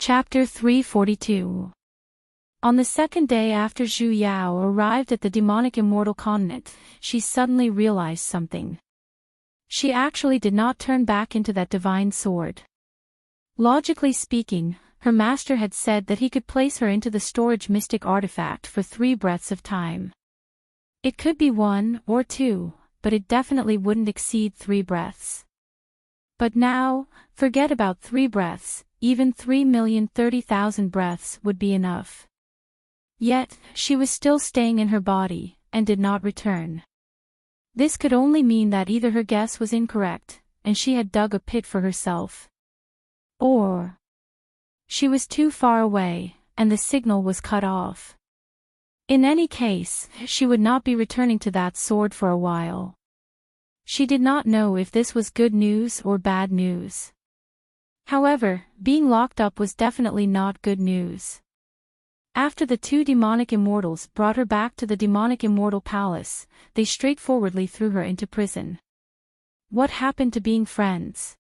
Chapter 342. On the second day after Zhu Yao arrived at the demonic immortal continent, she suddenly realized something. She actually did not turn back into that divine sword. Logically speaking, her master had said that he could place her into the storage mystic artifact for 3 breaths of time. It could be 1 or 2, but it definitely wouldn't exceed 3 breaths. But now, forget about 3 breaths, even 3,030,000 breaths would be enough. Yet, she was still staying in her body, and did not return. This could only mean that either her guess was incorrect, and she had dug a pit for herself. Or she was too far away, and the signal was cut off. In any case, she would not be returning to that sword for a while. She did not know if this was good news or bad news. However, being locked up was definitely not good news. After the 2 demonic immortals brought her back to the demonic immortal palace, they straightforwardly threw her into prison. What happened to being friends?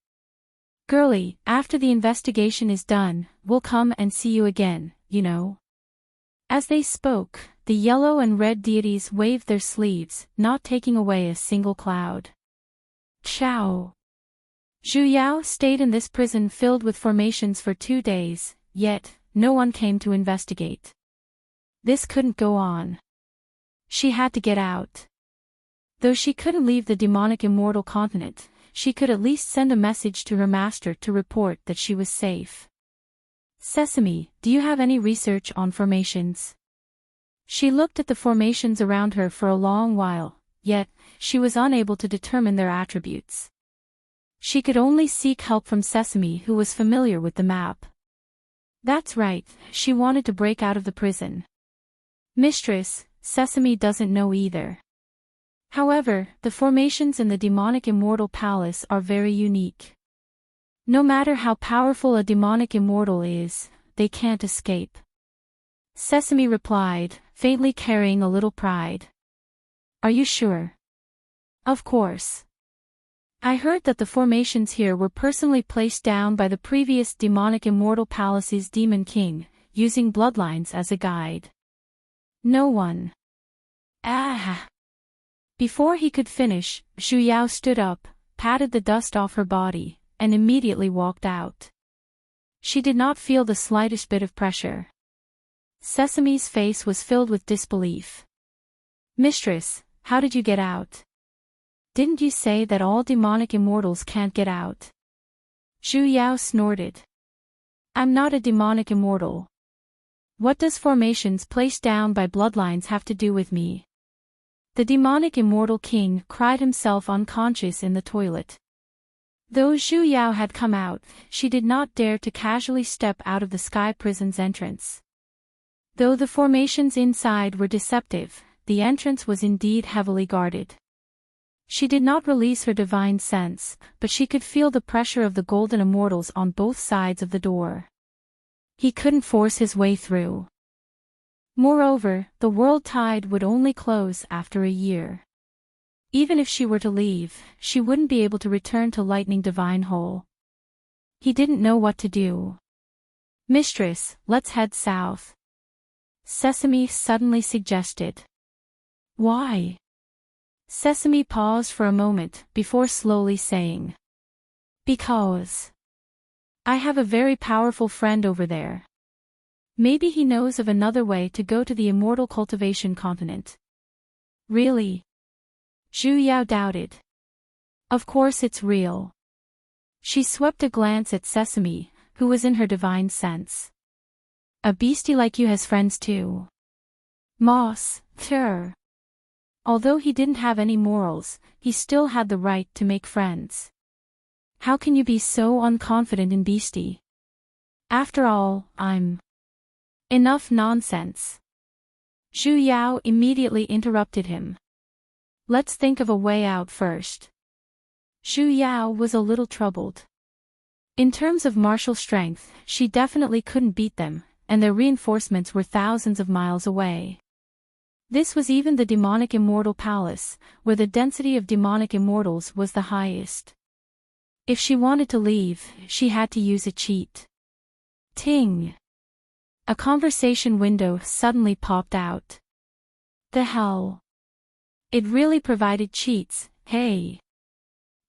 Girlie, after the investigation is done, we'll come and see you again, you know. As they spoke, the yellow and red deities waved their sleeves, not taking away a single cloud. Ciao. Zhu Yao stayed in this prison filled with formations for 2 days, yet, no one came to investigate. This couldn't go on. She had to get out. Though she couldn't leave the demonic immortal continent, she could at least send a message to her master to report that she was safe. Sesame, do you have any research on formations? She looked at the formations around her for a long while, yet, she was unable to determine their attributes. She could only seek help from Sesame, who was familiar with the map. That's right, she wanted to break out of the prison. Mistress, Sesame doesn't know either. However, the formations in the demonic immortal palace are very unique. No matter how powerful a demonic immortal is, they can't escape. Sesame replied, faintly carrying a little pride. Are you sure? Of course. I heard that the formations here were personally placed down by the previous demonic immortal palace's demon king, using bloodlines as a guide. No one. Ah! Before he could finish, Zhu Yao stood up, patted the dust off her body, and immediately walked out. She did not feel the slightest bit of pressure. Sesame's face was filled with disbelief. Mistress, how did you get out? Didn't you say that all demonic immortals can't get out? Zhu Yao snorted. I'm not a demonic immortal. What does formations placed down by bloodlines have to do with me? The demonic immortal king cried himself unconscious in the toilet. Though Zhu Yao had come out, she did not dare to casually step out of the sky prison's entrance. Though the formations inside were deceptive, the entrance was indeed heavily guarded. She did not release her divine sense, but she could feel the pressure of the golden immortals on both sides of the door. He couldn't force his way through. Moreover, the world tide would only close after a year. Even if she were to leave, she wouldn't be able to return to Lightning Divine Hole. He didn't know what to do. Mistress, let's head south. Sesame suddenly suggested. Why? Sesame paused for a moment before slowly saying. Because I have a very powerful friend over there. Maybe he knows of another way to go to the immortal cultivation continent. Really? Zhu Yao doubted. Of course it's real. She swept a glance at Sesame, who was in her divine sense. A beastie like you has friends too. Moss, Ter. Although he didn't have any morals, he still had the right to make friends. How can you be so unconfident in beastie? After all, I'm... Enough nonsense. Zhu Yao immediately interrupted him. Let's think of a way out first. Zhu Yao was a little troubled. In terms of martial strength, she definitely couldn't beat them, and their reinforcements were thousands of miles away. This was even the demonic immortal palace, where the density of demonic immortals was the highest. If she wanted to leave, she had to use a cheat. Ting! A conversation window suddenly popped out. The hell? It really provided cheats, hey?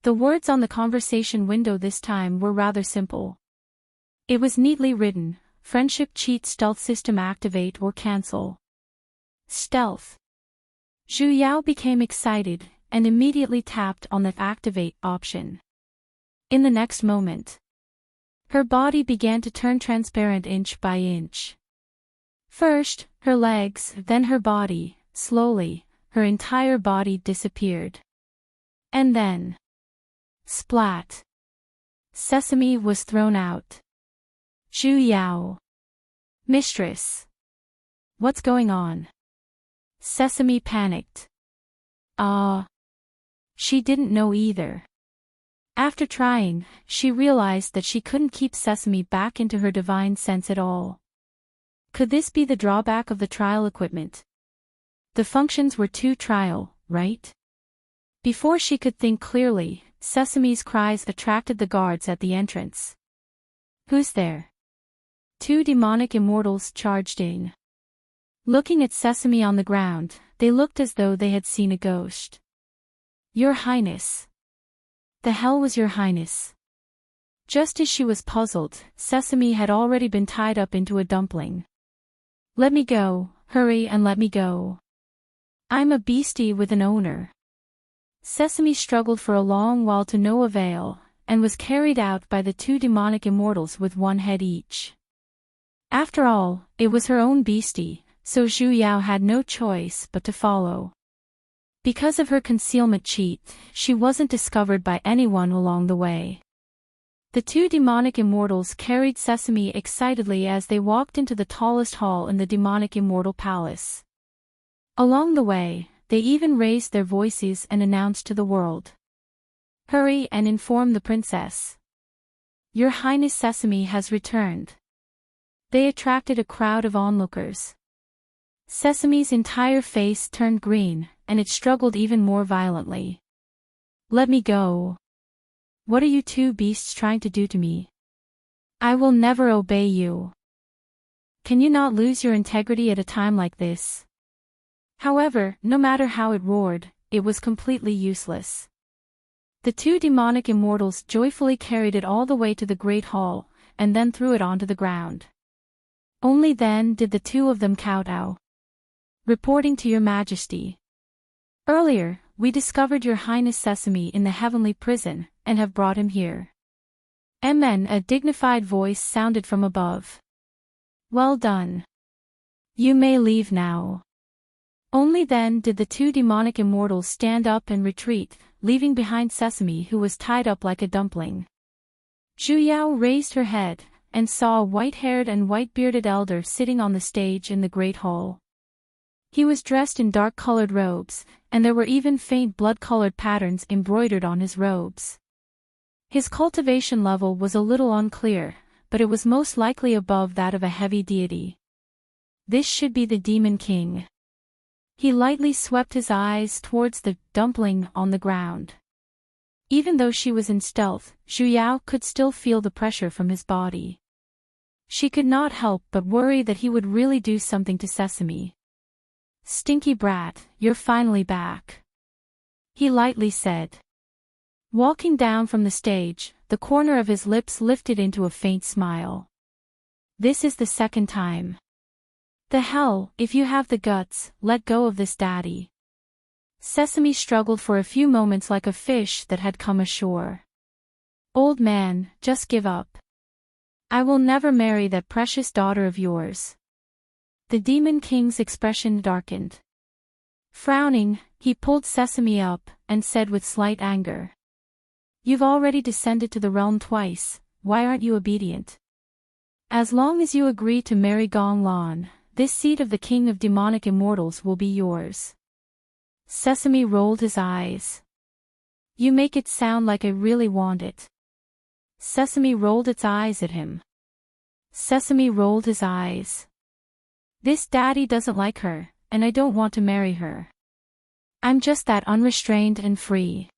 The words on the conversation window this time were rather simple. It was neatly written: friendship cheat, stealth system activate or cancel. Stealth. Zhu Yao became excited and immediately tapped on the activate option. In the next moment, her body began to turn transparent inch by inch. First, her legs, then her body, slowly, her entire body disappeared. And then, splat! Sesame was thrown out. Zhu Yao. Mistress. What's going on? Sesame panicked. She didn't know either. After trying, she realized that she couldn't keep Sesame back into her divine sense at all. Could this be the drawback of the trial equipment? The functions were too trial, right? Before she could think clearly, Sesame's cries attracted the guards at the entrance. Who's there? 2 demonic immortals charged in. Looking at Sesame on the ground, they looked as though they had seen a ghost. Your Highness. The hell was Your Highness? Just as she was puzzled, Sesame had already been tied up into a dumpling. Let me go, hurry and let me go. I'm a beastie with an owner. Sesame struggled for a long while to no avail, and was carried out by the 2 demonic immortals with 1 head each. After all, it was her own beastie, so Zhu Yao had no choice but to follow. Because of her concealment cheat, she wasn't discovered by anyone along the way. The 2 demonic immortals carried Sesame excitedly as they walked into the tallest hall in the demonic immortal palace. Along the way, they even raised their voices and announced to the world. Hurry and inform the princess. Your Highness Sesame has returned. They attracted a crowd of onlookers. Sesame's entire face turned green, and it struggled even more violently. Let me go. What are you 2 beasts trying to do to me? I will never obey you. Can you not lose your integrity at a time like this? However, no matter how it roared, it was completely useless. The 2 demonic immortals joyfully carried it all the way to the Great Hall, and then threw it onto the ground. Only then did the 2 of them kowtow. Reporting to Your Majesty. Earlier, we discovered Your Highness Sesame in the heavenly prison, and have brought him here. Amen. A dignified voice sounded from above. Well done. You may leave now. Only then did the 2 demonic immortals stand up and retreat, leaving behind Sesame, who was tied up like a dumpling. Zhu Yao raised her head, and saw a white-haired and white-bearded elder sitting on the stage in the Great Hall. He was dressed in dark-colored robes, and there were even faint blood-colored patterns embroidered on his robes. His cultivation level was a little unclear, but it was most likely above that of a heavy deity. This should be the Demon King. He lightly swept his eyes towards the dumpling on the ground. Even though she was in stealth, Zhu Yao could still feel the pressure from his body. She could not help but worry that he would really do something to Sesame. Stinky brat, you're finally back. He lightly said. Walking down from the stage, the corner of his lips lifted into a faint smile. This is the 2nd time. The hell, if you have the guts, let go of this daddy. Sesame struggled for a few moments like a fish that had come ashore. Old man, just give up. I will never marry that precious daughter of yours. The Demon King's expression darkened. Frowning, he pulled Sesame up, and said with slight anger. You've already descended to the realm twice, why aren't you obedient? As long as you agree to marry Gong Lan, this seat of the King of Demonic Immortals will be yours. Sesame rolled his eyes. You make it sound like I really want it. Sesame rolled its eyes at him. Sesame rolled his eyes. This daddy doesn't like her, and I don't want to marry her. I'm just that unrestrained and free.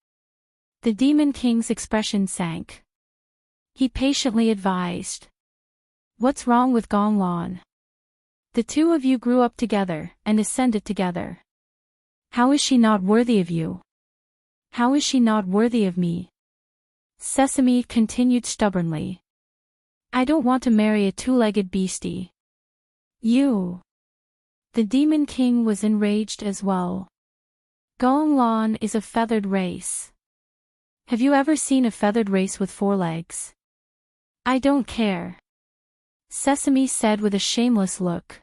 The Demon King's expression sank. He patiently advised. What's wrong with Gonglon? The two of you grew up together, and ascended together. How is she not worthy of you? How is she not worthy of me? Sesame continued stubbornly. I don't want to marry a two-legged beastie. You. The Demon King was enraged as well. Gonglon is a feathered race. Have you ever seen a feathered race with 4 legs? I don't care. Sesame said with a shameless look.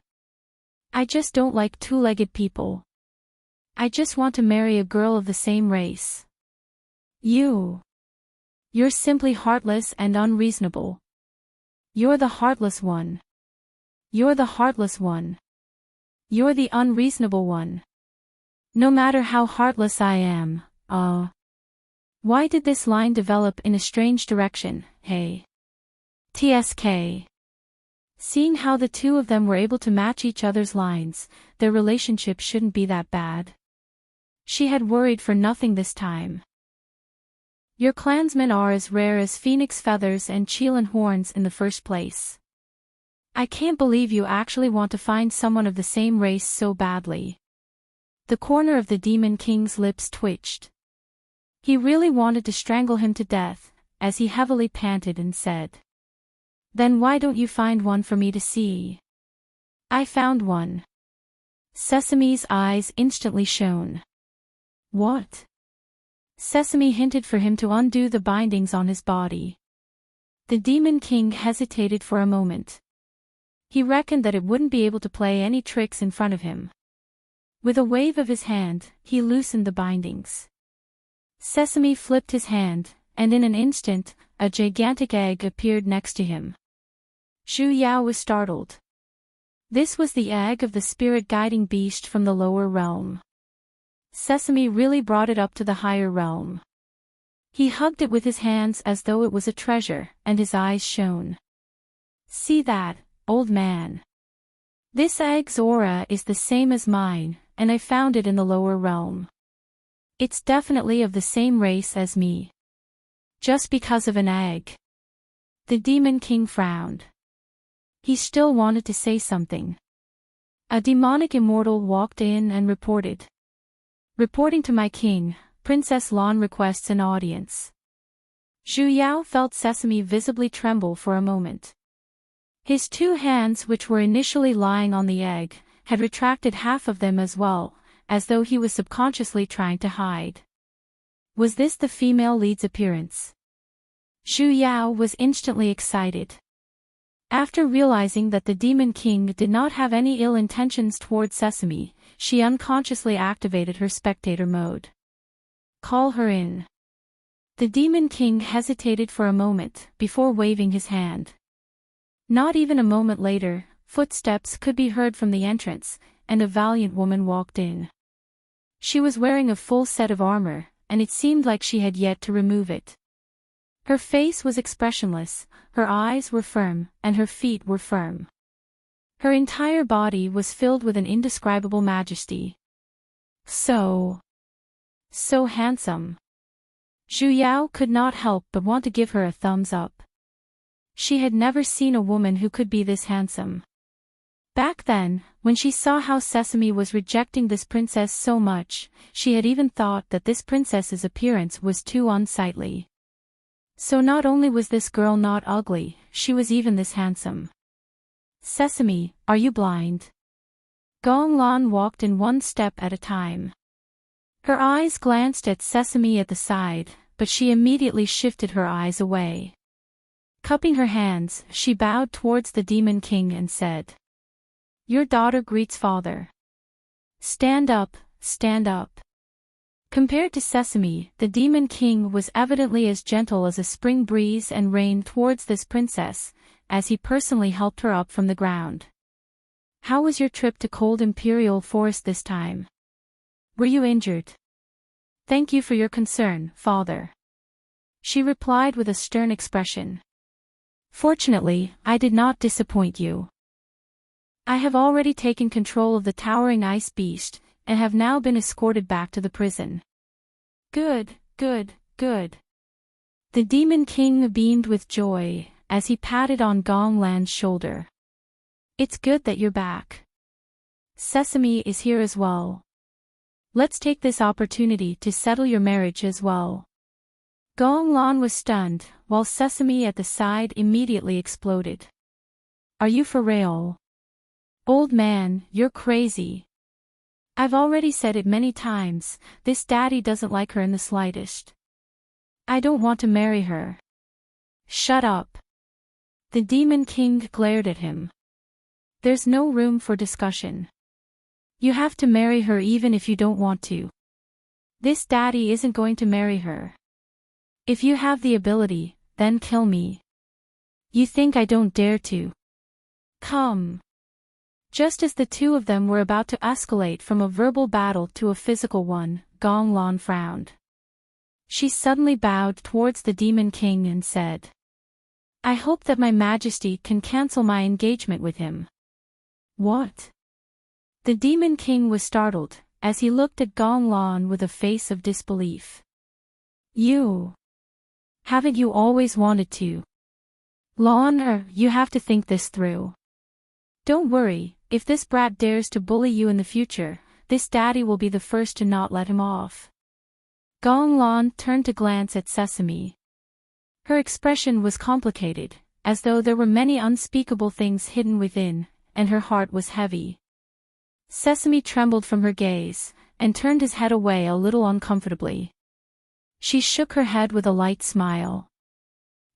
I just don't like two-legged people. I just want to marry a girl of the same race. You're simply heartless and unreasonable. You're the heartless one. You're the heartless one. You're the unreasonable one. No matter how heartless I am, Why did this line develop in a strange direction, hey? TSK. Seeing how the two of them were able to match each other's lines, their relationship shouldn't be that bad. She had worried for nothing this time. Your clansmen are as rare as phoenix feathers and Chelan horns in the first place. I can't believe you actually want to find someone of the same race so badly. The corner of the Demon King's lips twitched. He really wanted to strangle him to death, as he heavily panted and said. Then why don't you find one for me to see? I found one. Sesame's eyes instantly shone. What? Sesame hinted for him to undo the bindings on his body. The Demon King hesitated for a moment. He reckoned that it wouldn't be able to play any tricks in front of him. With a wave of his hand, he loosened the bindings. Sesame flipped his hand, and in an instant, a gigantic egg appeared next to him. Zhu Yao was startled. This was the egg of the spirit-guiding beast from the lower realm. Sesame really brought it up to the higher realm. He hugged it with his hands as though it was a treasure, and his eyes shone. See that, old man. This egg's aura is the same as mine, and I found it in the lower realm. It's definitely of the same race as me. Just because of an egg. The Demon King frowned. He still wanted to say something. A demonic immortal walked in and reported. Reporting to my king, Princess Lan requests an audience. Zhu Yao felt Sesame visibly tremble for a moment. His 2 hands, which were initially lying on the egg, had retracted half of them as well, as though he was subconsciously trying to hide. Was this the female lead's appearance? Zhu Yao was instantly excited. After realizing that the Demon King did not have any ill intentions toward Sesame, she unconsciously activated her spectator mode. Call her in. The Demon King hesitated for a moment before waving his hand. Not even a moment later, footsteps could be heard from the entrance, and a valiant woman walked in. She was wearing a full set of armor, and it seemed like she had yet to remove it. Her face was expressionless, her eyes were firm, and her feet were firm. Her entire body was filled with an indescribable majesty. So handsome. Zhu Yao could not help but want to give her a thumbs up. She had never seen a woman who could be this handsome. Back then, when she saw how Sesame was rejecting this princess so much, she had even thought that this princess's appearance was too unsightly. So not only was this girl not ugly, she was even this handsome. Sesame, are you blind? Gonglon walked in one step at a time. Her eyes glanced at Sesame at the side, but she immediately shifted her eyes away. Cupping her hands, she bowed towards the Demon King and said, Your daughter greets father. Stand up, stand up. Compared to Sesame, the Demon King was evidently as gentle as a spring breeze and rain towards this princess, as he personally helped her up from the ground. How was your trip to Cold Imperial Forest this time? Were you injured? Thank you for your concern, father. She replied with a stern expression. Fortunately, I did not disappoint you. I have already taken control of the towering ice beast, and have now been escorted back to the prison. Good, good, good. The Demon King beamed with joy, as he patted on Gong Lan's shoulder. It's good that you're back. Sesame is here as well. Let's take this opportunity to settle your marriage as well. Gong Lan was stunned, while Sesame at the side immediately exploded. Are you for real? Old man, you're crazy. I've already said it many times, this daddy doesn't like her in the slightest. I don't want to marry her. Shut up. The Demon King glared at him. There's no room for discussion. You have to marry her even if you don't want to. This daddy isn't going to marry her. If you have the ability, then kill me. You think I don't dare to? Come. Just as the two of them were about to escalate from a verbal battle to a physical one, Gong Lan frowned. She suddenly bowed towards the Demon King and said, I hope that my majesty can cancel my engagement with him. What? The Demon King was startled, as he looked at Gong Lan with a face of disbelief. You. Haven't you always wanted to? Lan, you have to think this through. Don't worry, if this brat dares to bully you in the future, this daddy will be the first to not let him off. Gong Lan turned to glance at Sesame. Her expression was complicated, as though there were many unspeakable things hidden within, and her heart was heavy. Sesame trembled from her gaze, and turned his head away a little uncomfortably. She shook her head with a light smile.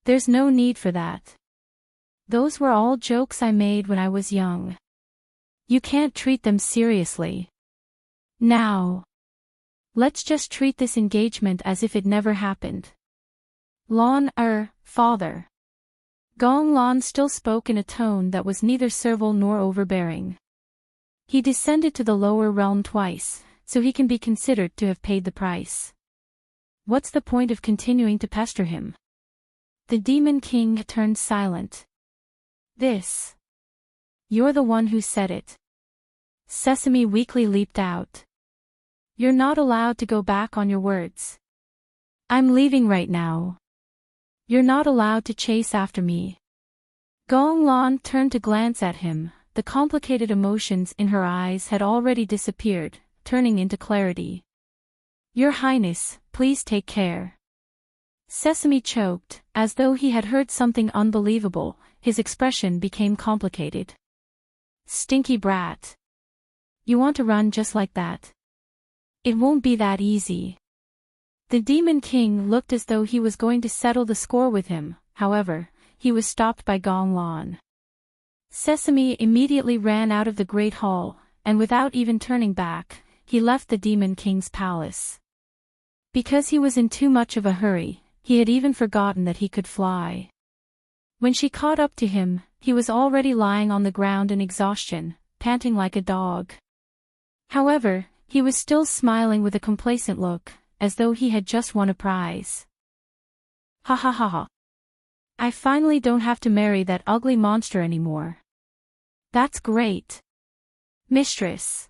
There's no need for that. Those were all jokes I made when I was young. You can't treat them seriously. Now. Let's just treat this engagement as if it never happened. Lan, father. Gong Lan still spoke in a tone that was neither servile nor overbearing. He descended to the lower realm twice, so he can be considered to have paid the price. What's the point of continuing to pester him? The Demon King turned silent. This. You're the one who said it. Sesame weakly leaped out. You're not allowed to go back on your words. I'm leaving right now. You're not allowed to chase after me. Gong Lan turned to glance at him, the complicated emotions in her eyes had already disappeared, turning into clarity. Your Highness, please take care. Sesame choked, as though he had heard something unbelievable, his expression became complicated. Stinky brat. You want to run just like that? It won't be that easy. The Demon King looked as though he was going to settle the score with him, however, he was stopped by Gong Lan. Sesame immediately ran out of the Great Hall, and without even turning back, he left the Demon King's palace. Because he was in too much of a hurry, he had even forgotten that he could fly. When she caught up to him, he was already lying on the ground in exhaustion, panting like a dog. However, he was still smiling with a complacent look, as though he had just won a prize. Ha ha ha ha. I finally don't have to marry that ugly monster anymore. That's great. Mistress.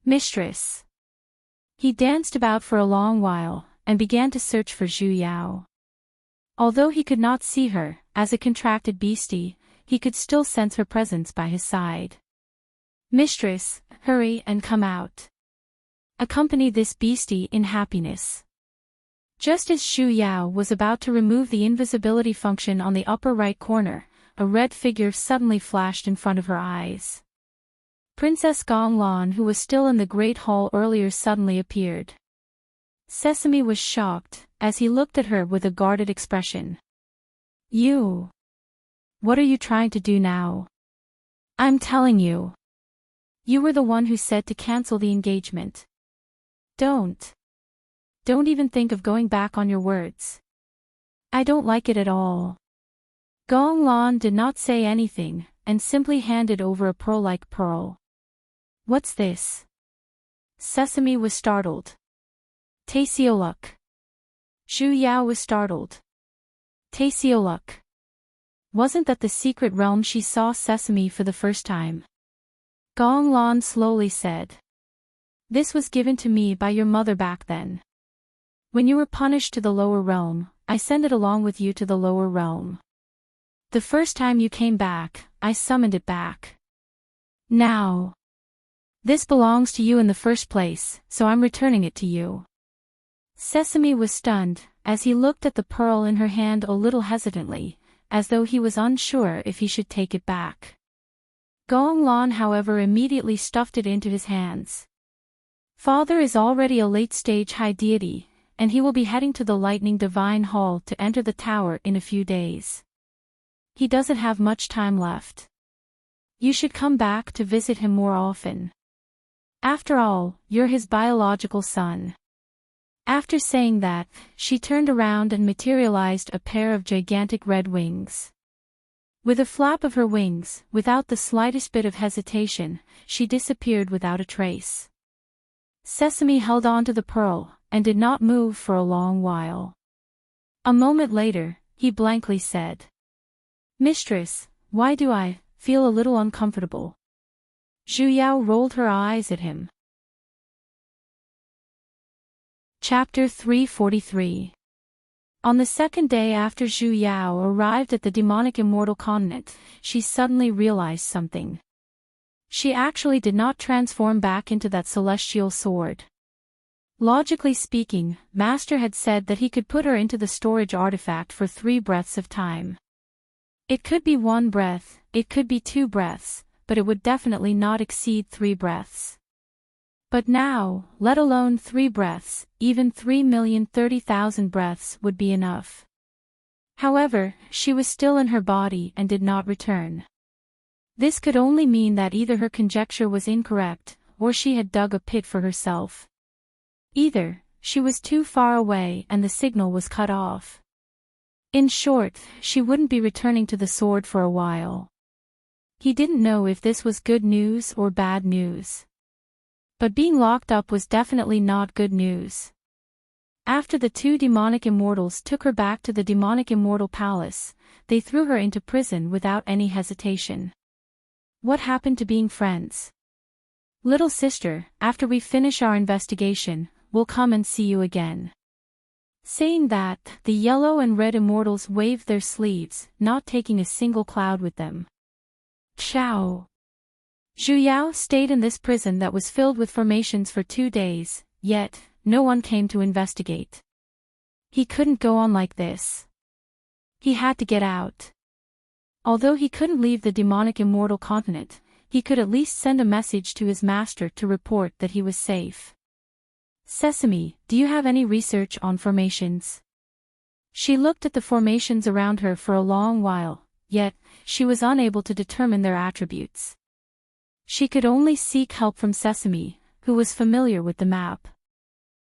Mistress. He danced about for a long while, and began to search for Zhu Yao. Although he could not see her, as a contracted beastie, he could still sense her presence by his side. Mistress, hurry and come out. Accompany this beastie in happiness. Just as Zhu Yao was about to remove the invisibility function on the upper right corner, a red figure suddenly flashed in front of her eyes. Princess Gong Lan, who was still in the Great Hall earlier, suddenly appeared. Sesame was shocked, as he looked at her with a guarded expression. You. What are you trying to do now? I'm telling you. You were the one who said to cancel the engagement. Don't even think of going back on your words. I don't like it at all. Gong Lan did not say anything, and simply handed over a pearl-like pearl. What's this? Sesame was startled. Taesioluk. Zhu Yao was startled. Taesioluk. Wasn't that the secret realm she saw Sesame for the first time? Gong Lan slowly said. This was given to me by your mother back then. When you were punished to the lower realm, I sent it along with you to the lower realm. The first time you came back, I summoned it back. Now, this belongs to you in the first place, so I'm returning it to you." Sesame was stunned, as he looked at the pearl in her hand a little hesitantly, as though he was unsure if he should take it back. Gong-lan, however, immediately stuffed it into his hands. "Father is already a late-stage high deity, and he will be heading to the Lightning Divine Hall to enter the tower in a few days. He doesn't have much time left. You should come back to visit him more often. After all, you're his biological son." After saying that, she turned around and materialized a pair of gigantic red wings. With a flap of her wings, without the slightest bit of hesitation, she disappeared without a trace. Sesame held on to the pearl, and did not move for a long while. A moment later, he blankly said, "Mistress, why do I feel a little uncomfortable?" Zhu Yao rolled her eyes at him. Chapter 343. On the second day after Zhu Yao arrived at the demonic immortal continent, she suddenly realized something. She actually did not transform back into that celestial sword. Logically speaking, Master had said that he could put her into the storage artifact for 3 breaths of time. It could be 1 breath, it could be 2 breaths, but it would definitely not exceed 3 breaths. But now, let alone 3 breaths, even 3,030,000 breaths would be enough. However, she was still in her body and did not return. This could only mean that either her conjecture was incorrect, or she had dug a pit for herself. Either, she was too far away and the signal was cut off. In short, she wouldn't be returning to the sword for a while. He didn't know if this was good news or bad news. But being locked up was definitely not good news. After the 2 demonic immortals took her back to the demonic immortal palace, they threw her into prison without any hesitation. What happened to being friends? "Little sister, after we finish our investigation, we'll come and see you again." Saying that, the yellow and red immortals waved their sleeves, not taking a single cloud with them. Ciao. Zhu Yao stayed in this prison that was filled with formations for 2 days, yet, no one came to investigate. He couldn't go on like this. He had to get out. Although he couldn't leave the demonic immortal continent, he could at least send a message to his master to report that he was safe. "Sesame, do you have any research on formations?" She looked at the formations around her for a long while, yet, she was unable to determine their attributes. She could only seek help from Sesame, who was familiar with the map.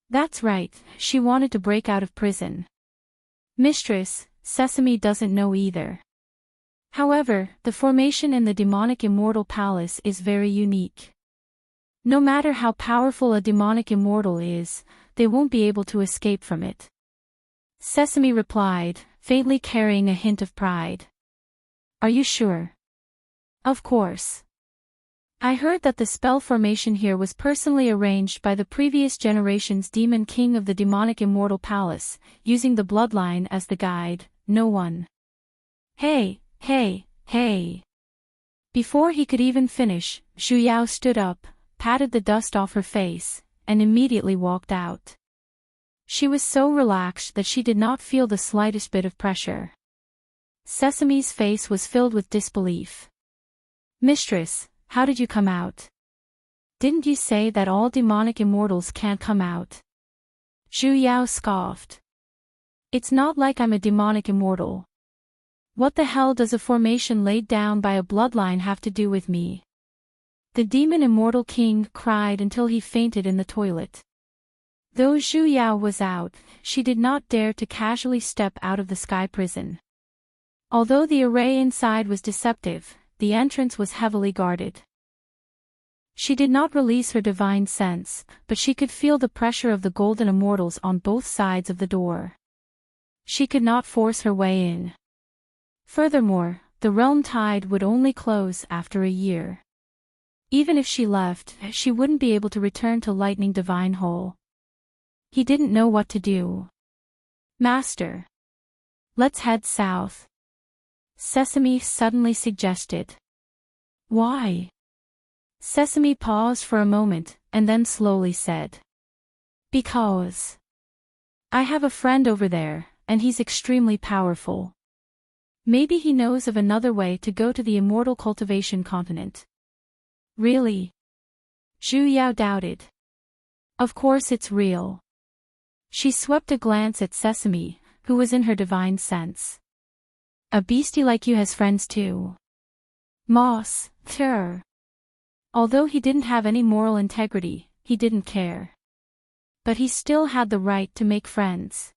That's right, she wanted to break out of prison. "Mistress, Sesame doesn't know either. However, the formation in the demonic immortal palace is very unique. No matter how powerful a demonic immortal is, they won't be able to escape from it." Sesame replied, faintly carrying a hint of pride. "Are you sure?" "Of course. I heard that the spell formation here was personally arranged by the previous generation's demon king of the demonic immortal palace, using the bloodline as the guide, no one." Hey. Before he could even finish, Zhu Yao stood up, patted the dust off her face, and immediately walked out. She was so relaxed that she did not feel the slightest bit of pressure. Sesame's face was filled with disbelief. "Mistress, how did you come out? Didn't you say that all demonic immortals can't come out?" Zhu Yao scoffed. "It's not like I'm a demonic immortal. What the hell does a formation laid down by a bloodline have to do with me?" The demon immortal king cried until he fainted in the toilet. Though Zhu Yao was out, she did not dare to casually step out of the sky prison. Although the array inside was deceptive, the entrance was heavily guarded. She did not release her divine sense, but she could feel the pressure of the golden immortals on both sides of the door. She could not force her way in. Furthermore, the realm tide would only close after a year. Even if she left, she wouldn't be able to return to Lightning Divine Hole. He didn't know what to do. "Master. Let's head south." Sesame suddenly suggested. Why? Sesame paused for a moment, and then slowly said. Because I have a friend over there, and he's extremely powerful. Maybe he knows of another way to go to the immortal cultivation continent. Really? Zhu Yao doubted. Of course it's real. She swept a glance at Sesame, who was in her divine sense. A beastie like you has friends too. Moss, terror. Although he didn't have any moral integrity, he didn't care. But he still had the right to make friends.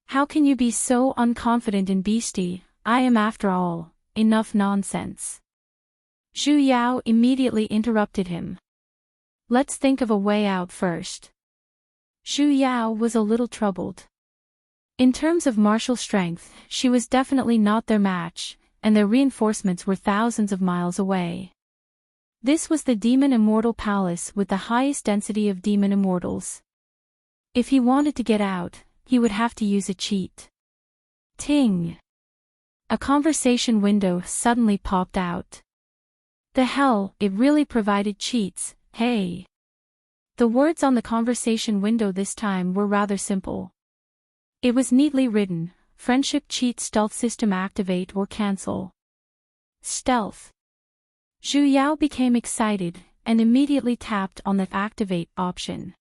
How can you be so unconfident in beastie? I am after all, enough nonsense. Zhu Yao immediately interrupted him. Let's think of a way out first. Zhu Yao was a little troubled. In terms of martial strength, she was definitely not their match, and their reinforcements were thousands of miles away. This was the Demon Immortal Palace with the highest density of demon immortals. If he wanted to get out, he would have to use a cheat. Ting! A conversation window suddenly popped out. The hell, it really provided cheats, hey! The words on the conversation window this time were rather simple. It was neatly written, friendship cheat stealth system activate or cancel. Stealth. Zhu Yao became excited, and immediately tapped on the activate option.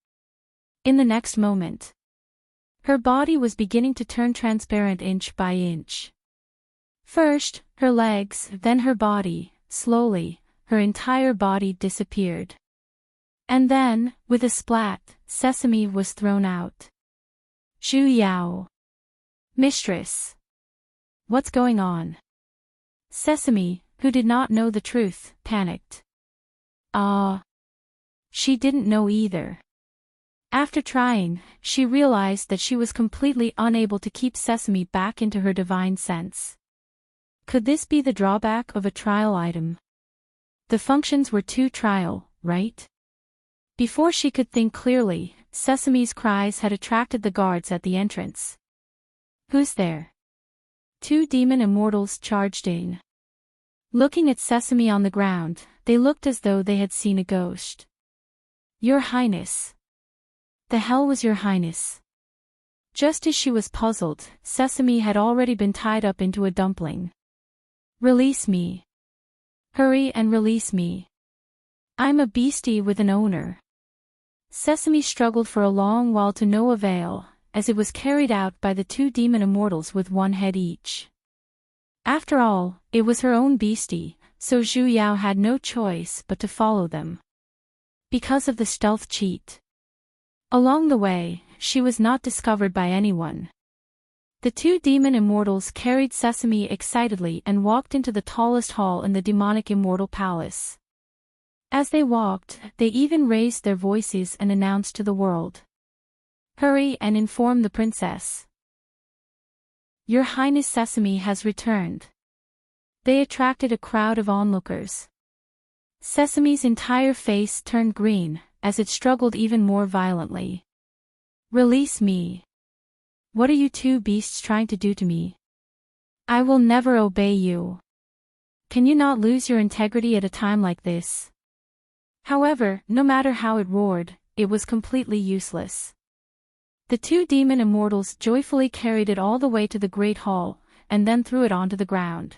In the next moment, her body was beginning to turn transparent inch by inch. First, her legs, then her body, slowly, her entire body disappeared. And then, with a splat, Sesame was thrown out. Zhu Yao. Mistress. What's going on? Sesame, who did not know the truth, panicked. She didn't know either. After trying, she realized that she was completely unable to keep Sesame back into her divine sense. Could this be the drawback of a trial item? The functions were too trial, right? Before she could think clearly, Sesame's cries had attracted the guards at the entrance. Who's there? Two demon immortals charged in. Looking at Sesame on the ground, they looked as though they had seen a ghost. Your Highness. The hell was Your Highness? Just as she was puzzled, Sesame had already been tied up into a dumpling. Release me. Hurry and release me. I'm a beastie with an owner. Sesame struggled for a long while to no avail, as it was carried out by the two demon immortals with one head each. After all, it was her own beastie, so Zhu Yao had no choice but to follow them. Because of the stealth cheat. Along the way, she was not discovered by anyone. The two demon immortals carried Sesame excitedly and walked into the tallest hall in the demonic immortal palace. As they walked, they even raised their voices and announced to the world. Hurry and inform the princess. Your Highness Sesame has returned. They attracted a crowd of onlookers. Sesame's entire face turned green, as it struggled even more violently. Release me. What are you two beasts trying to do to me? I will never obey you. Can you not lose your integrity at a time like this? However, no matter how it roared, it was completely useless. The two demon immortals joyfully carried it all the way to the Great Hall, and then threw it onto the ground.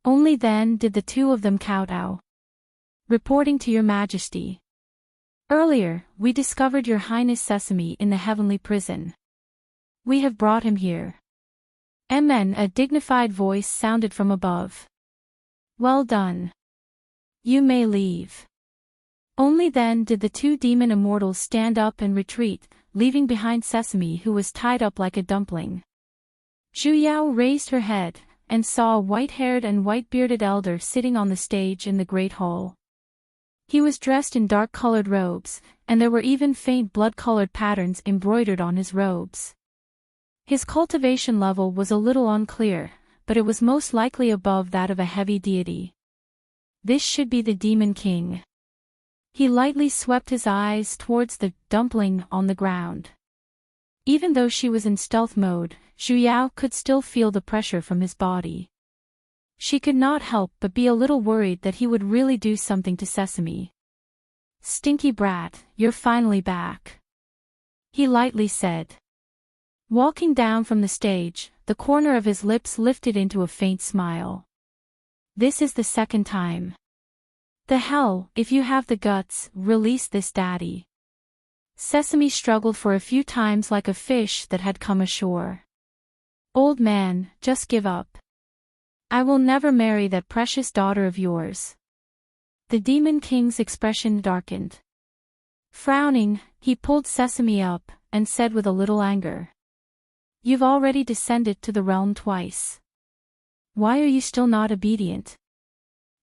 Only then did the two of them kowtow. Reporting to Your Majesty. Earlier, we discovered Your Highness Sesame in the heavenly prison. We have brought him here. Amen. A dignified voice sounded from above. Well done. You may leave. Only then did the two demon immortals stand up and retreat, leaving behind Sesame who was tied up like a dumpling. Zhu Yao raised her head, and saw a white-haired and white-bearded elder sitting on the stage in the great hall. He was dressed in dark-colored robes, and there were even faint blood-colored patterns embroidered on his robes. His cultivation level was a little unclear, but it was most likely above that of a heavy deity. This should be the Demon King. He lightly swept his eyes towards the dumpling on the ground. Even though she was in stealth mode, Zhu Yao could still feel the pressure from his body. She could not help but be a little worried that he would really do something to Sesame. "Stinky brat, you're finally back," he lightly said. Walking down from the stage, the corner of his lips lifted into a faint smile. "This is the second time. The hell, if you have the guts, release this daddy." Sesame struggled for a few times like a fish that had come ashore. "Old man, just give up. I will never marry that precious daughter of yours." The Demon King's expression darkened. Frowning, he pulled Sesame up, and said with a little anger, "You've already descended to the realm twice. Why are you still not obedient?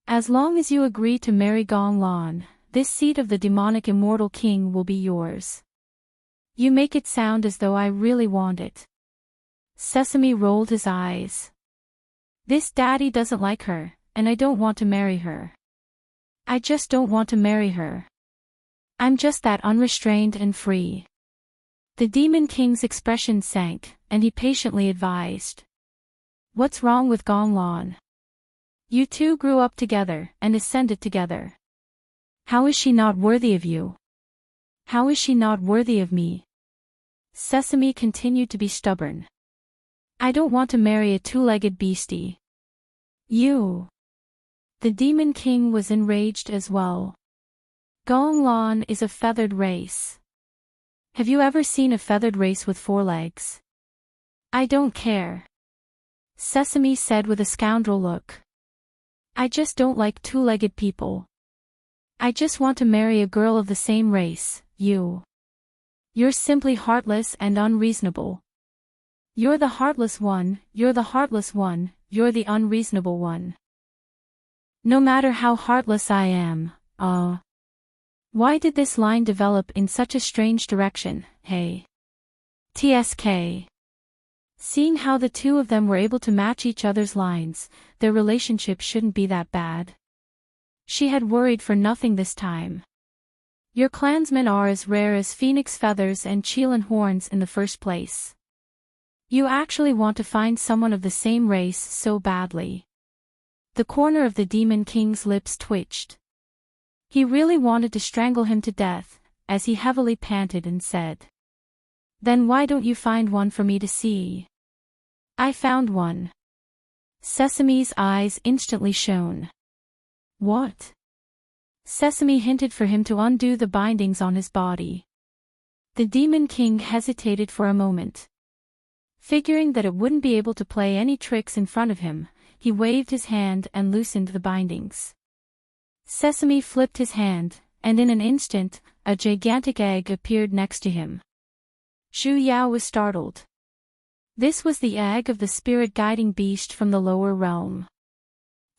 As long as you agree to marry Gonglon, this seat of the demonic immortal king will be yours." "You make it sound as though I really want it." Sesame rolled his eyes. "This daddy doesn't like her, and I don't want to marry her. I just don't want to marry her. I'm just that unrestrained and free." The Demon King's expression sank, and he patiently advised, "What's wrong with Gonglon? You two grew up together and ascended together. How is she not worthy of you? How is she not worthy of me?" Sesame continued to be stubborn. "I don't want to marry a two-legged beastie." "You." The Demon King was enraged as well. "Gonglon is a feathered race. Have you ever seen a feathered race with 4 legs? I don't care," Sesame said with a scoundrel look. "I just don't like two-legged people. I just want to marry a girl of the same race, you. You're simply heartless and unreasonable. You're the heartless one, you're the heartless one, you're the unreasonable one. No matter how heartless I am, Why did this line develop in such a strange direction, hey? TSK. Seeing how the two of them were able to match each other's lines, their relationship shouldn't be that bad. She had worried for nothing this time. Your clansmen are as rare as phoenix feathers and Chelan horns in the first place. You actually want to find someone of the same race so badly. The corner of the Demon King's lips twitched. He really wanted to strangle him to death, as he heavily panted and said, "Then why don't you find one for me to see?" "I found one." Sesame's eyes instantly shone. "What?" Sesame hinted for him to undo the bindings on his body. The Demon King hesitated for a moment. Figuring that it wouldn't be able to play any tricks in front of him, he waved his hand and loosened the bindings. Sesame flipped his hand, and in an instant, a gigantic egg appeared next to him. Zhu Yao was startled. This was the egg of the spirit-guiding beast from the lower realm.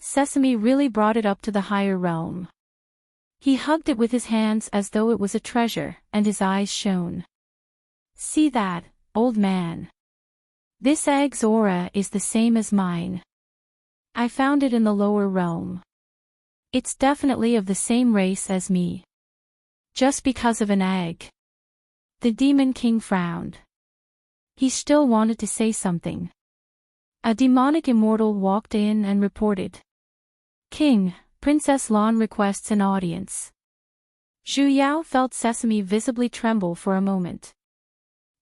Sesame really brought it up to the higher realm. He hugged it with his hands as though it was a treasure, and his eyes shone. "See that, old man? This egg's aura is the same as mine. I found it in the lower realm. It's definitely of the same race as me. Just because of an egg." The Demon King frowned. He still wanted to say something. A demonic immortal walked in and reported, "King, Princess Lan requests an audience." Zhu Yao felt Sesame visibly tremble for a moment.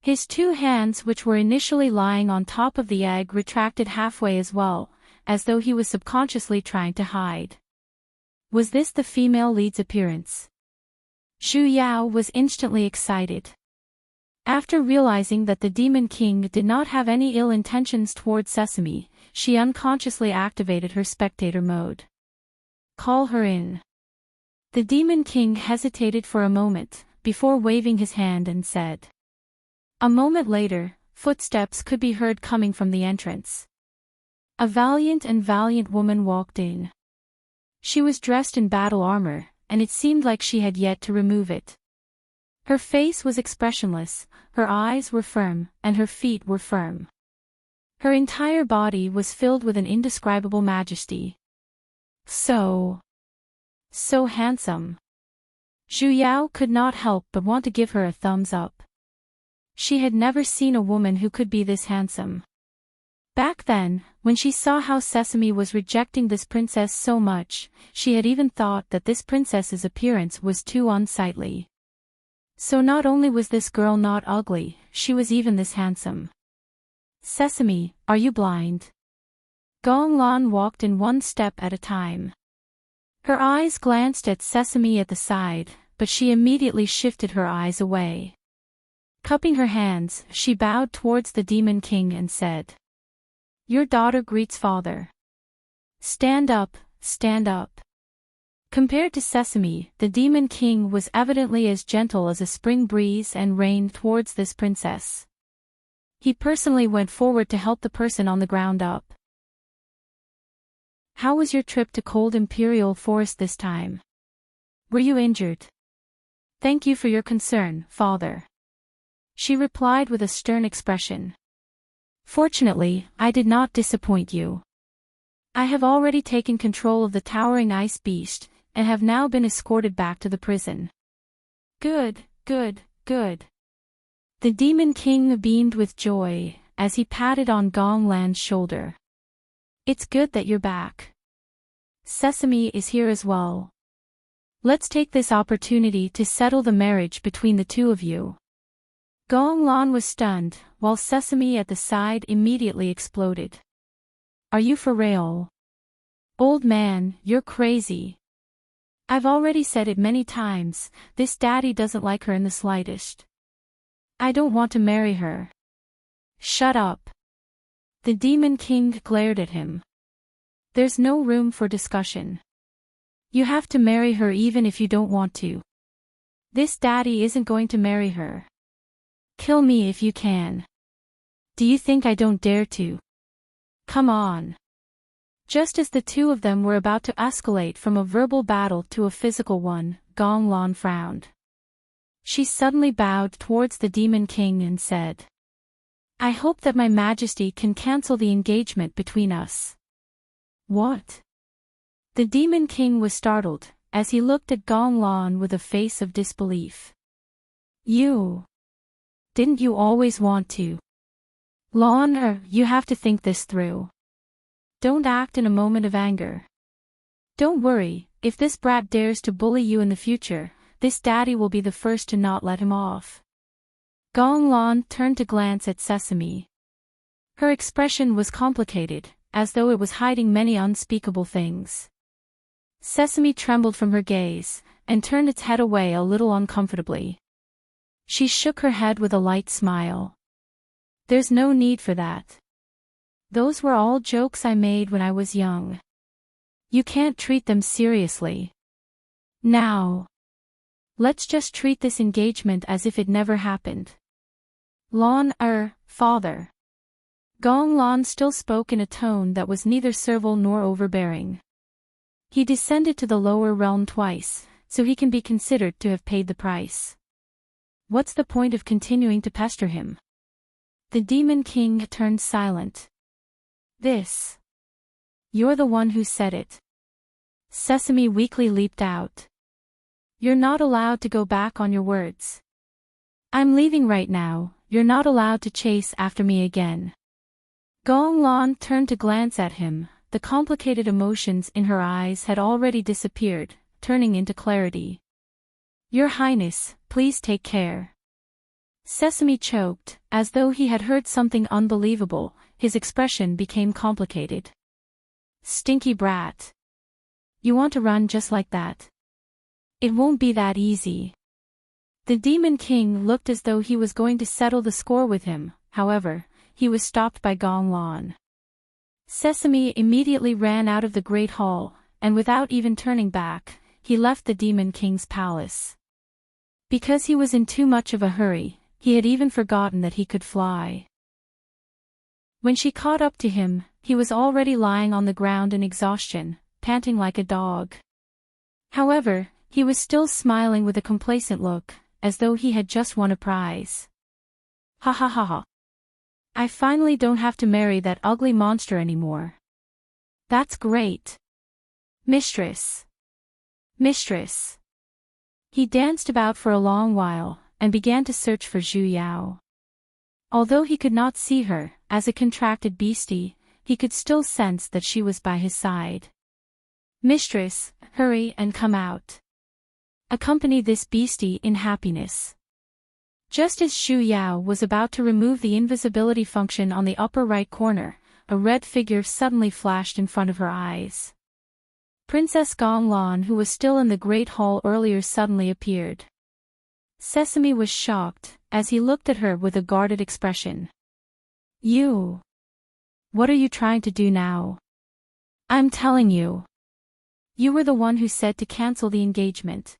His 2 hands, which were initially lying on top of the egg, retracted halfway as well, as though he was subconsciously trying to hide. Was this the female lead's appearance? Zhu Yao was instantly excited. After realizing that the Demon King did not have any ill intentions toward Sesame, she unconsciously activated her spectator mode. "Call her in." The Demon King hesitated for a moment, before waving his hand and said. A moment later, footsteps could be heard coming from the entrance. A valiant woman walked in. She was dressed in battle armor, and it seemed like she had yet to remove it. Her face was expressionless, her eyes were firm, and her feet were firm. Her entire body was filled with an indescribable majesty. So handsome. Zhu Yao could not help but want to give her a thumbs up. She had never seen a woman who could be this handsome. Back then, when she saw how Sesame was rejecting this princess so much, she had even thought that this princess's appearance was too unsightly. So not only was this girl not ugly, she was even this handsome. Sesame, are you blind? Gonglan walked in one step at a time. Her eyes glanced at Sesame at the side, but she immediately shifted her eyes away. Cupping her hands, she bowed towards the Demon King and said, "Your daughter greets father. Stand up, stand up." Compared to Sesame, the Demon King was evidently as gentle as a spring breeze and reigned towards this princess. He personally went forward to help the person on the ground up. "How was your trip to Cold Imperial Forest this time? Were you injured?" "Thank you for your concern, father," she replied with a stern expression. "Fortunately, I did not disappoint you. I have already taken control of the towering ice beast, and have now been escorted back to the prison." "Good, good, good." The Demon King beamed with joy, as he patted on Gonglan's shoulder. "It's good that you're back. Sesame is here as well. Let's take this opportunity to settle the marriage between the two of you." Gonglan was stunned, while Sesame at the side immediately exploded. "Are you for real? Old man, you're crazy. I've already said it many times, this daddy doesn't like her in the slightest. I don't want to marry her." "Shut up." The Demon King glared at him. "There's no room for discussion. You have to marry her even if you don't want to. This daddy isn't going to marry her. Kill me if you can. Do you think I don't dare to? Come on." Just as the two of them were about to escalate from a verbal battle to a physical one, Gonglan frowned. She suddenly bowed towards the Demon King and said, "I hope that my majesty can cancel the engagement between us." "What?" The Demon King was startled, as he looked at Gonglan with a face of disbelief. Didn't you always want to? Lan, you have to think this through. Don't act in a moment of anger. Don't worry, if this brat dares to bully you in the future, this daddy will be the first to not let him off." Gonglan turned to glance at Sesame. Her expression was complicated, as though it was hiding many unspeakable things. Sesame trembled from her gaze, and turned its head away a little uncomfortably. She shook her head with a light smile. "There's no need for that. Those were all jokes I made when I was young. You can't treat them seriously. Now, let's just treat this engagement as if it never happened." "Lan, father." Gonglan still spoke in a tone that was neither servile nor overbearing. "He descended to the lower realm twice, so he can be considered to have paid the price. What's the point of continuing to pester him?" The Demon King turned silent. "You're the one who said it." Sesame weakly leaped out. "You're not allowed to go back on your words. I'm leaving right now, you're not allowed to chase after me again." Gonglan turned to glance at him, the complicated emotions in her eyes had already disappeared, turning into clarity. "Your Highness, please take care." Sesame choked, as though he had heard something unbelievable. His expression became complicated. "Stinky brat. You want to run just like that? It won't be that easy." The Demon King looked as though he was going to settle the score with him, however, he was stopped by Gonglan. Sesame immediately ran out of the Great Hall, and without even turning back, he left the Demon King's palace. Because he was in too much of a hurry, he had even forgotten that he could fly. When she caught up to him, he was already lying on the ground in exhaustion, panting like a dog. However, he was still smiling with a complacent look, as though he had just won a prize. "Ha ha ha ha. I finally don't have to marry that ugly monster anymore. That's great. Mistress. Mistress." He danced about for a long while, and began to search for Zhu Yao. Although he could not see her, as a contracted beastie, he could still sense that she was by his side. "Mistress, hurry and come out. Accompany this beastie in happiness." Just as Xu Yao was about to remove the invisibility function on the upper right corner, a red figure suddenly flashed in front of her eyes. Princess Gonglan, who was still in the Great Hall earlier, suddenly appeared. Sesame was shocked, as he looked at her with a guarded expression. "You? What are you trying to do now? I'm telling you. You were the one who said to cancel the engagement.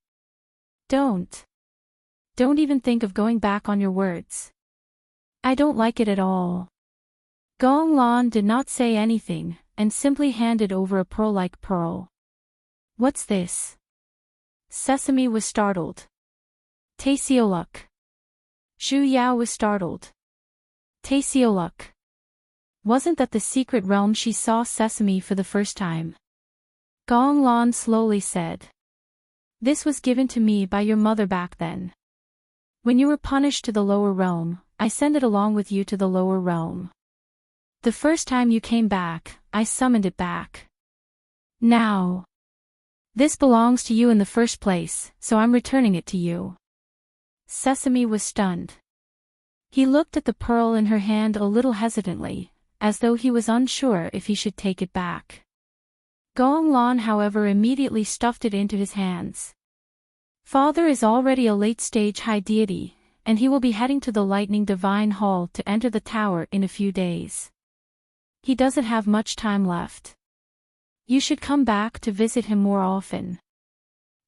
Don't even think of going back on your words. I don't like it at all." Gonglan did not say anything, and simply handed over a pearl-like pearl. "What's this?" Sesame was startled. "Taesioluk." Xu Yao was startled. "Taesioluk. Wasn't that the secret realm?" She saw Sesame for the first time. Gonglan slowly said. "This was given to me by your mother back then. When you were punished to the lower realm, I sent it along with you to the lower realm. The first time you came back, I summoned it back. Now, this belongs to you in the first place, so I'm returning it to you." Sesame was stunned. He looked at the pearl in her hand a little hesitantly, as though he was unsure if he should take it back. Gonglan, however, immediately stuffed it into his hands. "Father is already a late-stage high deity, and he will be heading to the Lightning Divine Hall to enter the tower in a few days. He doesn't have much time left. You should come back to visit him more often.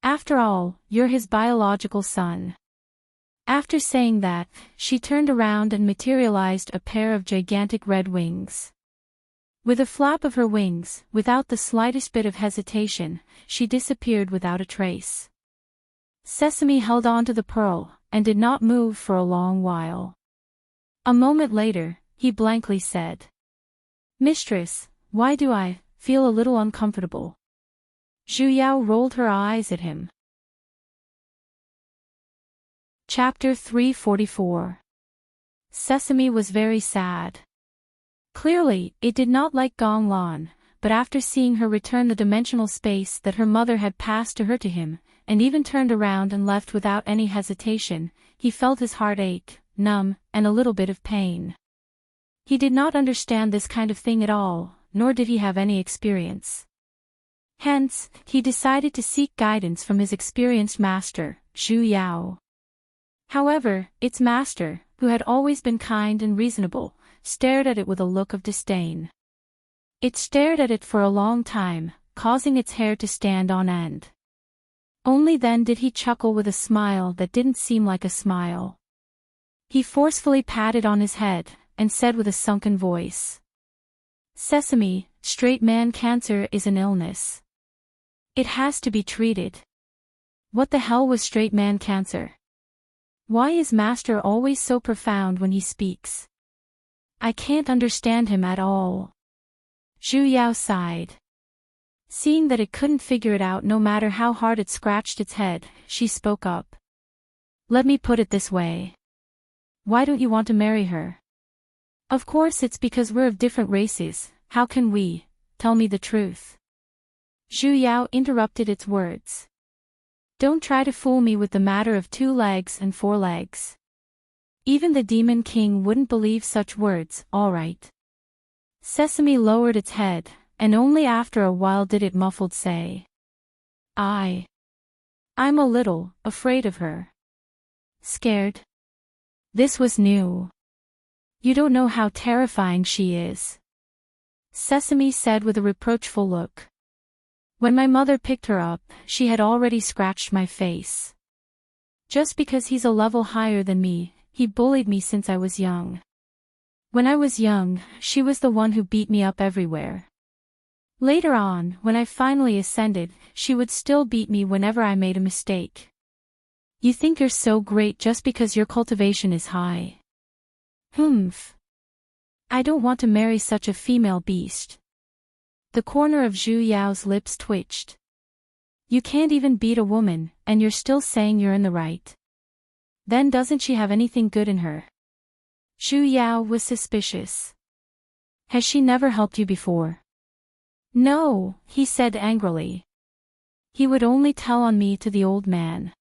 After all, you're his biological son." After saying that, she turned around and materialized a pair of gigantic red wings. With a flap of her wings, without the slightest bit of hesitation, she disappeared without a trace. Sesame held on to the pearl, and did not move for a long while. A moment later, he blankly said, "Mistress, why do I feel a little uncomfortable?" Xu Yao rolled her eyes at him. Chapter 344. Sesame was very sad. Clearly, it did not like Gonglan, but after seeing her return the dimensional space that her mother had passed to him, and even turned around and left without any hesitation, he felt his heart ache, numb, and a little bit of pain. He did not understand this kind of thing at all, nor did he have any experience. Hence, he decided to seek guidance from his experienced master, Xu Yao. However, its master, who had always been kind and reasonable, stared at it with a look of disdain. It stared at it for a long time, causing its hair to stand on end. Only then did he chuckle with a smile that didn't seem like a smile. He forcefully patted on his head, and said with a sunken voice, "Sesame, straight man cancer is an illness. It has to be treated." What the hell was straight man cancer? Why is Master always so profound when he speaks? I can't understand him at all. Xu Yao sighed. Seeing that it couldn't figure it out no matter how hard it scratched its head, she spoke up. "Let me put it this way. Why don't you want to marry her?" "Of course it's because we're of different races. How can we? Tell me the truth." Xu Yao interrupted its words. "Don't try to fool me with the matter of 2 legs and 4 legs. Even the Demon King wouldn't believe such words, all right." Sesame lowered its head, and only after a while did it muffled say, I'm a little afraid of her." "Scared?" This was new. "You don't know how terrifying she is," Sesame said with a reproachful look. "When my mother picked her up, she had already scratched my face. Just because he's a level higher than me, he bullied me since I was young. When I was young, she was the one who beat me up everywhere. Later on, when I finally ascended, she would still beat me whenever I made a mistake. You think you're so great just because your cultivation is high. Humph. I don't want to marry such a female beast." The corner of Xu Yao's lips twitched. "You can't even beat a woman, and you're still saying you're in the right. Then doesn't she have anything good in her?" Xu Yao was suspicious. Has she never helped you before? No, he said angrily. He would only tell on me to the old man.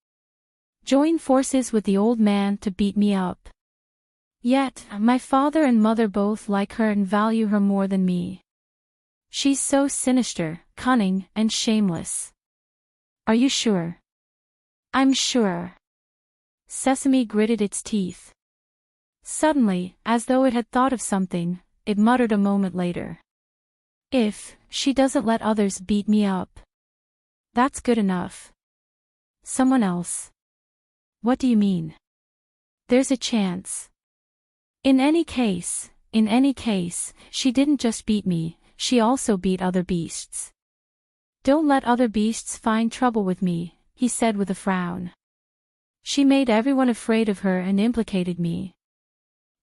Join forces with the old man to beat me up. Yet, my father and mother both like her and value her more than me. She's so sinister, cunning, and shameless. Are you sure? I'm sure. Sesame gritted its teeth. Suddenly, as though it had thought of something, it muttered a moment later. If she doesn't let others beat me up. That's good enough. Someone else. What do you mean? There's a chance. In any case, she didn't just beat me, she also beat other beasts. Don't let other beasts find trouble with me, he said with a frown. She made everyone afraid of her and implicated me.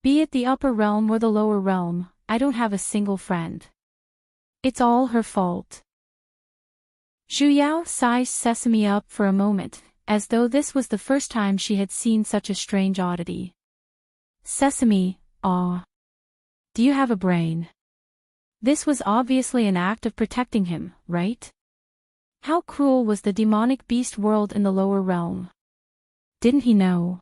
Be it the upper realm or the lower realm, I don't have a single friend. It's all her fault. Zhu Yao sized Sesame up for a moment, as though this was the first time she had seen such a strange oddity. Sesame, aw. Do you have a brain? This was obviously an act of protecting him, right? How cruel was the demonic beast world in the lower realm? Didn't he know?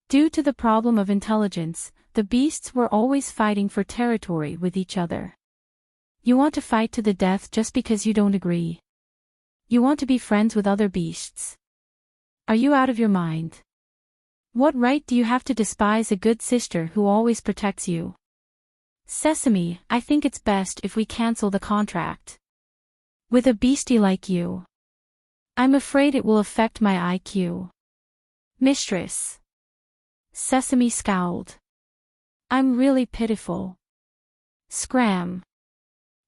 Due to the problem of intelligence, the beasts were always fighting for territory with each other. You want to fight to the death just because you don't agree. You want to be friends with other beasts. Are you out of your mind? What right do you have to despise a good sister who always protects you? Sesame, I think it's best if we cancel the contract. With a beastie like you. I'm afraid it will affect my IQ. Mistress. Sesame scowled. I'm really pitiful. Scram.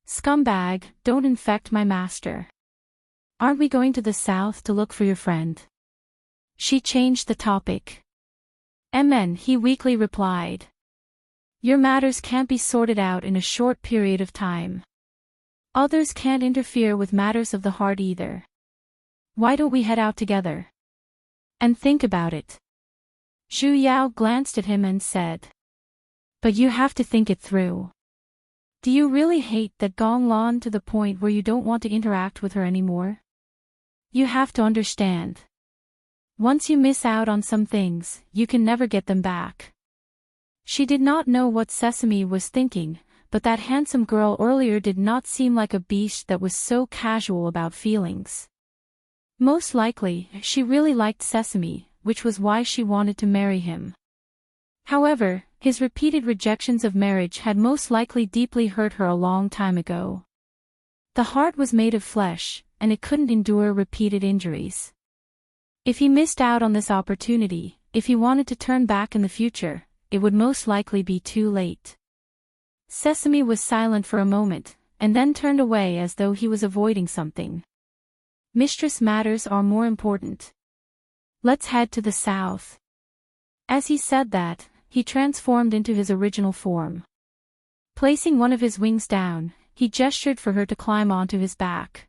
Scumbag, don't infect my master. Aren't we going to the south to look for your friend? She changed the topic. Amen, he weakly replied. Your matters can't be sorted out in a short period of time. Others can't interfere with matters of the heart either. Why don't we head out together? And think about it. Zhu Yao glanced at him and said. But you have to think it through. Do you really hate that Gong Lan to the point where you don't want to interact with her anymore? You have to understand. Once you miss out on some things, you can never get them back. She did not know what Sesame was thinking, but that handsome girl earlier did not seem like a beast that was so casual about feelings. Most likely, she really liked Sesame, which was why she wanted to marry him. However, his repeated rejections of marriage had most likely deeply hurt her a long time ago. The heart was made of flesh, and it couldn't endure repeated injuries. If he missed out on this opportunity, if he wanted to turn back in the future, it would most likely be too late. Sesame was silent for a moment, and then turned away as though he was avoiding something. Mistress matters are more important. Let's head to the south. As he said that, he transformed into his original form. Placing one of his wings down, he gestured for her to climb onto his back.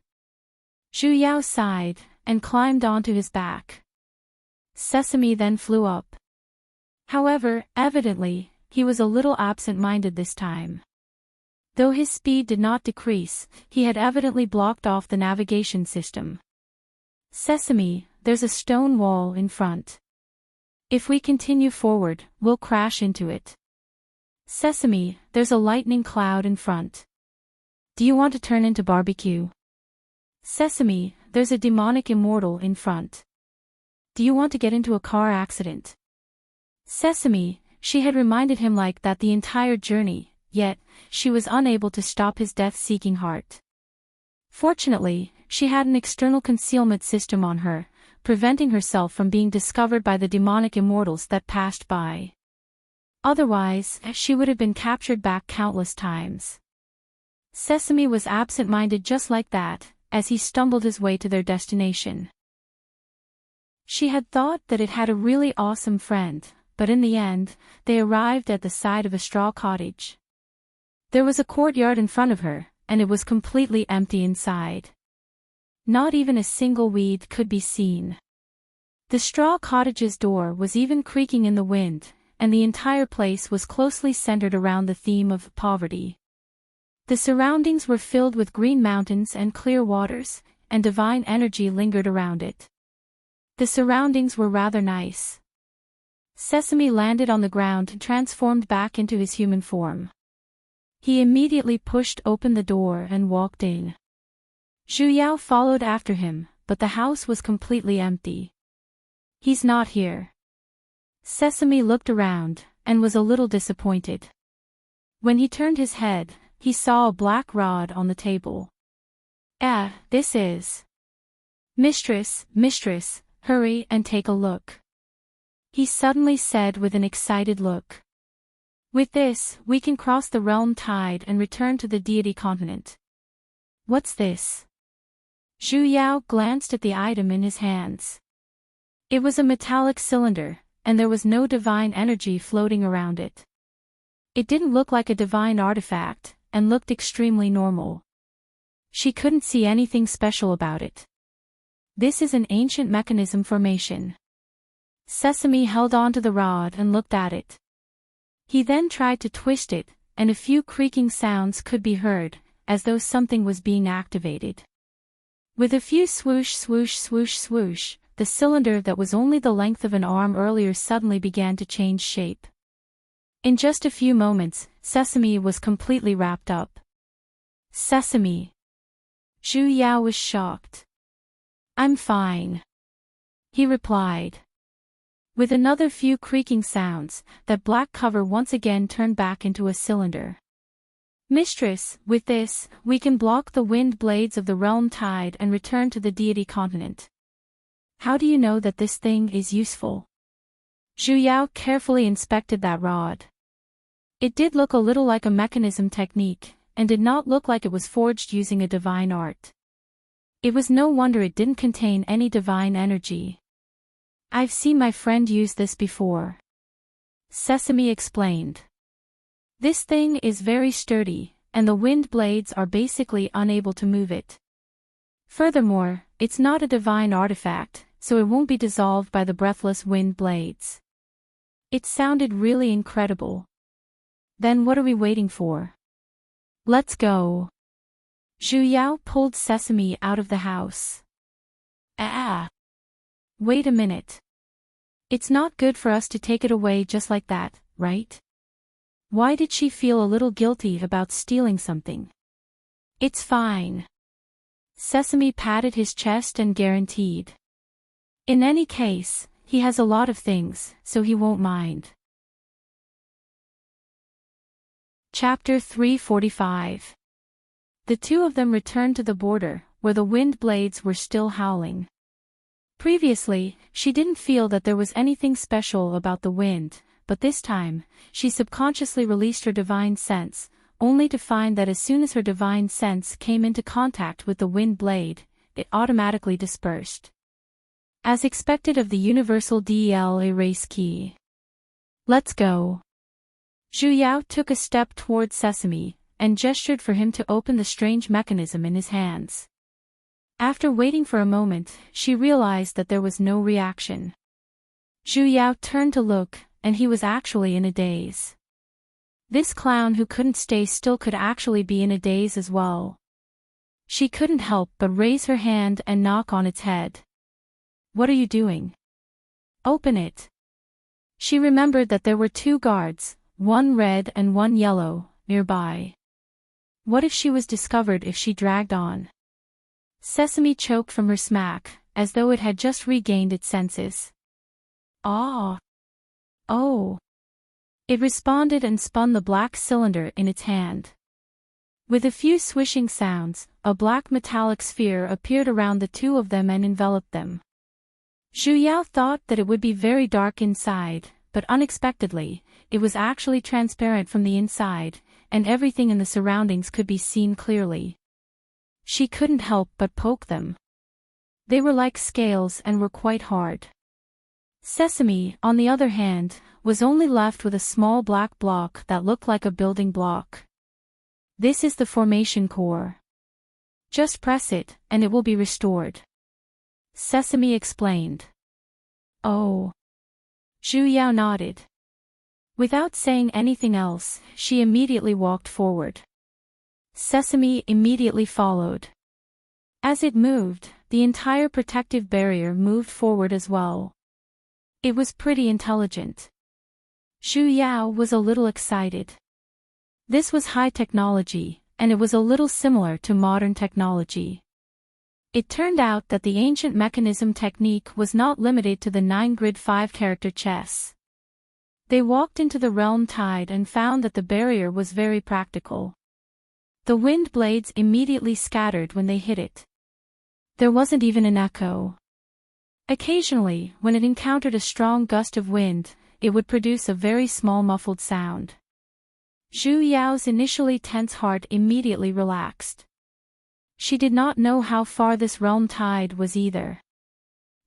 Zhu Yao sighed, and climbed onto his back. Sesame then flew up. However, evidently, he was a little absent-minded this time. Though his speed did not decrease, he had evidently blocked off the navigation system. Sesame, there's a stone wall in front. If we continue forward, we'll crash into it. Sesame, there's a lightning cloud in front. Do you want to turn into barbecue? Sesame, there's a demonic immortal in front. Do you want to get into a car accident? Sesame, she had reminded him like that the entire journey, yet, she was unable to stop his death-seeking heart. Fortunately, she had an external concealment system on her, preventing herself from being discovered by the demonic immortals that passed by. Otherwise, she would have been captured back countless times. Sesame was absent-minded just like that, as he stumbled his way to their destination. She had thought that it had a really awesome friend, but in the end, they arrived at the side of a straw cottage. There was a courtyard in front of her, and it was completely empty inside. Not even a single weed could be seen. The straw cottage's door was even creaking in the wind, and the entire place was closely centered around the theme of poverty. The surroundings were filled with green mountains and clear waters, and divine energy lingered around it. The surroundings were rather nice. Sesame landed on the ground and transformed back into his human form. He immediately pushed open the door and walked in. Zhu Yao followed after him, but the house was completely empty. He's not here. Sesame looked around, and was a little disappointed. When he turned his head, he saw a black rod on the table. This is... Mistress, hurry and take a look. He suddenly said with an excited look. With this, we can cross the realm tide and return to the deity continent. What's this? Zhu Yao glanced at the item in his hands. It was a metallic cylinder, and there was no divine energy floating around it. It didn't look like a divine artifact, and looked extremely normal. She couldn't see anything special about it. This is an ancient mechanism formation. Sesame held onto the rod and looked at it. He then tried to twist it, and a few creaking sounds could be heard, as though something was being activated. With a few swoosh swoosh swoosh swoosh, the cylinder that was only the length of an arm earlier suddenly began to change shape. In just a few moments, Sesame was completely wrapped up. Sesame. Zhu Yao was shocked. I'm fine, he replied. With another few creaking sounds, that black cover once again turned back into a cylinder. Mistress, with this, we can block the wind blades of the realm tide and return to the deity continent. How do you know that this thing is useful? Zhu Yao carefully inspected that rod. It did look a little like a mechanism technique, and did not look like it was forged using a divine art. It was no wonder it didn't contain any divine energy. I've seen my friend use this before. Sesame explained. This thing is very sturdy, and the wind blades are basically unable to move it. Furthermore, it's not a divine artifact, so it won't be dissolved by the breathless wind blades. It sounded really incredible. Then what are we waiting for? Let's go. Zhu Yao pulled Sesame out of the house. Wait a minute. It's not good for us to take it away just like that, right? Why did she feel a little guilty about stealing something? It's fine. Sesame patted his chest and guaranteed. In any case, he has a lot of things, so he won't mind. Chapter 345. The two of them returned to the border, where the wind blades were still howling. Previously, she didn't feel that there was anything special about the wind, but this time, she subconsciously released her divine sense, only to find that as soon as her divine sense came into contact with the wind blade, it automatically dispersed. As expected of the universal DEL erase key. Let's go. Zhu Yao took a step towards Sesame, and gestured for him to open the strange mechanism in his hands. After waiting for a moment, she realized that there was no reaction. Zhu Yao turned to look, and he was actually in a daze. This clown who couldn't stay still could actually be in a daze as well. She couldn't help but raise her hand and knock on its head. What are you doing? Open it. She remembered that there were two guards, one red and one yellow, nearby. What if she was discovered if she dragged on? Sesame choked from her smack, as though it had just regained its senses. Ah! Oh! It responded and spun the black cylinder in its hand. With a few swishing sounds, a black metallic sphere appeared around the two of them and enveloped them. Zhu Yao thought that it would be very dark inside, but unexpectedly, it was actually transparent from the inside, and everything in the surroundings could be seen clearly. She couldn't help but poke them. They were like scales and were quite hard. Sesame, on the other hand, was only left with a small black block that looked like a building block. This is the formation core. Just press it, and it will be restored. Sesame explained. Oh. Zhu Yao nodded. Without saying anything else, she immediately walked forward. Sesame immediately followed. As it moved, the entire protective barrier moved forward as well. It was pretty intelligent. Zhu Yao was a little excited. This was high technology, and it was a little similar to modern technology. It turned out that the ancient mechanism technique was not limited to the 9-grid 5-character chess. They walked into the realm tide and found that the barrier was very practical. The wind blades immediately scattered when they hit it. There wasn't even an echo. Occasionally, when it encountered a strong gust of wind, it would produce a very small muffled sound. Zhu Yao's initially tense heart immediately relaxed. She did not know how far this realm tide was either.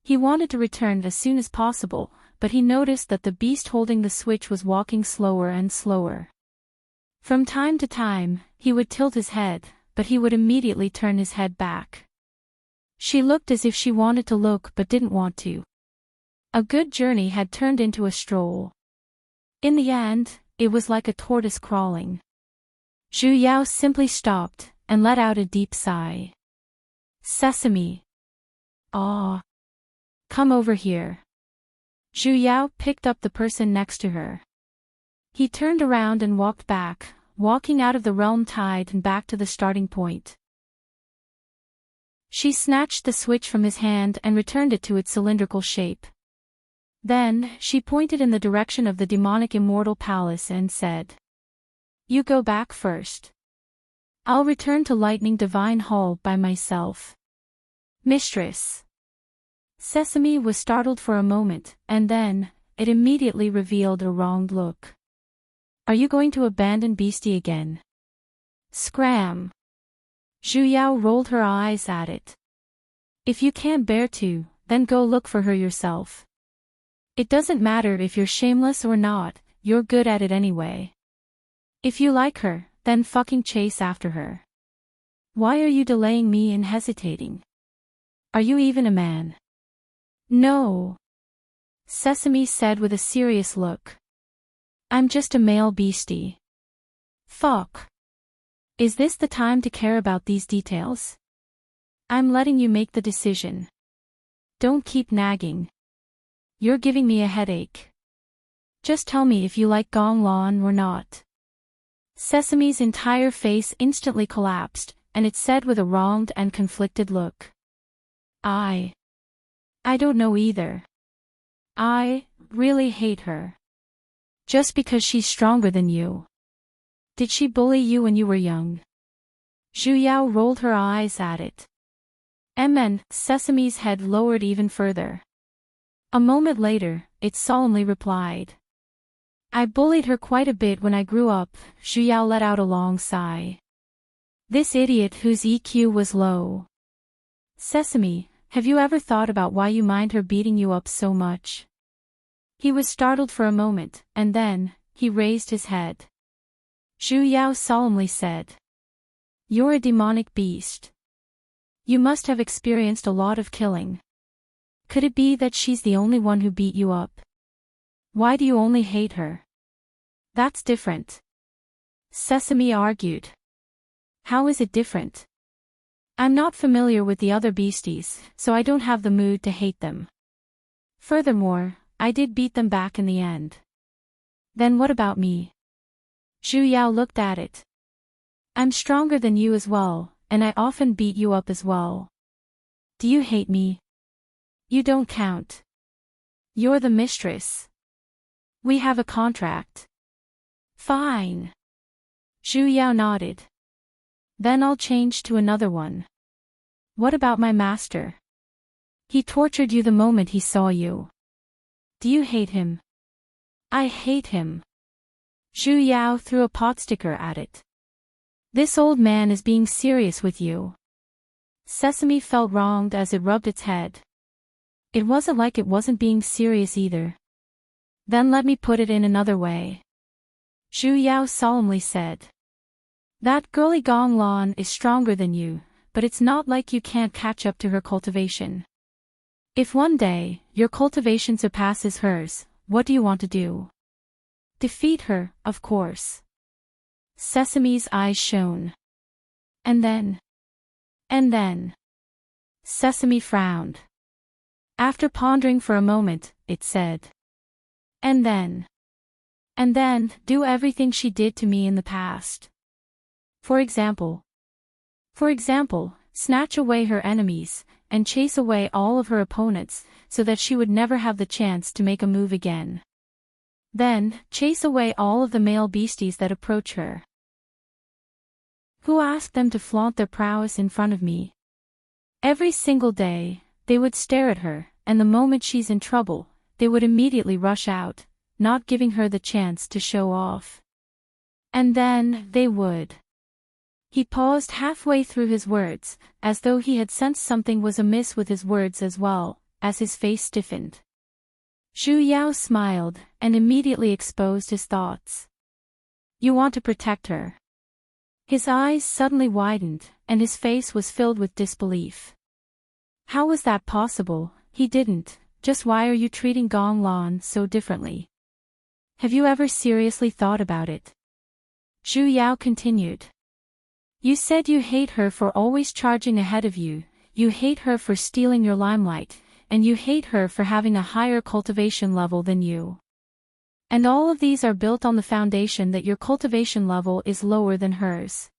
He wanted to return as soon as possible, but he noticed that the beast holding the switch was walking slower and slower. From time to time, he would tilt his head, but he would immediately turn his head back. She looked as if she wanted to look but didn't want to. A good journey had turned into a stroll. In the end, it was like a tortoise crawling. Zhu Yao simply stopped and let out a deep sigh. Sesame. Ah. Come over here. Zhu Yao picked up the person next to her. He turned around and walked back, walking out of the realm tide and back to the starting point. She snatched the switch from his hand and returned it to its cylindrical shape. Then, she pointed in the direction of the demonic immortal palace and said, "You go back first. I'll return to Lightning Divine Hall by myself." Mistress. Sesame was startled for a moment, and then, it immediately revealed a wronged look. "Are you going to abandon Beastie again?" Scram. Zhu Yao rolled her eyes at it. "If you can't bear to, then go look for her yourself. It doesn't matter if you're shameless or not, you're good at it anyway. If you like her, then fucking chase after her. Why are you delaying me and hesitating? Are you even a man?" "No," Sesame said with a serious look. "I'm just a male beastie." "Fuck. Is this the time to care about these details? I'm letting you make the decision. Don't keep nagging. You're giving me a headache. Just tell me if you like Gong Lan or not." Sesame's entire face instantly collapsed, and it said with a wronged and conflicted look. I don't know either. I really hate her. Just because she's stronger than you. Did she bully you when you were young?" Zhu Yao rolled her eyes at it. And Sesame's head lowered even further. A moment later, it solemnly replied. "I bullied her quite a bit when I grew up." Zhu Yao let out a long sigh. "This idiot whose EQ was low. Sesame, have you ever thought about why you mind her beating you up so much?" He was startled for a moment, and then, he raised his head. Zhu Yao solemnly said. "You're a demonic beast. You must have experienced a lot of killing. Could it be that she's the only one who beat you up? Why do you only hate her?" "That's different," Sesame argued. "How is it different? I'm not familiar with the other beasties, so I don't have the mood to hate them. Furthermore, I did beat them back in the end." "Then what about me?" Zhu Yao looked at it. "I'm stronger than you as well, and I often beat you up as well. Do you hate me? You don't count. You're the mistress. We have a contract." "Fine." Zhu Yao nodded. "Then I'll change to another one. What about my master? He tortured you the moment he saw you. Do you hate him?" "I hate him." Zhu Yao threw a potsticker at it. "This old man is being serious with you." Sesame felt wronged as it rubbed its head. It wasn't like it wasn't being serious either. "Then let me put it in another way," Zhu Yao solemnly said. "That girly Gong Lan is stronger than you, but it's not like you can't catch up to her cultivation. If one day, your cultivation surpasses hers, what do you want to do?" "Defeat her, of course." Sesame's eyes shone. And then. Sesame frowned. After pondering for a moment, it said. And then, do everything she did to me in the past. For example, snatch away her enemies, and chase away all of her opponents, so that she would never have the chance to make a move again. Then, chase away all of the male beasties that approach her. Who asked them to flaunt their prowess in front of me? Every single day, they would stare at her, and the moment she's in trouble, they would immediately rush out, not giving her the chance to show off. And then, they would. He paused halfway through his words, as though he had sensed something was amiss with his words as well, as his face stiffened. Zhu Yao smiled, and immediately exposed his thoughts. You want to protect her. His eyes suddenly widened, and his face was filled with disbelief. How was that possible? He didn't. Just why are you treating Gong Lan so differently? Have you ever seriously thought about it? Zhu Yao continued. You said you hate her for always charging ahead of you, you hate her for stealing your limelight, and you hate her for having a higher cultivation level than you. And all of these are built on the foundation that your cultivation level is lower than hers.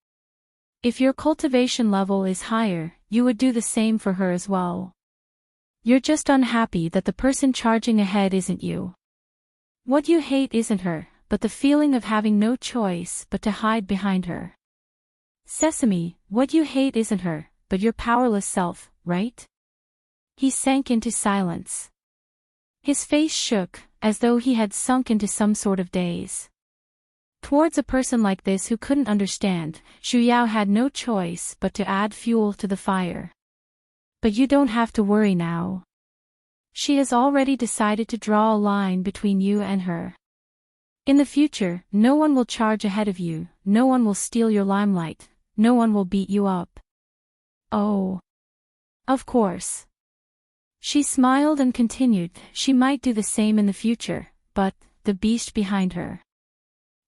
If your cultivation level is higher, you would do the same for her as well. You're just unhappy that the person charging ahead isn't you. What you hate isn't her, but the feeling of having no choice but to hide behind her. Sesame, what you hate isn't her, but your powerless self, right? He sank into silence. His face shook, as though he had sunk into some sort of daze. Towards a person like this who couldn't understand, Zhu Yao had no choice but to add fuel to the fire. But you don't have to worry now. She has already decided to draw a line between you and her. In the future, no one will charge ahead of you, no one will steal your limelight, no one will beat you up. Oh. Of course. She smiled and continued, she might do the same in the future, but, the beast behind her.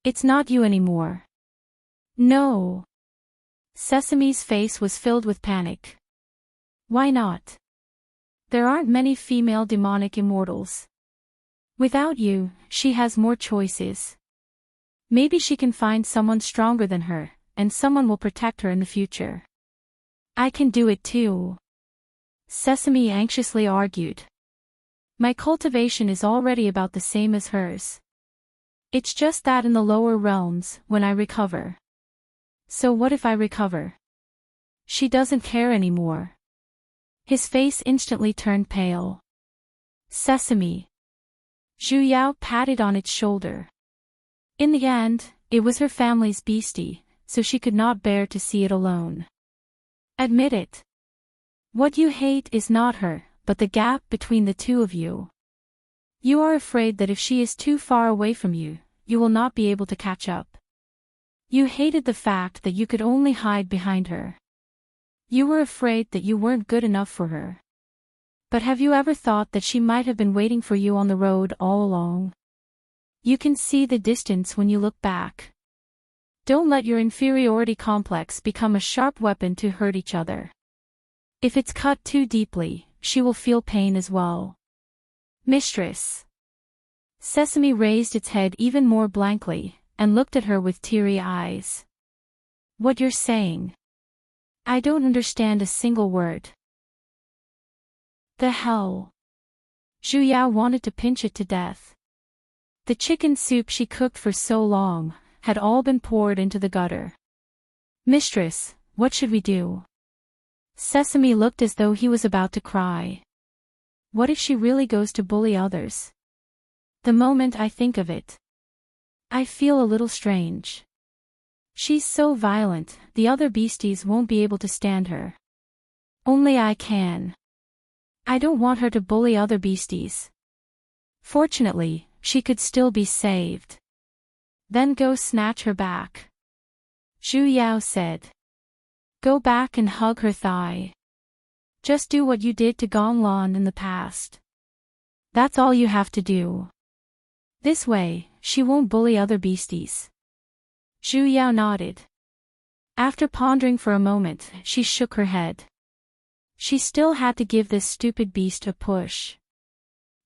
It's not you anymore. No. Sesame's face was filled with panic. Why not? There aren't many female demonic immortals. Without you, she has more choices. Maybe she can find someone stronger than her, and someone will protect her in the future. I can do it too. Sesame anxiously argued. My cultivation is already about the same as hers. It's just that in the lower realms, when I recover. So what if I recover? She doesn't care anymore. His face instantly turned pale. Sesame. Zhu Yao patted on its shoulder. In the end, it was her family's beastie, so she could not bear to see it alone. Admit it. What you hate is not her, but the gap between the two of you. You are afraid that if she is too far away from you, you will not be able to catch up. You hated the fact that you could only hide behind her. You were afraid that you weren't good enough for her. But have you ever thought that she might have been waiting for you on the road all along? You can see the distance when you look back. Don't let your inferiority complex become a sharp weapon to hurt each other. If it's cut too deeply, she will feel pain as well. Mistress. Sesame raised its head even more blankly, and looked at her with teary eyes. What you're saying? I don't understand a single word. The hell? Zhu Yao wanted to pinch it to death. The chicken soup she cooked for so long, had all been poured into the gutter. Mistress, what should we do? Sesame looked as though he was about to cry. What if she really goes to bully others? The moment I think of it, I feel a little strange. She's so violent, the other beasties won't be able to stand her. Only I can. I don't want her to bully other beasties. Fortunately, she could still be saved. Then go snatch her back. Zhu Yao said. Go back and hug her thigh. Just do what you did to Gong Lan in the past. That's all you have to do. This way, she won't bully other beasties. Zhu Yao nodded. After pondering for a moment, she shook her head. She still had to give this stupid beast a push.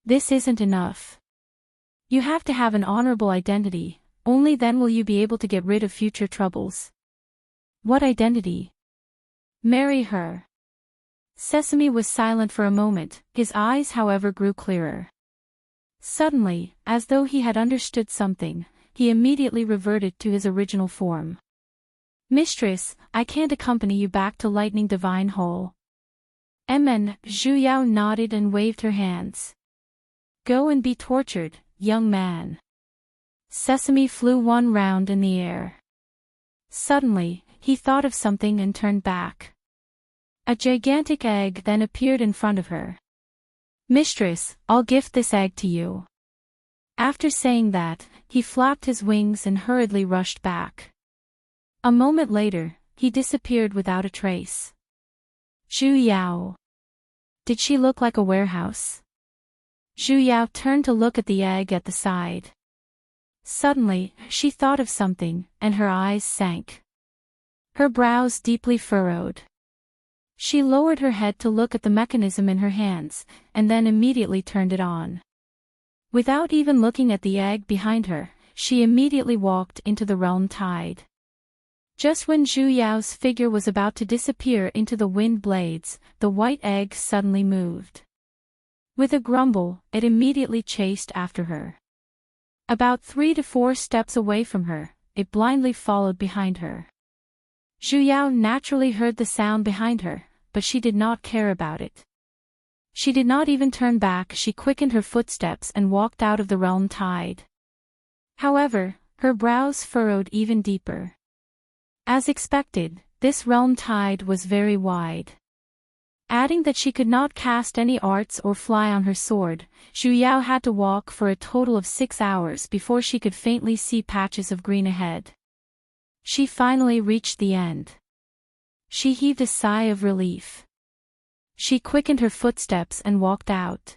This isn't enough. You have to have an honorable identity, only then will you be able to get rid of future troubles. What identity? Marry her. Sesame was silent for a moment, his eyes however grew clearer. Suddenly, as though he had understood something, he immediately reverted to his original form. Mistress, I can't accompany you back to Lightning Divine Hole. Zhu Yao nodded and waved her hands. Go and be tortured, young man. Sesame flew one round in the air. Suddenly, he thought of something and turned back. A gigantic egg then appeared in front of her. Mistress, I'll gift this egg to you. After saying that, he flapped his wings and hurriedly rushed back. A moment later, he disappeared without a trace. Zhu Yao. Did she look like a warehouse? Zhu Yao turned to look at the egg at the side. Suddenly, she thought of something, and her eyes sank. Her brows deeply furrowed. She lowered her head to look at the mechanism in her hands, and then immediately turned it on. Without even looking at the egg behind her, she immediately walked into the realm tide. Just when Zhu Yao's figure was about to disappear into the wind blades, the white egg suddenly moved. With a grumble, it immediately chased after her. About 3 to 4 steps away from her, it blindly followed behind her. Zhu Yao naturally heard the sound behind her, but she did not care about it. She did not even turn back. She quickened her footsteps and walked out of the realm tide. However, her brows furrowed even deeper. As expected, this realm tide was very wide. Adding that she could not cast any arts or fly on her sword, Zhu Yao had to walk for a total of 6 hours before she could faintly see patches of green ahead. She finally reached the end. She heaved a sigh of relief. She quickened her footsteps and walked out.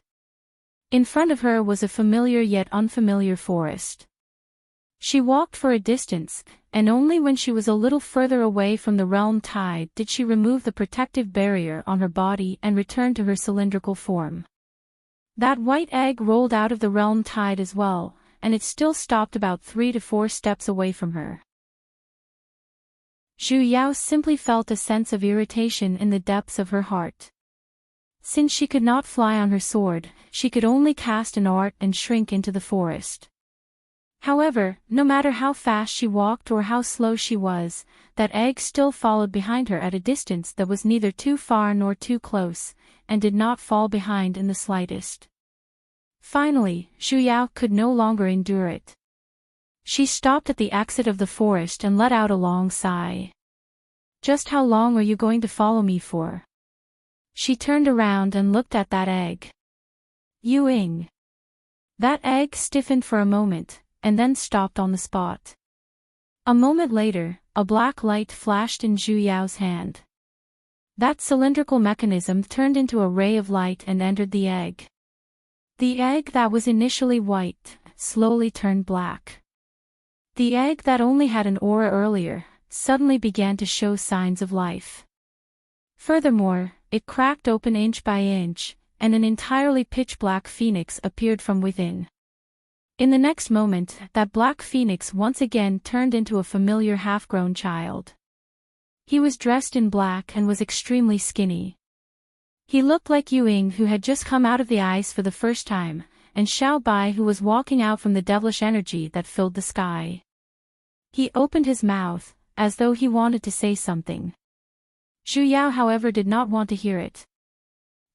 In front of her was a familiar yet unfamiliar forest. She walked for a distance, and only when she was a little further away from the realm tide did she remove the protective barrier on her body and return to her cylindrical form. That white egg rolled out of the realm tide as well, and it still stopped about 3 to 4 steps away from her. Zhu Yao simply felt a sense of irritation in the depths of her heart. Since she could not fly on her sword, she could only cast an art and shrink into the forest. However, no matter how fast she walked or how slow she was, that egg still followed behind her at a distance that was neither too far nor too close, and did not fall behind in the slightest. Finally, Zhu Yao could no longer endure it. She stopped at the exit of the forest and let out a long sigh. Just how long are you going to follow me for? She turned around and looked at that egg. Ying. That egg stiffened for a moment, and then stopped on the spot. A moment later, a black light flashed in Zhu Yao's hand. That cylindrical mechanism turned into a ray of light and entered the egg. The egg that was initially white, slowly turned black. The egg that only had an aura earlier, suddenly began to show signs of life. Furthermore, it cracked open inch by inch, and an entirely pitch-black phoenix appeared from within. In the next moment, that black phoenix once again turned into a familiar half-grown child. He was dressed in black and was extremely skinny. He looked like Ying, who had just come out of the ice for the first time, and Xiao Bai, who was walking out from the devilish energy that filled the sky. He opened his mouth, as though he wanted to say something. Zhu Yao, however, did not want to hear it.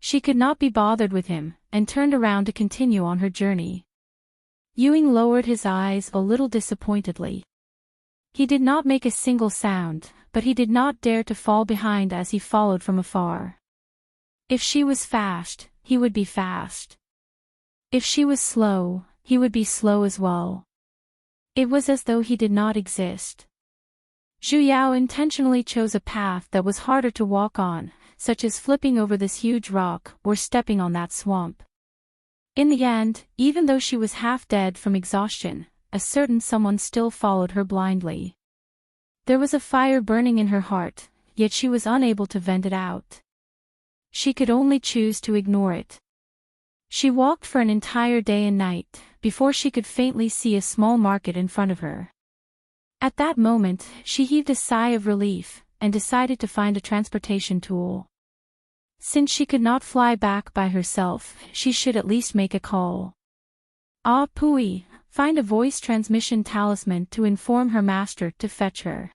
She could not be bothered with him, and turned around to continue on her journey. Ying lowered his eyes a little disappointedly. He did not make a single sound, but he did not dare to fall behind as he followed from afar. If she was fast, he would be fast. If she was slow, he would be slow as well. It was as though he did not exist. Zhu Yao intentionally chose a path that was harder to walk on, such as flipping over this huge rock or stepping on that swamp. In the end, even though she was half dead from exhaustion, a certain someone still followed her blindly. There was a fire burning in her heart, yet she was unable to vent it out. She could only choose to ignore it. She walked for an entire day and night, before she could faintly see a small market in front of her. At that moment, she heaved a sigh of relief, and decided to find a transportation tool. Since she could not fly back by herself, she should at least make a call. Ah Pui, find a voice transmission talisman to inform her master to fetch her.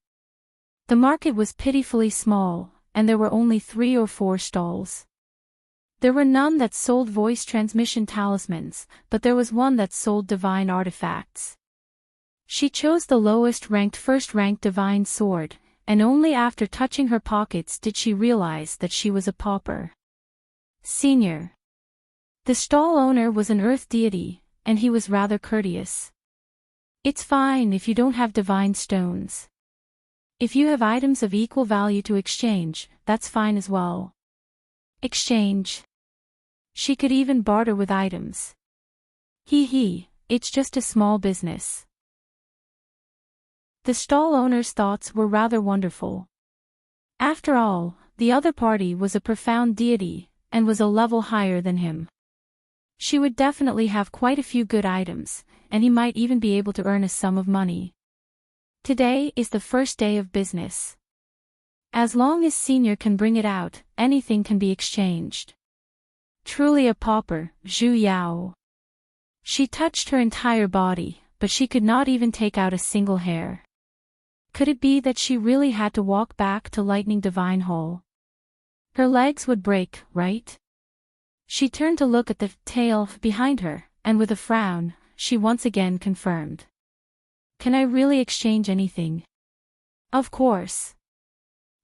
The market was pitifully small, and there were only 3 or 4 stalls. There were none that sold voice transmission talismans, but there was one that sold divine artifacts. She chose the lowest-ranked first-ranked divine sword, and only after touching her pockets did she realize that she was a pauper. Senior. The stall owner was an earth deity, and he was rather courteous. It's fine if you don't have divine stones. If you have items of equal value to exchange, that's fine as well. Exchange. She could even barter with items. It's just a small business. The stall owner's thoughts were rather wonderful. After all, the other party was a profound deity, and was a level higher than him. She would definitely have quite a few good items, and he might even be able to earn a sum of money. Today is the first day of business. As long as Senior can bring it out, anything can be exchanged. Truly a pauper, Zhu Yao. She touched her entire body, but she could not even take out a single hair. Could it be that she really had to walk back to Lightning Divine Hall? Her legs would break, right? She turned to look at the tail behind her, and with a frown, she once again confirmed. Can I really exchange anything? Of course.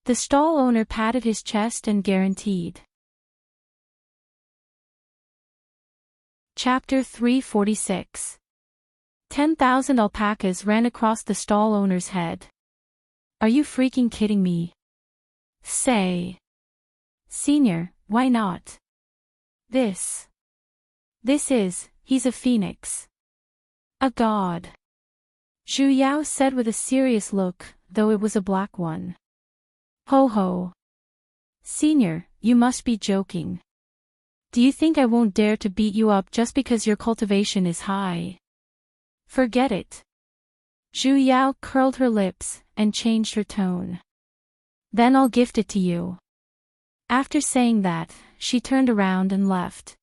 The stall owner patted his chest and guaranteed. Chapter 346. 10,000 alpacas ran across the stall owner's head. Are you freaking kidding me? Say. Senior, why not? He's a phoenix. A god. Zhu Yao said with a serious look, though it was a black one. Ho ho. Senior, you must be joking. Do you think I won't dare to beat you up just because your cultivation is high? Forget it. Zhu Yao curled her lips, and changed her tone. Then I'll gift it to you. After saying that, she turned around and left.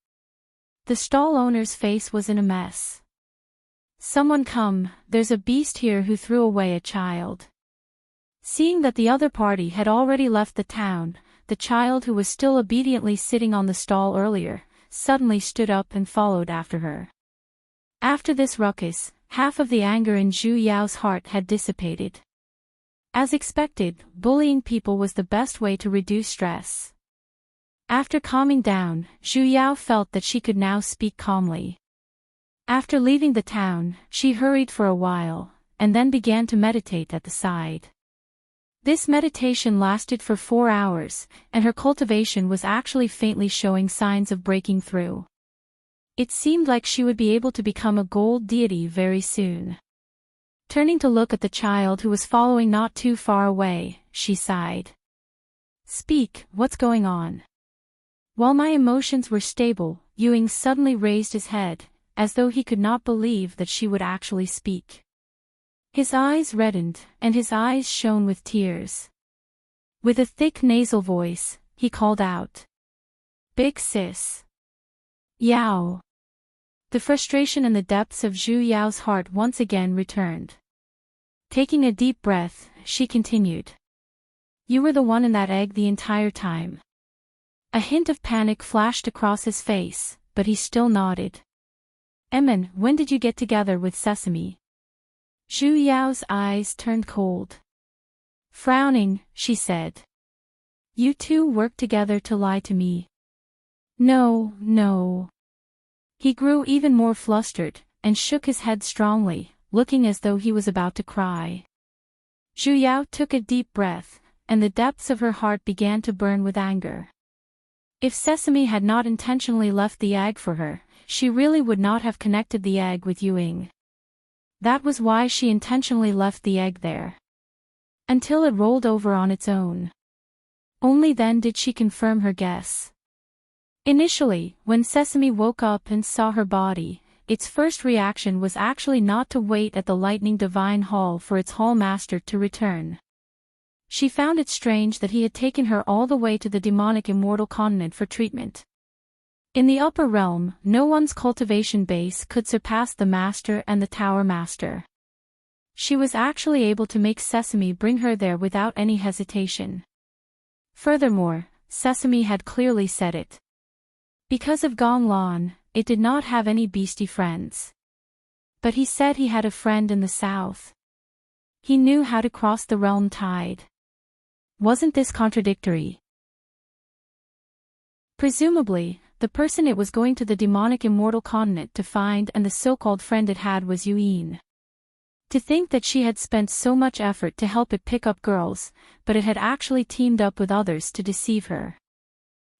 The stall owner's face was in a mess. Someone come, there's a beast here who threw away a child. Seeing that the other party had already left the town, the child who was still obediently sitting on the stall earlier, suddenly stood up and followed after her. After this ruckus, half of the anger in Zhu Yao's heart had dissipated. As expected, bullying people was the best way to reduce stress. After calming down, Zhu Yao felt that she could now speak calmly. After leaving the town, she hurried for a while, and then began to meditate at the side. This meditation lasted for 4 hours, and her cultivation was actually faintly showing signs of breaking through. It seemed like she would be able to become a gold deity very soon. Turning to look at the child who was following not too far away, she sighed. Speak, what's going on? While my emotions were stable, Ewing suddenly raised his head, as though he could not believe that she would actually speak. His eyes reddened, and his eyes shone with tears. With a thick nasal voice, he called out. Big sis. Yao. The frustration in the depths of Zhu Yao's heart once again returned. Taking a deep breath, she continued. You were the one in that egg the entire time. A hint of panic flashed across his face, but he still nodded. Emin, when did you get together with Sesame? Zhu Yao's eyes turned cold. Frowning, she said. You two worked together to lie to me. No. He grew even more flustered, and shook his head strongly, looking as though he was about to cry. Zhu Yao took a deep breath, and the depths of her heart began to burn with anger. If Sesame had not intentionally left the egg for her, she really would not have connected the egg with Ewing. That was why she intentionally left the egg there. until it rolled over on its own. Only then did she confirm her guess. Initially, when Sesame woke up and saw her body, its first reaction was actually not to wait at the lightning divine hall for its hall master to return. She found it strange that he had taken her all the way to the demonic immortal continent for treatment. In the upper realm, no one's cultivation base could surpass the master and the tower master. She was actually able to make Sesame bring her there without any hesitation. Furthermore, Sesame had clearly said it. Because of Gong Lan, it did not have any beastie friends. But he said he had a friend in the south. He knew how to cross the realm tide. Wasn't this contradictory? Presumably, the person it was going to the demonic immortal continent to find and the so-called friend it had was Yuyin. To think that she had spent so much effort to help it pick up girls, but it had actually teamed up with others to deceive her.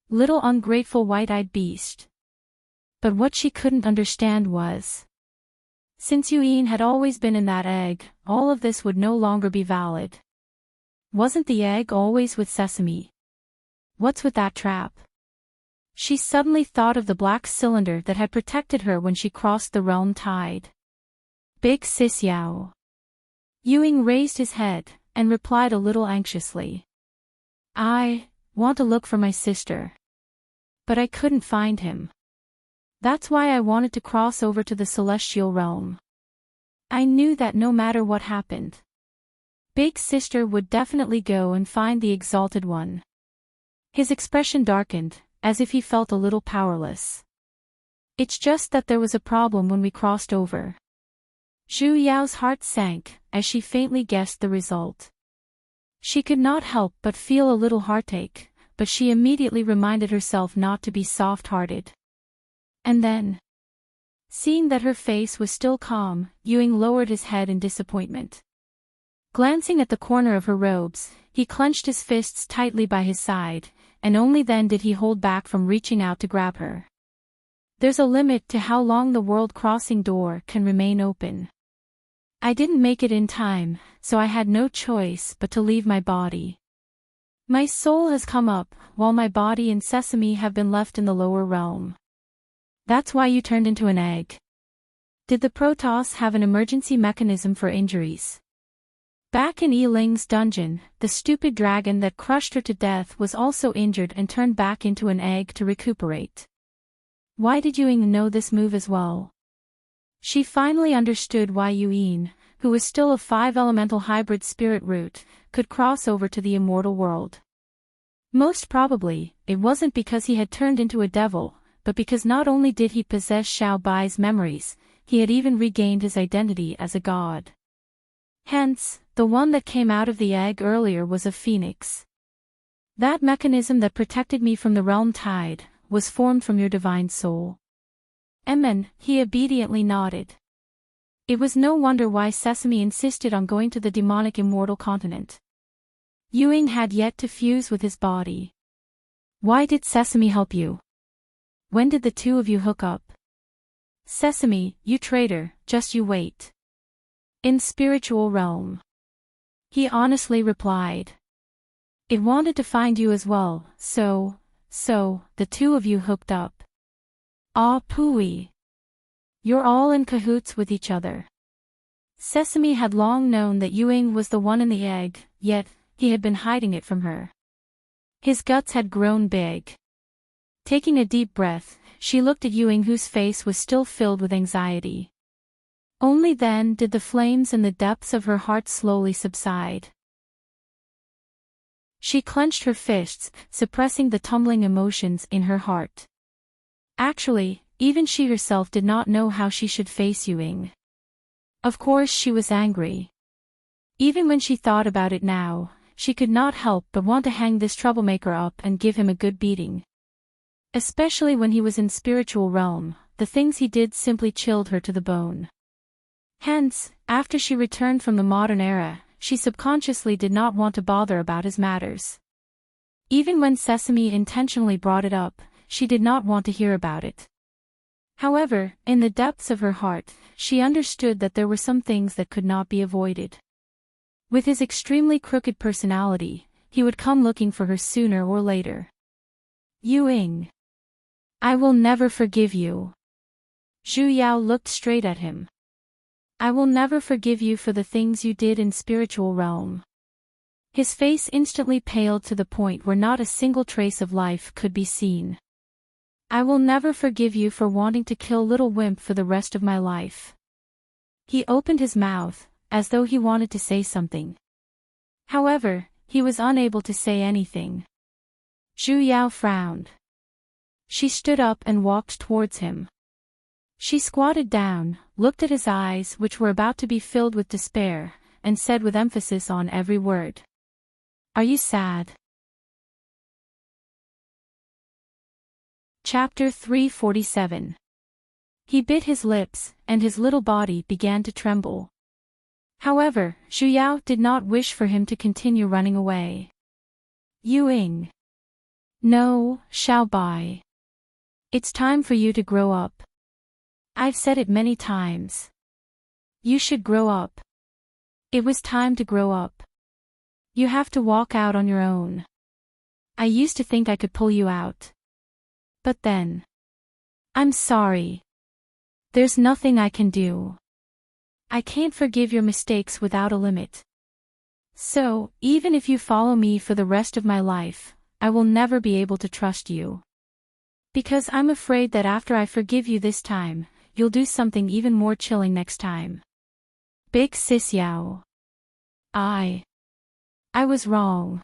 Little ungrateful white-eyed beast. But what she couldn't understand was, since Yuyin had always been in that egg, all of this would no longer be valid. Wasn't the egg always with Sesame? What's with that trap? She suddenly thought of the black cylinder that had protected her when she crossed the realm tide. Big sis Yao. Yuyin raised his head, and replied a little anxiously. I want to look for my sister. But I couldn't find him. That's why I wanted to cross over to the celestial realm. I knew that no matter what happened, Big Sister would definitely go and find the Exalted One. His expression darkened, as if he felt a little powerless. It's just that there was a problem when we crossed over. Zhu Yao's heart sank, as she faintly guessed the result. She could not help but feel a little heartache, but she immediately reminded herself not to be soft-hearted. And then, seeing that her face was still calm, Yuyin lowered his head in disappointment. Glancing at the corner of her robes, he clenched his fists tightly by his side, and only then did he hold back from reaching out to grab her. There's a limit to how long the world-crossing door can remain open. I didn't make it in time, so I had no choice but to leave my body. My soul has come up, while my body and Sesame have been left in the lower realm. That's why you turned into an egg. Did the Protoss have an emergency mechanism for injuries? Back in Yiling's dungeon, the stupid dragon that crushed her to death was also injured and turned back into an egg to recuperate. Why did Yuyin know this move as well? She finally understood why Yuyin, who was still a 5-elemental hybrid spirit root, could cross over to the immortal world. Most probably, it wasn't because he had turned into a devil, but because not only did he possess Xiao Bai's memories, he had even regained his identity as a god. Hence, the one that came out of the egg earlier was a phoenix. That mechanism that protected me from the realm tide was formed from your divine soul. He obediently nodded. It was no wonder why Sesame insisted on going to the demonic immortal continent. Yuyin had yet to fuse with his body. Why did Sesame help you? When did the two of you hook up? Sesame, you traitor, just you wait. In spiritual realm. He honestly replied. It wanted to find you as well, so, the two of you hooked up. Ah pooey. You're all in cahoots with each other. Sesame had long known that Yuyin was the one in the egg, yet, he had been hiding it from her. His guts had grown big. Taking a deep breath, she looked at Yuyin, whose face was still filled with anxiety. Only then did the flames in the depths of her heart slowly subside. She clenched her fists, suppressing the tumbling emotions in her heart. Actually, even she herself did not know how she should face Yuyin. Of course she was angry. Even when she thought about it now, she could not help but want to hang this troublemaker up and give him a good beating. Especially when he was in spiritual realm, the things he did simply chilled her to the bone. Hence, after she returned from the modern era, she subconsciously did not want to bother about his matters. Even when Sesame intentionally brought it up, she did not want to hear about it. However, in the depths of her heart, she understood that there were some things that could not be avoided. With his extremely crooked personality, he would come looking for her sooner or later. Ying. I will never forgive you. Zhu Yao looked straight at him. I will never forgive you for the things you did in spiritual realm. His face instantly paled to the point where not a single trace of life could be seen. I will never forgive you for wanting to kill little Wimp for the rest of my life. He opened his mouth, as though he wanted to say something. However, he was unable to say anything. Zhu Yao frowned. She stood up and walked towards him. She squatted down, looked at his eyes which were about to be filled with despair, and said with emphasis on every word. Are you sad? Chapter 347. He bit his lips, and his little body began to tremble. However, Zhu Yao did not wish for him to continue running away. Ying. No, Xiao Bai. It's time for you to grow up. I've said it many times. You should grow up. It was time to grow up. You have to walk out on your own. I used to think I could pull you out. But then. I'm sorry. There's nothing I can do. I can't forgive your mistakes without a limit. So, even if you follow me for the rest of my life, I will never be able to trust you. Because I'm afraid that after I forgive you this time, you'll do something even more chilling next time. Big Sis Yao. I was wrong.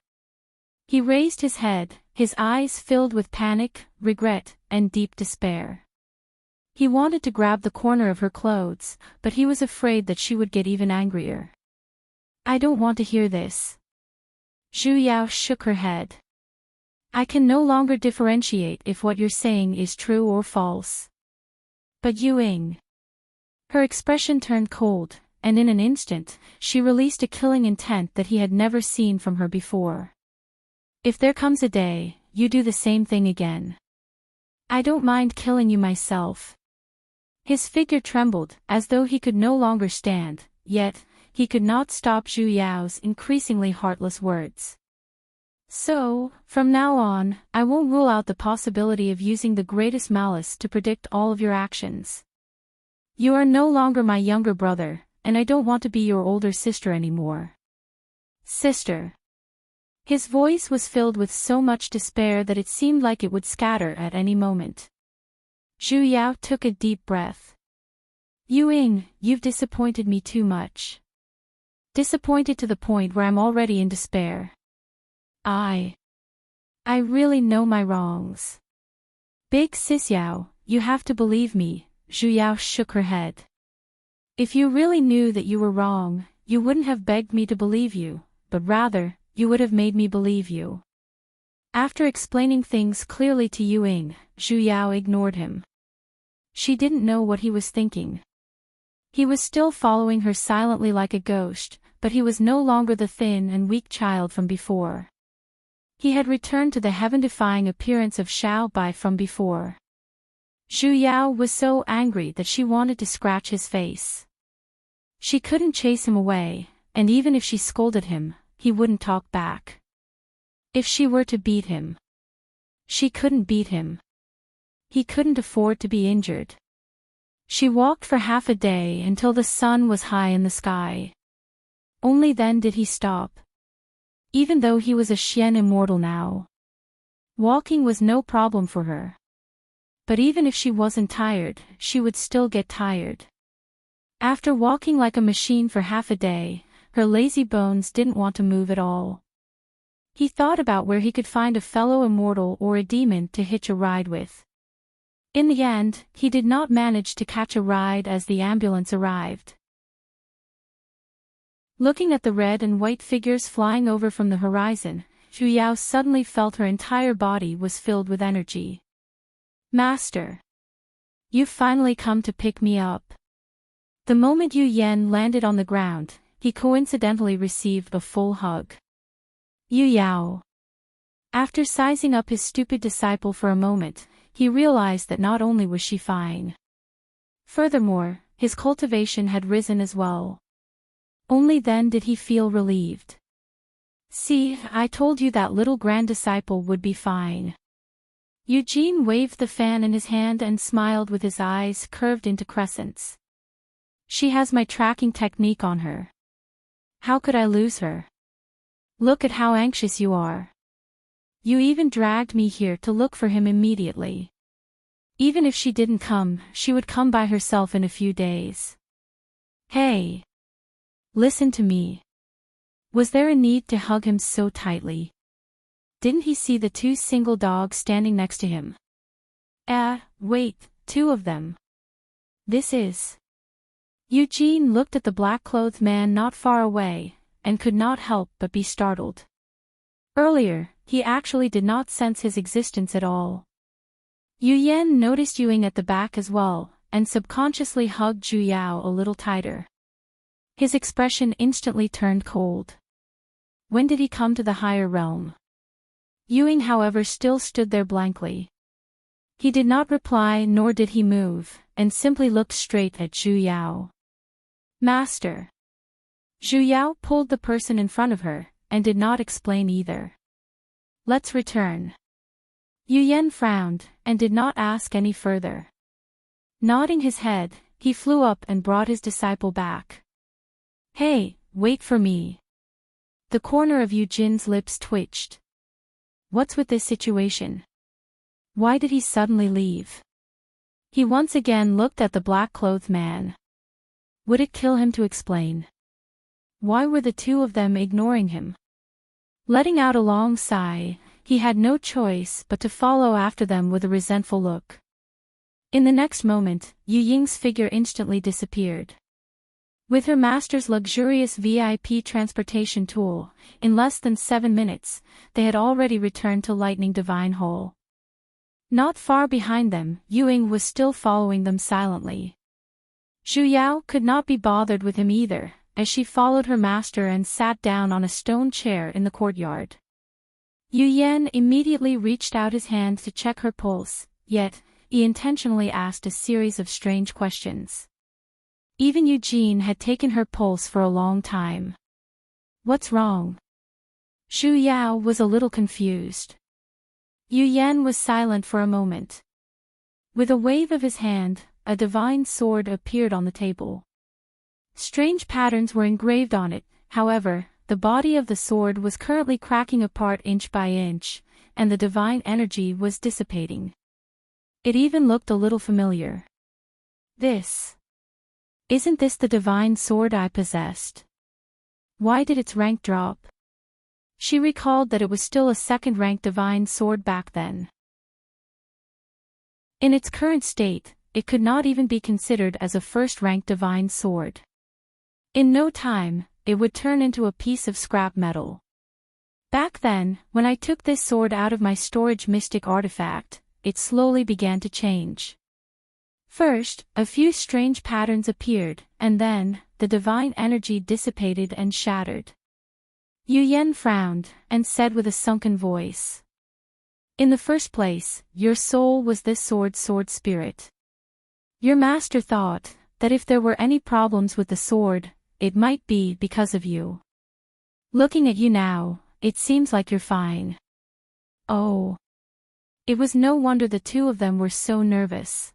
He raised his head, his eyes filled with panic, regret, and deep despair. He wanted to grab the corner of her clothes, but he was afraid that she would get even angrier. I don't want to hear this. Zhu Yao shook her head. I can no longer differentiate if what you're saying is true or false. But Ying. Her expression turned cold, and in an instant, she released a killing intent that he had never seen from her before. If there comes a day, you do the same thing again. I don't mind killing you myself. His figure trembled, as though he could no longer stand, yet, he could not stop Zhu Yao's increasingly heartless words. So, from now on, I won't rule out the possibility of using the greatest malice to predict all of your actions. You are no longer my younger brother, and I don't want to be your older sister anymore. Sister. His voice was filled with so much despair that it seemed like it would scatter at any moment. Zhu Yao took a deep breath. Ying, you've disappointed me too much. Disappointed to the point where I'm already in despair. I really know my wrongs. Big Sis Yao, you have to believe me, Zhu Yao shook her head. If you really knew that you were wrong, you wouldn't have begged me to believe you, but rather, you would have made me believe you. After explaining things clearly to Ying, Zhu Yao ignored him. She didn't know what he was thinking. He was still following her silently like a ghost, but he was no longer the thin and weak child from before. He had returned to the heaven-defying appearance of Xiao Bai from before. Zhu Yao was so angry that she wanted to scratch his face. She couldn't chase him away, and even if she scolded him, he wouldn't talk back. If she were to beat him, she couldn't beat him. He couldn't afford to be injured. She walked for half a day until the sun was high in the sky. Only then did he stop. Even though he was a Xian immortal now, walking was no problem for her. But even if she wasn't tired, she would still get tired. After walking like a machine for half a day, her lazy bones didn't want to move at all. He thought about where he could find a fellow immortal or a demon to hitch a ride with. In the end, he did not manage to catch a ride as the ambulance arrived. Looking at the red and white figures flying over from the horizon, Zhu Yao suddenly felt her entire body was filled with energy. Master! You've finally come to pick me up. The moment Yu Yan landed on the ground, he coincidentally received a full hug. Yu Yao. After sizing up his stupid disciple for a moment, he realized that not only was she fine. Furthermore, his cultivation had risen as well. Only then did he feel relieved. See, I told you that little grand disciple would be fine. Eugene waved the fan in his hand and smiled with his eyes curved into crescents. She has my tracking technique on her. How could I lose her? Look at how anxious you are. You even dragged me here to look for him immediately. Even if she didn't come, she would come by herself in a few days. Hey! Listen to me. Was there a need to hug him so tightly? Didn't he see the two single dogs standing next to him? Wait, two of them. This is... Eugene looked at the black-clothed man not far away, and could not help but be startled. Earlier, he actually did not sense his existence at all. Yu Yan noticed Yuing at the back as well, and subconsciously hugged Zhu Yao a little tighter. His expression instantly turned cold. When did he come to the higher realm? Yuing, however, still stood there blankly. He did not reply nor did he move, and simply looked straight at Zhu Yao. Master. Zhu Yao pulled the person in front of her, and did not explain either. Let's return. Yu Yan frowned, and did not ask any further. Nodding his head, he flew up and brought his disciple back. Hey, wait for me. The corner of Eugene's lips twitched. What's with this situation? Why did he suddenly leave? He once again looked at the black-clothed man. Would it kill him to explain? Why were the two of them ignoring him? Letting out a long sigh, he had no choice but to follow after them with a resentful look. In the next moment, Yu Ying's figure instantly disappeared. With her master's luxurious VIP transportation tool, in less than 7 minutes, they had already returned to Lightning Divine Hole. Not far behind them, Yuing was still following them silently. Zhu Yao could not be bothered with him either, as she followed her master and sat down on a stone chair in the courtyard. Yu Yan immediately reached out his hand to check her pulse, yet, he intentionally asked a series of strange questions. Even Eugene had taken her pulse for a long time. What's wrong? Zhu Yao was a little confused. Yu Yan was silent for a moment. With a wave of his hand, a divine sword appeared on the table. Strange patterns were engraved on it, however, the body of the sword was currently cracking apart inch by inch, and the divine energy was dissipating. It even looked a little familiar. Isn't this the divine sword I possessed? Why did its rank drop? She recalled that it was still a second-rank divine sword back then. In its current state, it could not even be considered as a first-rank divine sword. In no time, it would turn into a piece of scrap metal. Back then, when I took this sword out of my storage mystic artifact, it slowly began to change. First, a few strange patterns appeared, and then, the divine energy dissipated and shattered. Yu Yan frowned, and said with a sunken voice. In the first place, your soul was this sword's sword spirit. Your master thought that if there were any problems with the sword, it might be because of you. Looking at you now, it seems like you're fine. Oh. It was no wonder the two of them were so nervous.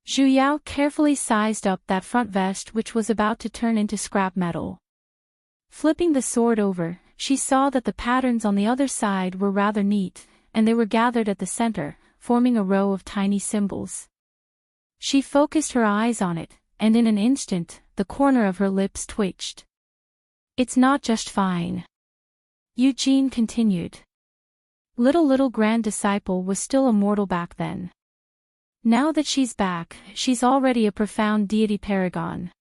Zhu Yao carefully sized up that front vest which was about to turn into scrap metal. Flipping the sword over, she saw that the patterns on the other side were rather neat, and they were gathered at the center, forming a row of tiny symbols. She focused her eyes on it, and in an instant, the corner of her lips twitched. It's not just fine. Eugene continued. Little grand disciple was still a mortal back then. Now that she's back, she's already a profound deity paragon.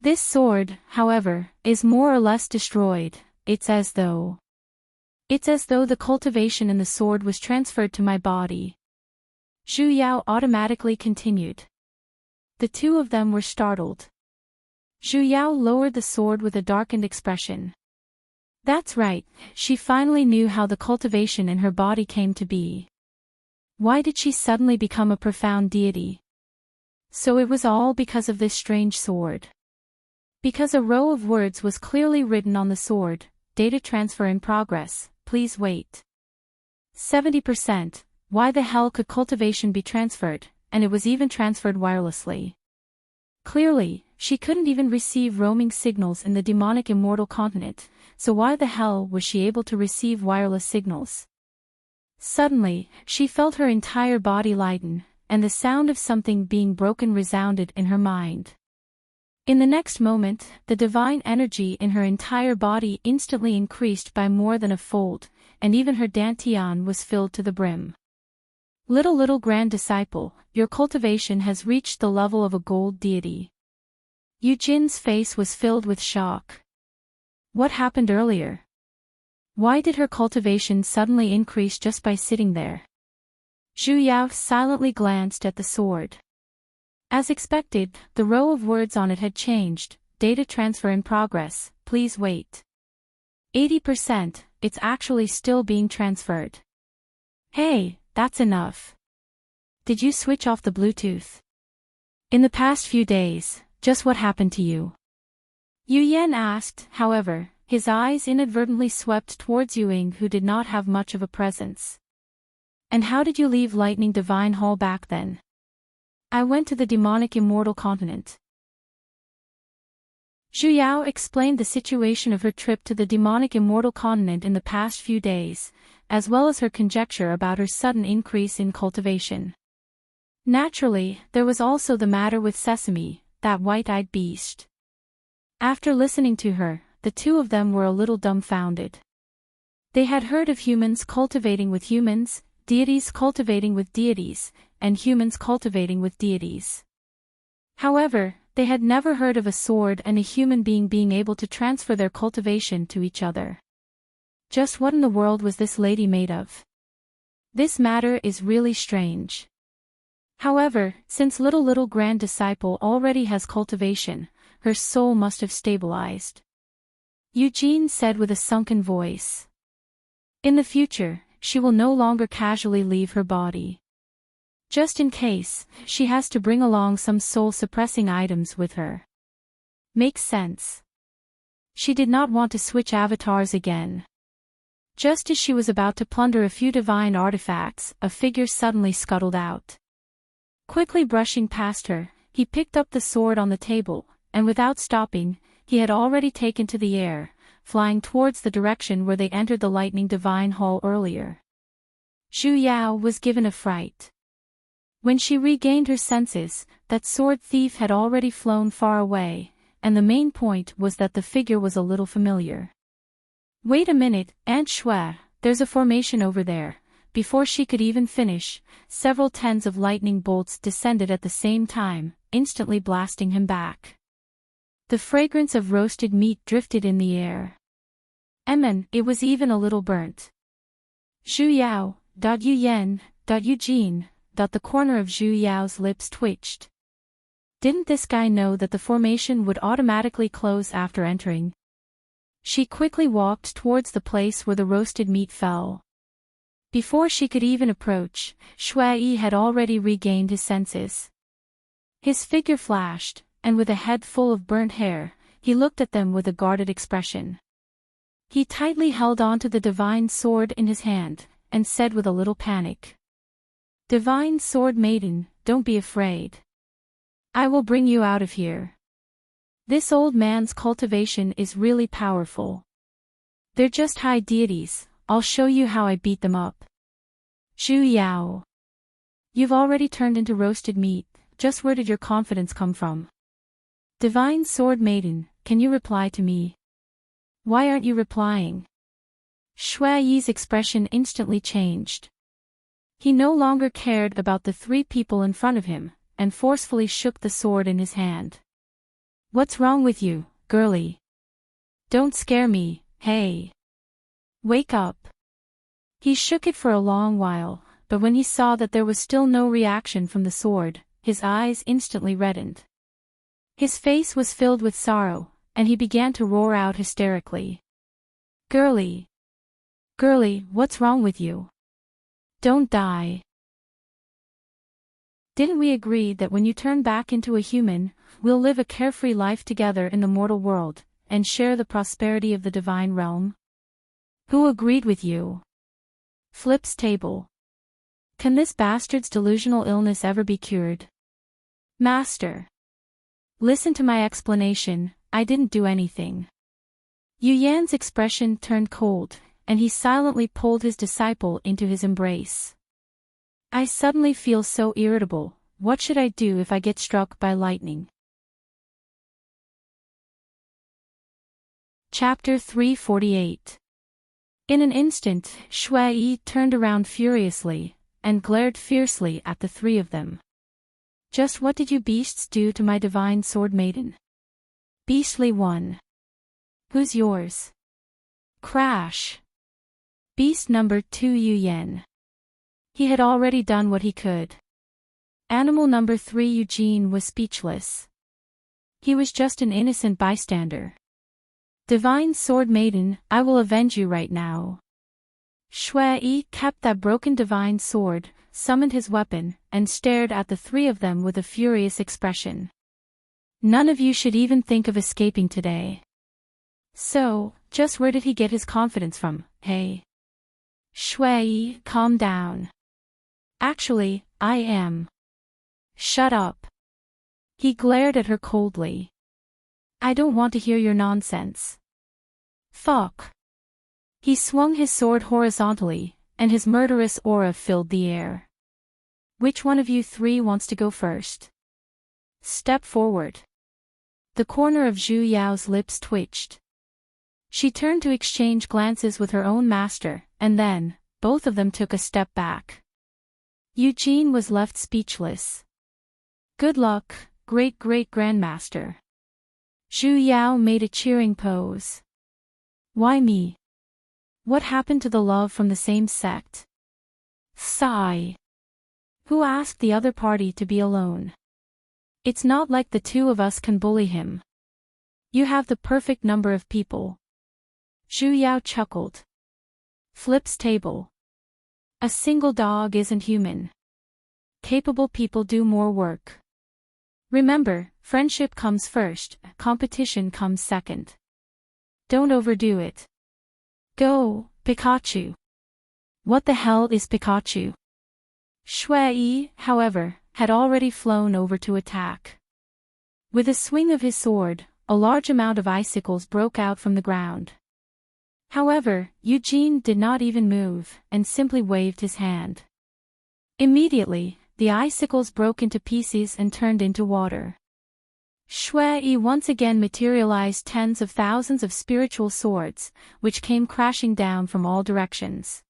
This sword, however, is more or less destroyed. It's as though the cultivation in the sword was transferred to my body. Zhu Yao automatically continued. The two of them were startled. Zhu Yao lowered the sword with a darkened expression. That's right, she finally knew how the cultivation in her body came to be. Why did she suddenly become a profound deity? So it was all because of this strange sword. Because a row of words was clearly written on the sword: data transfer in progress, please wait. 70%, why the hell could cultivation be transferred, and it was even transferred wirelessly? Clearly, she couldn't even receive roaming signals in the demonic immortal continent, so why the hell was she able to receive wireless signals? Suddenly, she felt her entire body lighten, and the sound of something being broken resounded in her mind. In the next moment, the divine energy in her entire body instantly increased by more than a fold, and even her dantian was filled to the brim. Little grand disciple, your cultivation has reached the level of a gold deity. Yujin's face was filled with shock. What happened earlier? Why did her cultivation suddenly increase just by sitting there? Zhu Yao silently glanced at the sword. As expected, the row of words on it had changed: data transfer in progress, please wait. 80%, it's actually still being transferred. Hey, that's enough. Did you switch off the Bluetooth? In the past few days, just what happened to you? Yu Yan asked, however, his eyes inadvertently swept towards Yuing, who did not have much of a presence. And how did you leave Lightning Divine Hall back then? I went to the demonic immortal continent. Zhu Yao explained the situation of her trip to the demonic immortal continent in the past few days, as well as her conjecture about her sudden increase in cultivation. Naturally, there was also the matter with Sesame, that white-eyed beast. After listening to her, the two of them were a little dumbfounded. They had heard of humans cultivating with humans, deities cultivating with deities, and humans cultivating with deities. However, they had never heard of a sword and a human being able to transfer their cultivation to each other. Just what in the world was this lady made of? This matter is really strange. However, since little grand disciple already has cultivation, her soul must have stabilized. Eugene said with a sunken voice. In the future, she will no longer casually leave her body. Just in case, she has to bring along some soul-suppressing items with her. Makes sense. She did not want to switch avatars again. Just as she was about to plunder a few divine artifacts, a figure suddenly scuttled out. Quickly brushing past her, he picked up the sword on the table, and without stopping, he had already taken to the air, flying towards the direction where they entered the Lightning Divine Hall earlier. Zhu Yao was given a fright. When she regained her senses, that sword thief had already flown far away, and the main point was that the figure was a little familiar. Wait a minute, Aunt Shui, there's a formation over there. Before she could even finish, several tens of lightning bolts descended at the same time, instantly blasting him back. The fragrance of roasted meat drifted in the air. It was even a little burnt. Zhu Yao, Yu Yan, Eugene, the corner of Zhu Yao's lips twitched. Didn't this guy know that the formation would automatically close after entering? She quickly walked towards the place where the roasted meat fell. Before she could even approach, Shui Yi had already regained his senses. His figure flashed, and with a head full of burnt hair, he looked at them with a guarded expression. He tightly held onto the divine sword in his hand, and said with a little panic. Divine Sword Maiden, don't be afraid. I will bring you out of here. This old man's cultivation is really powerful. They're just high deities, I'll show you how I beat them up. Zhu Yao. You've already turned into roasted meat, just where did your confidence come from? Divine Sword Maiden, can you reply to me? Why aren't you replying? Shui Yi's expression instantly changed. He no longer cared about the three people in front of him, and forcefully shook the sword in his hand. What's wrong with you, girlie? Don't scare me, hey. Wake up. He shook it for a long while, but when he saw that there was still no reaction from the sword, his eyes instantly reddened. His face was filled with sorrow, and he began to roar out hysterically. Girlie! Girlie, what's wrong with you? Don't die. Didn't we agree that when you turn back into a human, we'll live a carefree life together in the mortal world, and share the prosperity of the divine realm? Who agreed with you? Flips table. Can this bastard's delusional illness ever be cured? Master. Listen to my explanation, I didn't do anything. Yu Yan's expression turned cold, and he silently pulled his disciple into his embrace. I suddenly feel so irritable, what should I do if I get struck by lightning? Chapter 348. In an instant, Shui turned around furiously, and glared fiercely at the three of them. Just what did you beasts do to my divine sword maiden? Beastly one. Who's yours? Crash. Beast number 2 Yu Yan. He had already done what he could. Animal number 3 Eugene was speechless. He was just an innocent bystander. Divine Sword Maiden, I will avenge you right now. Shui kept that broken divine sword, summoned his weapon, and stared at the three of them with a furious expression. None of you should even think of escaping today. So, just where did he get his confidence from, hey? Shui, calm down. Actually, I am. Shut up. He glared at her coldly. I don't want to hear your nonsense. Fuck. He swung his sword horizontally, and his murderous aura filled the air. Which one of you three wants to go first? Step forward. The corner of Zhu Yao's lips twitched. She turned to exchange glances with her own master, and then, both of them took a step back. Eugene was left speechless. Good luck, great-great-grandmaster. Zhu Yao made a cheering pose. Why me? What happened to the love from the same sect? Sigh. Who asked the other party to be alone? It's not like the two of us can bully him. You have the perfect number of people. Zhu Yao chuckled. Flips table. A single dog isn't human. Capable people do more work. Remember, friendship comes first, competition comes second. Don't overdo it. Go, Pikachu. What the hell is Pikachu? Shui, however, had already flown over to attack. With a swing of his sword, a large amount of icicles broke out from the ground. However, Eugene did not even move, and simply waved his hand. Immediately, the icicles broke into pieces and turned into water. Shui once again materialized tens of thousands of spiritual swords, which came crashing down from all directions.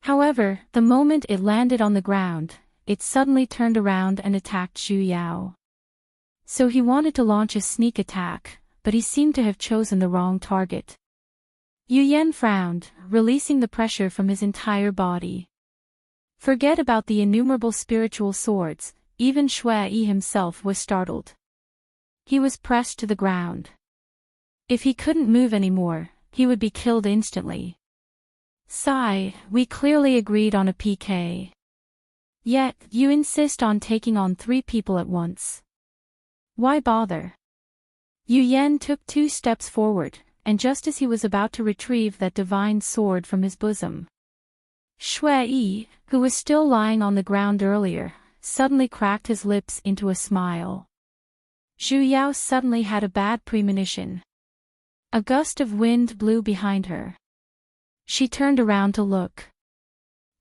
However, the moment it landed on the ground, it suddenly turned around and attacked Zhu Yao. So he wanted to launch a sneak attack, but he seemed to have chosen the wrong target. Yu Yan frowned, releasing the pressure from his entire body. Forget about the innumerable spiritual swords, even Shui himself was startled. He was pressed to the ground. If he couldn't move anymore, he would be killed instantly. Sigh, we clearly agreed on a PK. Yet, you insist on taking on 3 people at once. Why bother? Yu Yan took 2 steps forward, and just as he was about to retrieve that divine sword from his bosom, Shui, who was still lying on the ground earlier, suddenly cracked his lips into a smile. Zhu Yao suddenly had a bad premonition. A gust of wind blew behind her. She turned around to look.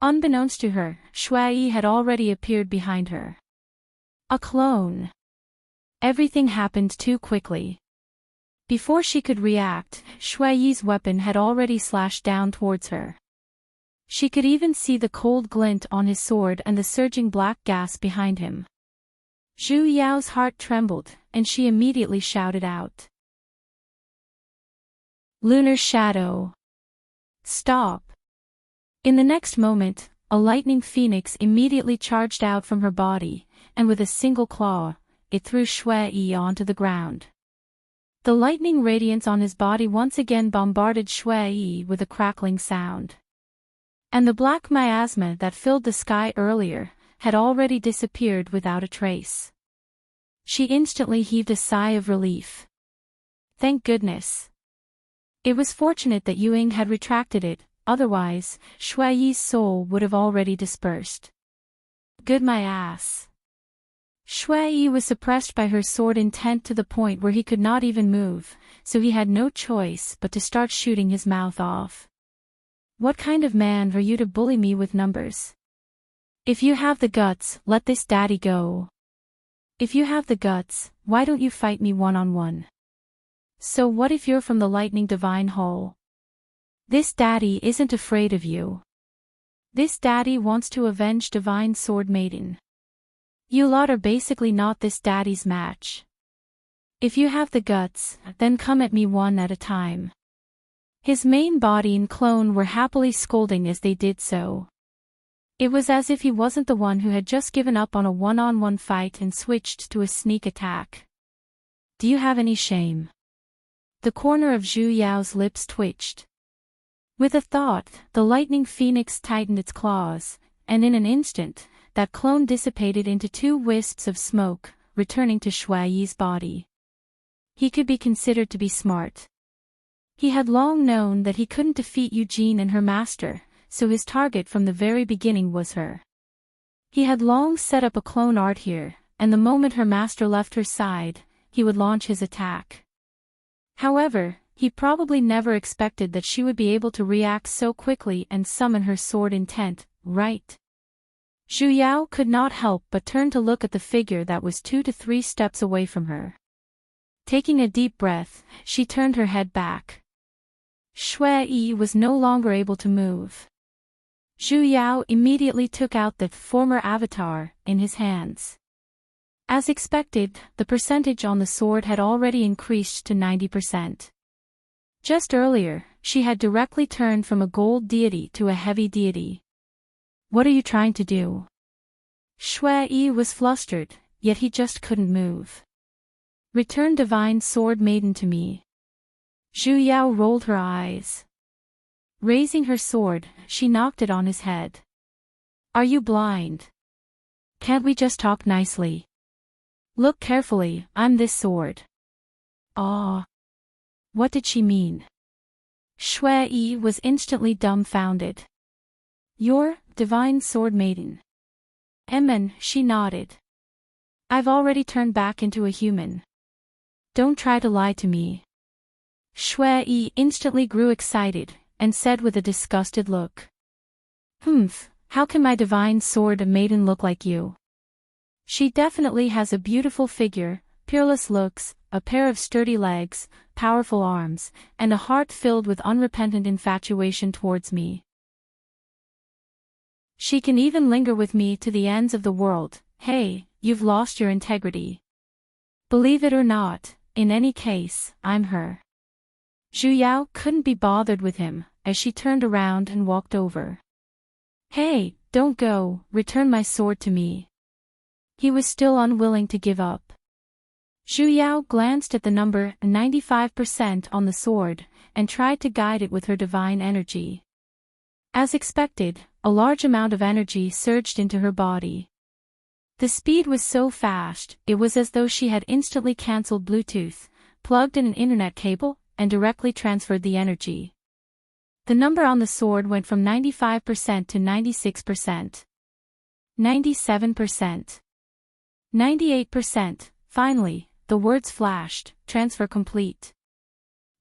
Unbeknownst to her, Shui had already appeared behind her. A clone. Everything happened too quickly. Before she could react, Shui's weapon had already slashed down towards her. She could even see the cold glint on his sword and the surging black gas behind him. Zhu Yao's heart trembled, and she immediately shouted out. Lunar Shadow. Stop. In the next moment, a lightning phoenix immediately charged out from her body, and with a single claw, it threw Shui onto the ground. The lightning radiance on his body once again bombarded Shui with a crackling sound. And the black miasma that filled the sky earlier, had already disappeared without a trace. She instantly heaved a sigh of relief. Thank goodness. It was fortunate that Ying had retracted it, otherwise, Shui's soul would have already dispersed. Good my ass. Shui was suppressed by her sword intent to the point where he could not even move, so he had no choice but to start shooting his mouth off. What kind of man are you to bully me with numbers? If you have the guts, let this daddy go. If you have the guts, why don't you fight me one-on-one? So what if you're from the lightning divine hole? This daddy isn't afraid of you. This daddy wants to avenge divine sword maiden. You lot are basically not this daddy's match. If you have the guts, then come at me one at a time. His main body and clone were happily scolding as they did so. It was as if he wasn't the one who had just given up on a one-on-one fight and switched to a sneak attack. Do you have any shame? The corner of Zhu Yao's lips twitched. With a thought, the lightning phoenix tightened its claws, and in an instant, that clone dissipated into 2 wisps of smoke, returning to Shui's body. He could be considered to be smart. He had long known that he couldn't defeat Eugene and her master, so his target from the very beginning was her. He had long set up a clone art here, and the moment her master left her side, he would launch his attack. However, he probably never expected that she would be able to react so quickly and summon her sword intent, right? Zhu Yao could not help but turn to look at the figure that was 2 to 3 steps away from her. Taking a deep breath, she turned her head back. Shui was no longer able to move. Zhu Yao immediately took out the former avatar in his hands. As expected, the percentage on the sword had already increased to 90%. Just earlier, she had directly turned from a gold deity to a heavy deity. What are you trying to do? Shui was flustered, yet he just couldn't move. Return divine sword maiden to me. Zhu Yao rolled her eyes. Raising her sword, she knocked it on his head. Are you blind? Can't we just talk nicely? Look carefully, I'm this sword. Ah. What did she mean? Shui was instantly dumbfounded. You're divine sword maiden. She nodded. I've already turned back into a human. Don't try to lie to me. Shui instantly grew excited, and said with a disgusted look. How can my divine sword maiden look like you? She definitely has a beautiful figure, peerless looks, a pair of sturdy legs, powerful arms, and a heart filled with unrepentant infatuation towards me. She can even linger with me to the ends of the world. Hey, you've lost your integrity. Believe it or not, in any case, I'm her. Zhu Yao couldn't be bothered with him, as she turned around and walked over. Hey, don't go, return my sword to me. He was still unwilling to give up. Zhu Yao glanced at the number 95% on the sword, and tried to guide it with her divine energy. As expected, a large amount of energy surged into her body. The speed was so fast, it was as though she had instantly cancelled Bluetooth, plugged in an internet cable, and directly transferred the energy. The number on the sword went from 95% to 96%. 97%. 98%, finally, the words flashed, transfer complete.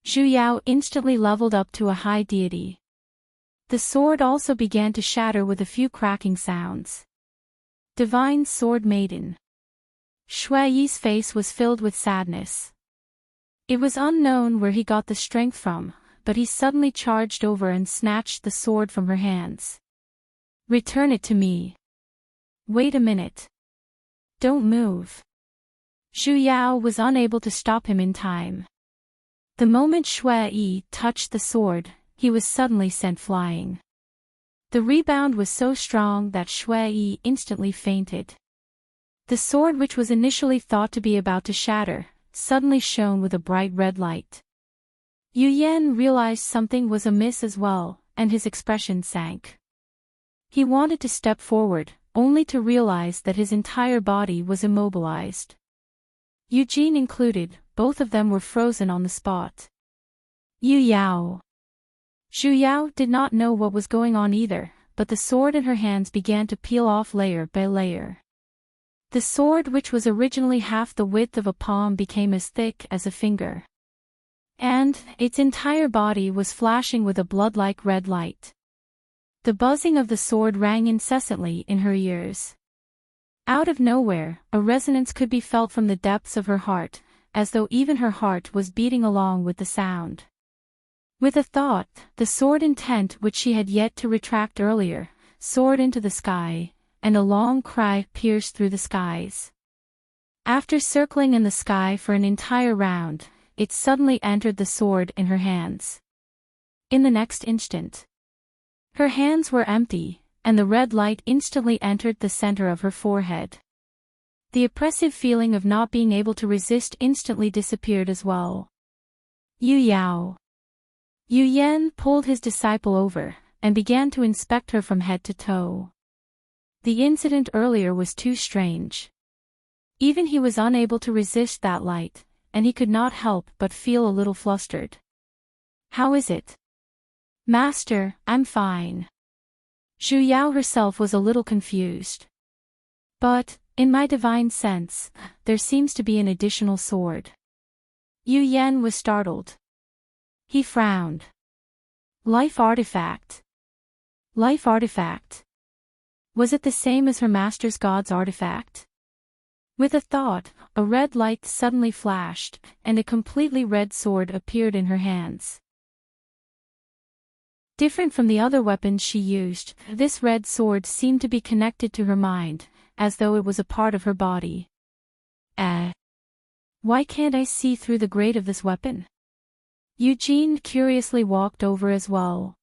Zhu Yao instantly leveled up to a high deity. The sword also began to shatter with a few cracking sounds. Divine Sword Maiden. Shui's face was filled with sadness. It was unknown where he got the strength from, but he suddenly charged over and snatched the sword from her hands. Return it to me. Wait a minute. Don't move. Zhu Yao was unable to stop him in time. The moment Shui touched the sword, he was suddenly sent flying. The rebound was so strong that Shui instantly fainted. The sword, which was initially thought to be about to shatter, suddenly shone with a bright red light. Yu Yan realized something was amiss as well, and his expression sank. He wanted to step forward, only to realize that his entire body was immobilized. Eugene included, both of them were frozen on the spot. Yu Yao. Zhu Yao did not know what was going on either, but the sword in her hands began to peel off layer by layer. The sword, which was originally half the width of a palm, became as thick as a finger. And its entire body was flashing with a blood-like red light. The buzzing of the sword rang incessantly in her ears. Out of nowhere, a resonance could be felt from the depths of her heart, as though even her heart was beating along with the sound. With a thought, the sword intent which she had yet to retract earlier, soared into the sky, and a long cry pierced through the skies. After circling in the sky for an entire round, it suddenly entered the sword in her hands. In the next instant, her hands were empty, and the red light instantly entered the center of her forehead. The oppressive feeling of not being able to resist instantly disappeared as well. Yu Yao. Yu Yan pulled his disciple over, and began to inspect her from head to toe. The incident earlier was too strange. Even he was unable to resist that light, and he could not help but feel a little flustered. How is it? Master, I'm fine. Zhu Yao herself was a little confused. But, in my divine sense, there seems to be an additional sword. Yu Yan was startled. He frowned. Life artifact. Life artifact. Was it the same as her master's god's artifact? With a thought, a red light suddenly flashed, and a completely red sword appeared in her hands. Different from the other weapons she used, this red sword seemed to be connected to her mind, as though it was a part of her body. Why can't I see through the grate of this weapon? Eugene curiously walked over as well.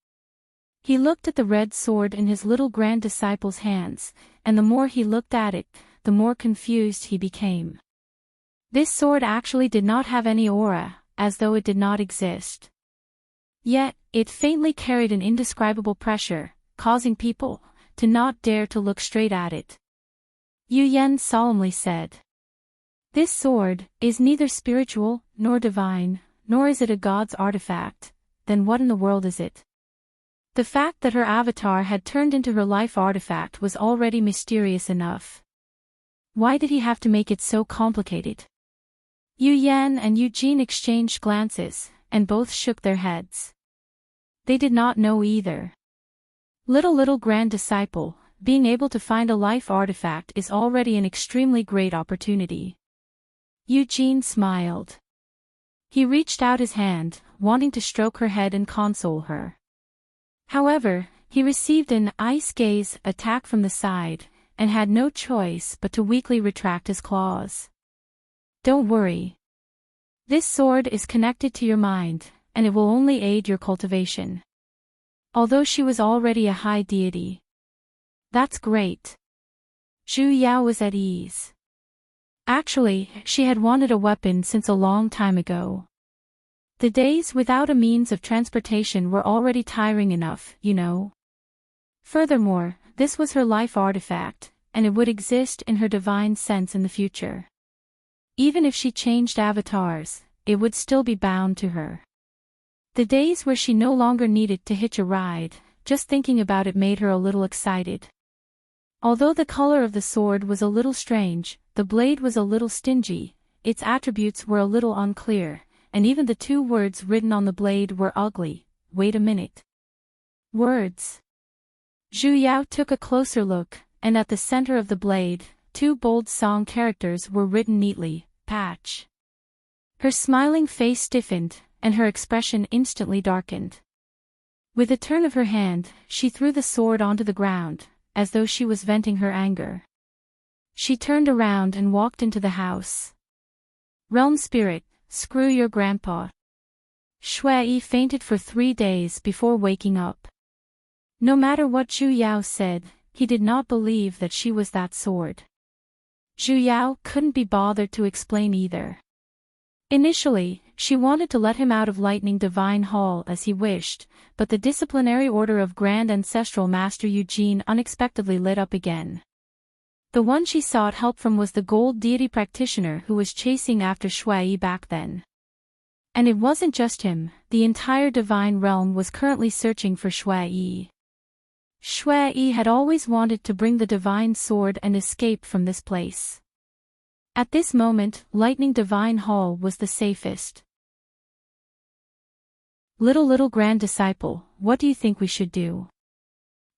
He looked at the red sword in his little grand disciple's hands, and the more he looked at it, the more confused he became. This sword actually did not have any aura, as though it did not exist. Yet, it faintly carried an indescribable pressure, causing people to not dare to look straight at it. Yu Yan solemnly said, "This sword is neither spiritual, nor divine, nor is it a god's artifact. Then what in the world is it?" The fact that her avatar had turned into her life artifact was already mysterious enough. Why did he have to make it so complicated? Yu Yan and Eugene exchanged glances, and both shook their heads. They did not know either. Little grand disciple, being able to find a life artifact is already an extremely great opportunity. Eugene smiled. He reached out his hand, wanting to stroke her head and console her. However, he received an ice gaze attack from the side, and had no choice but to weakly retract his claws. Don't worry. This sword is connected to your mind, and it will only aid your cultivation. Although she was already a high deity. That's great. Zhu Yao was at ease. Actually, she had wanted a weapon since a long time ago. The days without a means of transportation were already tiring enough, you know. Furthermore, this was her life artifact, and it would exist in her divine sense in the future. Even if she changed avatars, it would still be bound to her. The days where she no longer needed to hitch a ride, just thinking about it made her a little excited. Although the color of the sword was a little strange, the blade was a little stingy, its attributes were a little unclear, and even the two words written on the blade were ugly. Wait a minute. Words. Zhu Yao took a closer look, and at the center of the blade, two bold song characters were written neatly, Patch. Her smiling face stiffened, and her expression instantly darkened. With a turn of her hand, she threw the sword onto the ground, as though she was venting her anger. She turned around and walked into the house. Realm spirit, screw your grandpa. Shui fainted for 3 days before waking up. No matter what Zhu Yao said, he did not believe that she was that sword. Zhu Yao couldn't be bothered to explain either. Initially, she wanted to let him out of Lightning Divine Hall as he wished, but the disciplinary order of Grand Ancestral Master Eugene unexpectedly lit up again. The one she sought help from was the gold deity practitioner who was chasing after Shui back then. And it wasn't just him, the entire divine realm was currently searching for Shui. Shui had always wanted to bring the divine sword and escape from this place. At this moment, Lightning Divine Hall was the safest. Little grand disciple, what do you think we should do?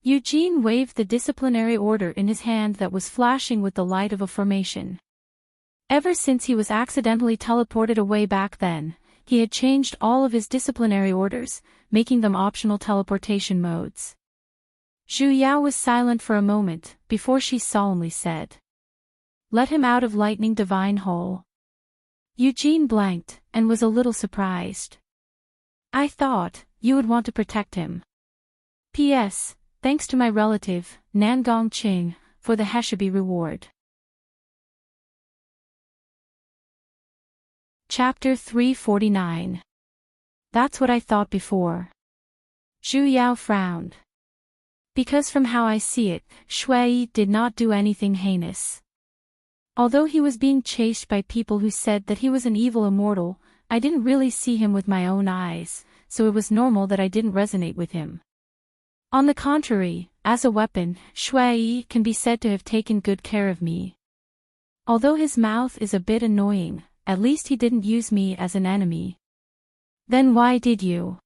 Eugene waved the disciplinary order in his hand that was flashing with the light of a formation. Ever since he was accidentally teleported away back then, he had changed all of his disciplinary orders, making them optional teleportation modes. Zhu Yao was silent for a moment, before she solemnly said, "Let him out of Lightning Divine Hall." Eugene blanked, and was a little surprised. "I thought you would want to protect him. P.S. Thanks to my relative, Nangong Qing, for the Heshabi reward." Chapter 349. That's what I thought before. Zhu Yao frowned. Because from how I see it, Shui did not do anything heinous. Although he was being chased by people who said that he was an evil immortal, I didn't really see him with my own eyes, so it was normal that I didn't resonate with him. On the contrary, as a weapon, Shui can be said to have taken good care of me. Although his mouth is a bit annoying, at least he didn't use me as an enemy. Then why did you?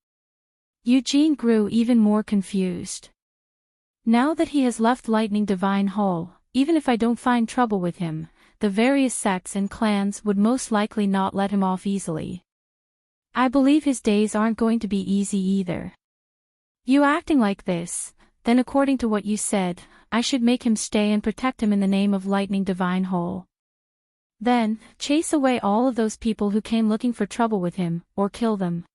Eugene grew even more confused. Now that he has left Lightning Divine Hall, even if I don't find trouble with him, the various sects and clans would most likely not let him off easily. I believe his days aren't going to be easy either. You acting like this, then according to what you said, I should make him stay and protect him in the name of Lightning Divine Hall. Then, chase away all of those people who came looking for trouble with him, or kill them?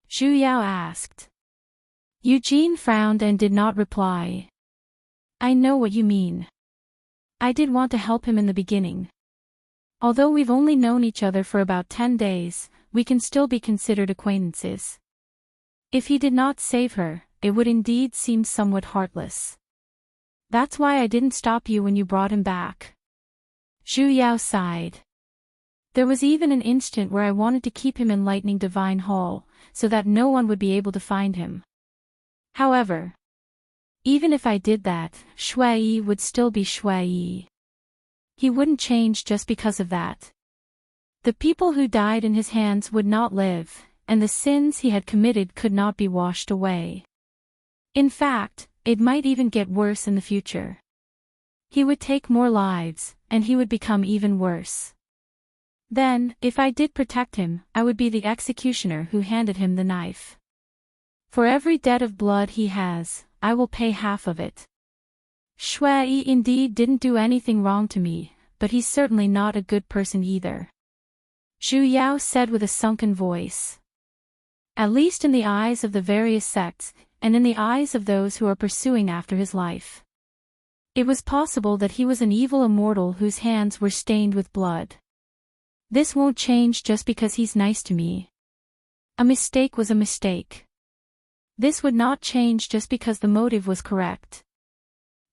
Zhu Yao asked. Eugene frowned and did not reply. I know what you mean. I did want to help him in the beginning. Although we've only known each other for about 10 days, we can still be considered acquaintances. If he did not save her, it would indeed seem somewhat heartless. That's why I didn't stop you when you brought him back. Zhu Yao sighed. There was even an instant where I wanted to keep him in Lightning Divine Hall, so that no one would be able to find him. However, even if I did that, Shui would still be Shui. He wouldn't change just because of that. The people who died in his hands would not live, and the sins he had committed could not be washed away. In fact, it might even get worse in the future. He would take more lives, and he would become even worse. Then, if I did protect him, I would be the executioner who handed him the knife. For every debt of blood he has, I will pay half of it. Shui indeed didn't do anything wrong to me, but he's certainly not a good person either. Zhu Yao said with a sunken voice. At least in the eyes of the various sects, and in the eyes of those who are pursuing after his life. It was possible that he was an evil immortal whose hands were stained with blood. This won't change just because he's nice to me. A mistake was a mistake. This would not change just because the motive was correct.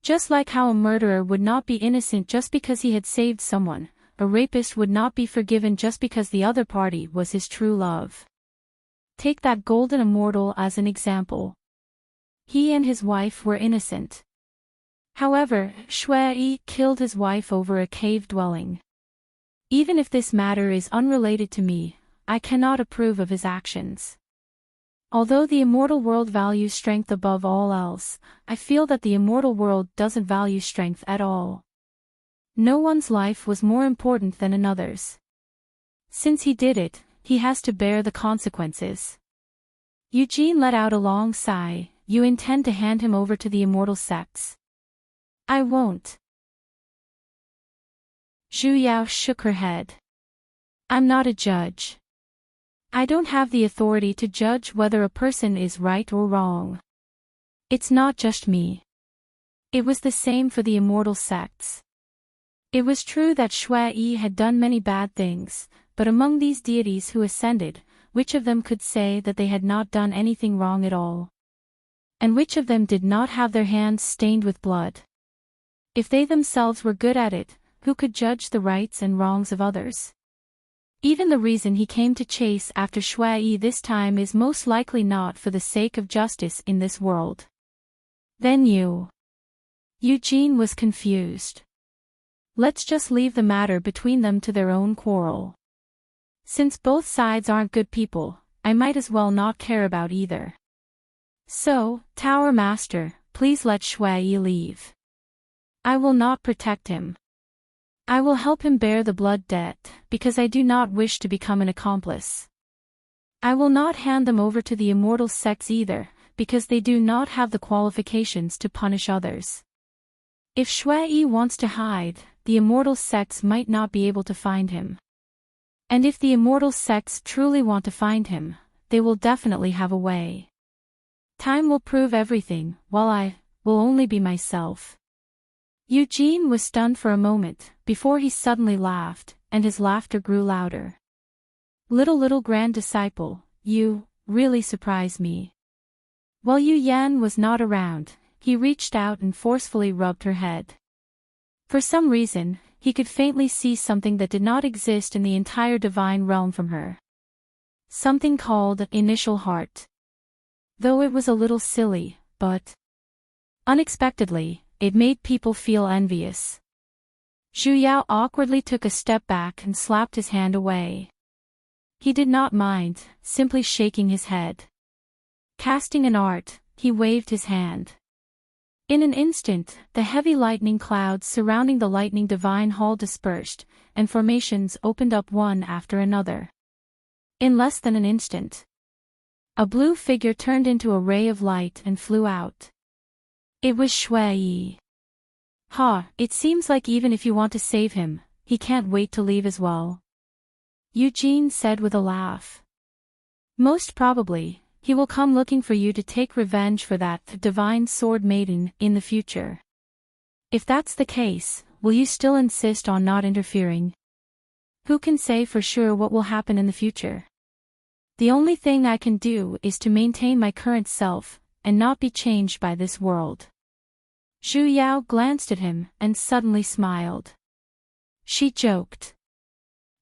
Just like how a murderer would not be innocent just because he had saved someone, a rapist would not be forgiven just because the other party was his true love. Take that golden immortal as an example. He and his wife were innocent. However, Shui killed his wife over a cave dwelling. Even if this matter is unrelated to me, I cannot approve of his actions. Although the immortal world values strength above all else, I feel that the immortal world doesn't value strength at all. No one's life was more important than another's. Since he did it, he has to bear the consequences. Eugene let out a long sigh. You intend to hand him over to the immortal sects? I won't. Zhu Yao shook her head. I'm not a judge. I don't have the authority to judge whether a person is right or wrong. It's not just me. It was the same for the immortal sects. It was true that Shui had done many bad things, but among these deities who ascended, which of them could say that they had not done anything wrong at all? And which of them did not have their hands stained with blood? If they themselves were good at it, who could judge the rights and wrongs of others? Even the reason he came to chase after Shui this time is most likely not for the sake of justice in this world. Then Eugene was confused. Let's just leave the matter between them to their own quarrel. Since both sides aren't good people, I might as well not care about either. So, Tower Master, please let Shui leave. I will not protect him. I will help him bear the blood debt, because I do not wish to become an accomplice. I will not hand them over to the immortal sects either, because they do not have the qualifications to punish others. If Shui wants to hide, the immortal sects might not be able to find him. And if the immortal sects truly want to find him, they will definitely have a way. Time will prove everything, while I will only be myself. Eugene was stunned for a moment, before he suddenly laughed, and his laughter grew louder. Little grand disciple, you really surprise me. While Yu Yan was not around, he reached out and forcefully rubbed her head. For some reason, he could faintly see something that did not exist in the entire divine realm from her. Something called initial heart. Though it was a little silly, but unexpectedly, it made people feel envious. Zhu Yao awkwardly took a step back and slapped his hand away. He did not mind, simply shaking his head. Casting an art, he waved his hand. In an instant, the heavy lightning clouds surrounding the lightning divine hall dispersed, and formations opened up one after another. In less than an instant, a blue figure turned into a ray of light and flew out. It was Shui. It seems like even if you want to save him, he can't wait to leave as well. Eugene said with a laugh. Most probably, he will come looking for you to take revenge for that divine sword maiden in the future. If that's the case, will you still insist on not interfering? Who can say for sure what will happen in the future? The only thing I can do is to maintain my current self, and not be changed by this world. Zhu Yao glanced at him and suddenly smiled. She joked.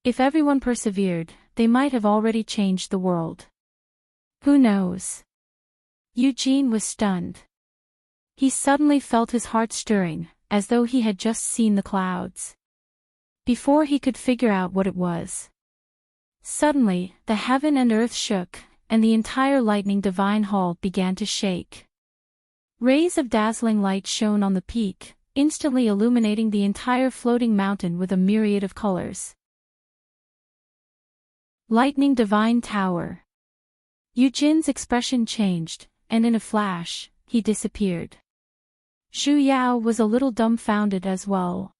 If everyone persevered, they might have already changed the world. Who knows? Eugene was stunned. He suddenly felt his heart stirring, as though he had just seen the clouds. Before he could figure out what it was. Suddenly, the heaven and earth shook, and the entire lightning divine hall began to shake. Rays of dazzling light shone on the peak, instantly illuminating the entire floating mountain with a myriad of colors. Lightning Divine Tower. Eugene's expression changed, and in a flash, he disappeared. Zhu Yao was a little dumbfounded as well.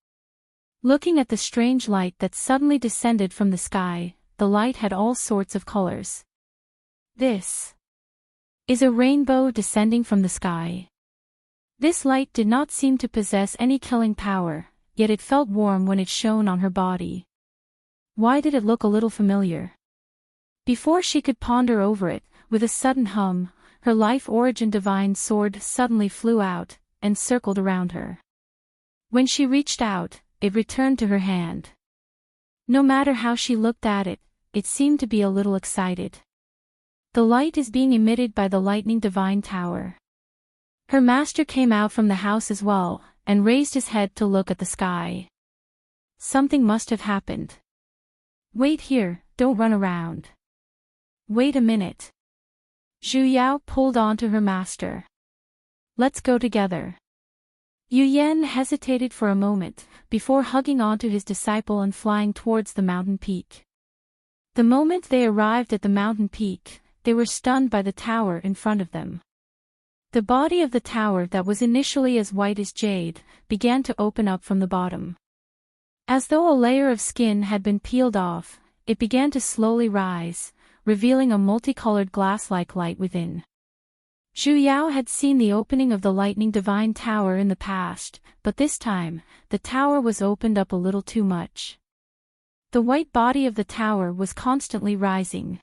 Looking at the strange light that suddenly descended from the sky, the light had all sorts of colors. This is a rainbow descending from the sky. This light did not seem to possess any killing power, yet it felt warm when it shone on her body. Why did it look a little familiar? Before she could ponder over it, with a sudden hum, her life origin divine sword suddenly flew out, and circled around her. When she reached out, it returned to her hand. No matter how she looked at it, it seemed to be a little excited. The light is being emitted by the lightning divine tower. Her master came out from the house as well, and raised his head to look at the sky. Something must have happened. Wait here, don't run around. Wait a minute. Zhu Yao pulled on to her master. Let's go together. Yu Yan hesitated for a moment, before hugging onto his disciple and flying towards the mountain peak. The moment they arrived at the mountain peak, they were stunned by the tower in front of them. The body of the tower that was initially as white as jade, began to open up from the bottom. As though a layer of skin had been peeled off, it began to slowly rise, revealing a multicolored glass-like light within. Zhu Yao had seen the opening of the lightning divine tower in the past, but this time, the tower was opened up a little too much. The white body of the tower was constantly rising.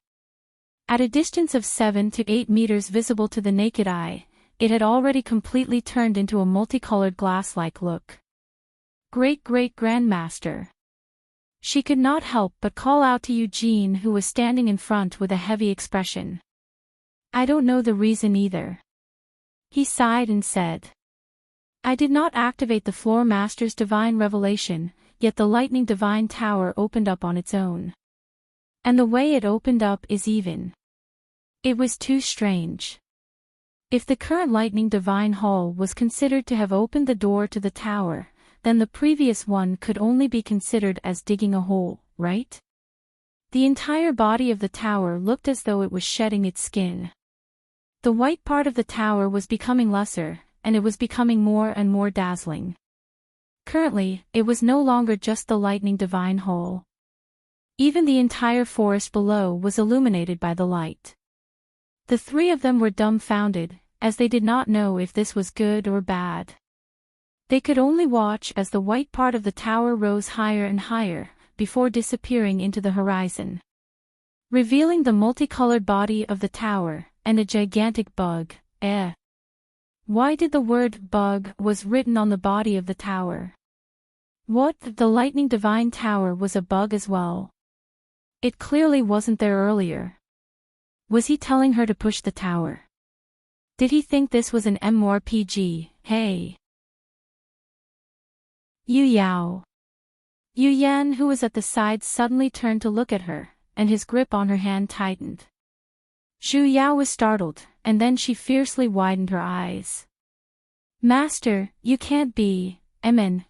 At a distance of 7 to 8 meters visible to the naked eye, it had already completely turned into a multicolored glass-like look. great-great-grandmaster. She could not help but call out to Eugene, who was standing in front with a heavy expression. I don't know the reason either. He sighed and said. I did not activate the Floor Master's divine revelation, yet the lightning divine tower opened up on its own. And the way it opened up is even. It was too strange. If the current lightning divine hall was considered to have opened the door to the tower, then the previous one could only be considered as digging a hole, right? The entire body of the tower looked as though it was shedding its skin. The white part of the tower was becoming lesser, and it was becoming more and more dazzling. Currently, it was no longer just the lightning divine hall. Even the entire forest below was illuminated by the light. The three of them were dumbfounded, as they did not know if this was good or bad. They could only watch as the white part of the tower rose higher and higher, before disappearing into the horizon, revealing the multicolored body of the tower, and a gigantic bug. Why did the word bug was written on the body of the tower? What, the lightning divine tower was a bug as well? It clearly wasn't there earlier. Was he telling her to push the tower? Did he think this was an MMORPG? Hey. Yu Yao. Yu Yan, who was at the side, suddenly turned to look at her, and his grip on her hand tightened. Zhu Yao was startled, and then she fiercely widened her eyes. Master, you can't be,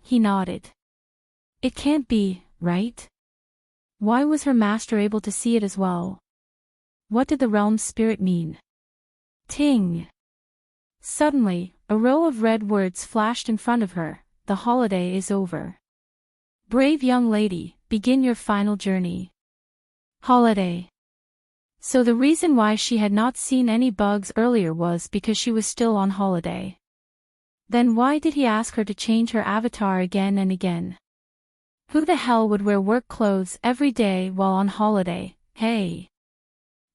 he nodded. It can't be, right? Why was her master able to see it as well? What did the realm's spirit mean? Ting! Suddenly, a row of red words flashed in front of her. The holiday is over. Brave young lady, begin your final journey. Holiday. So the reason why she had not seen any bugs earlier was because she was still on holiday. Then why did he ask her to change her avatar again and again? Who the hell would wear work clothes every day while on holiday? Hey!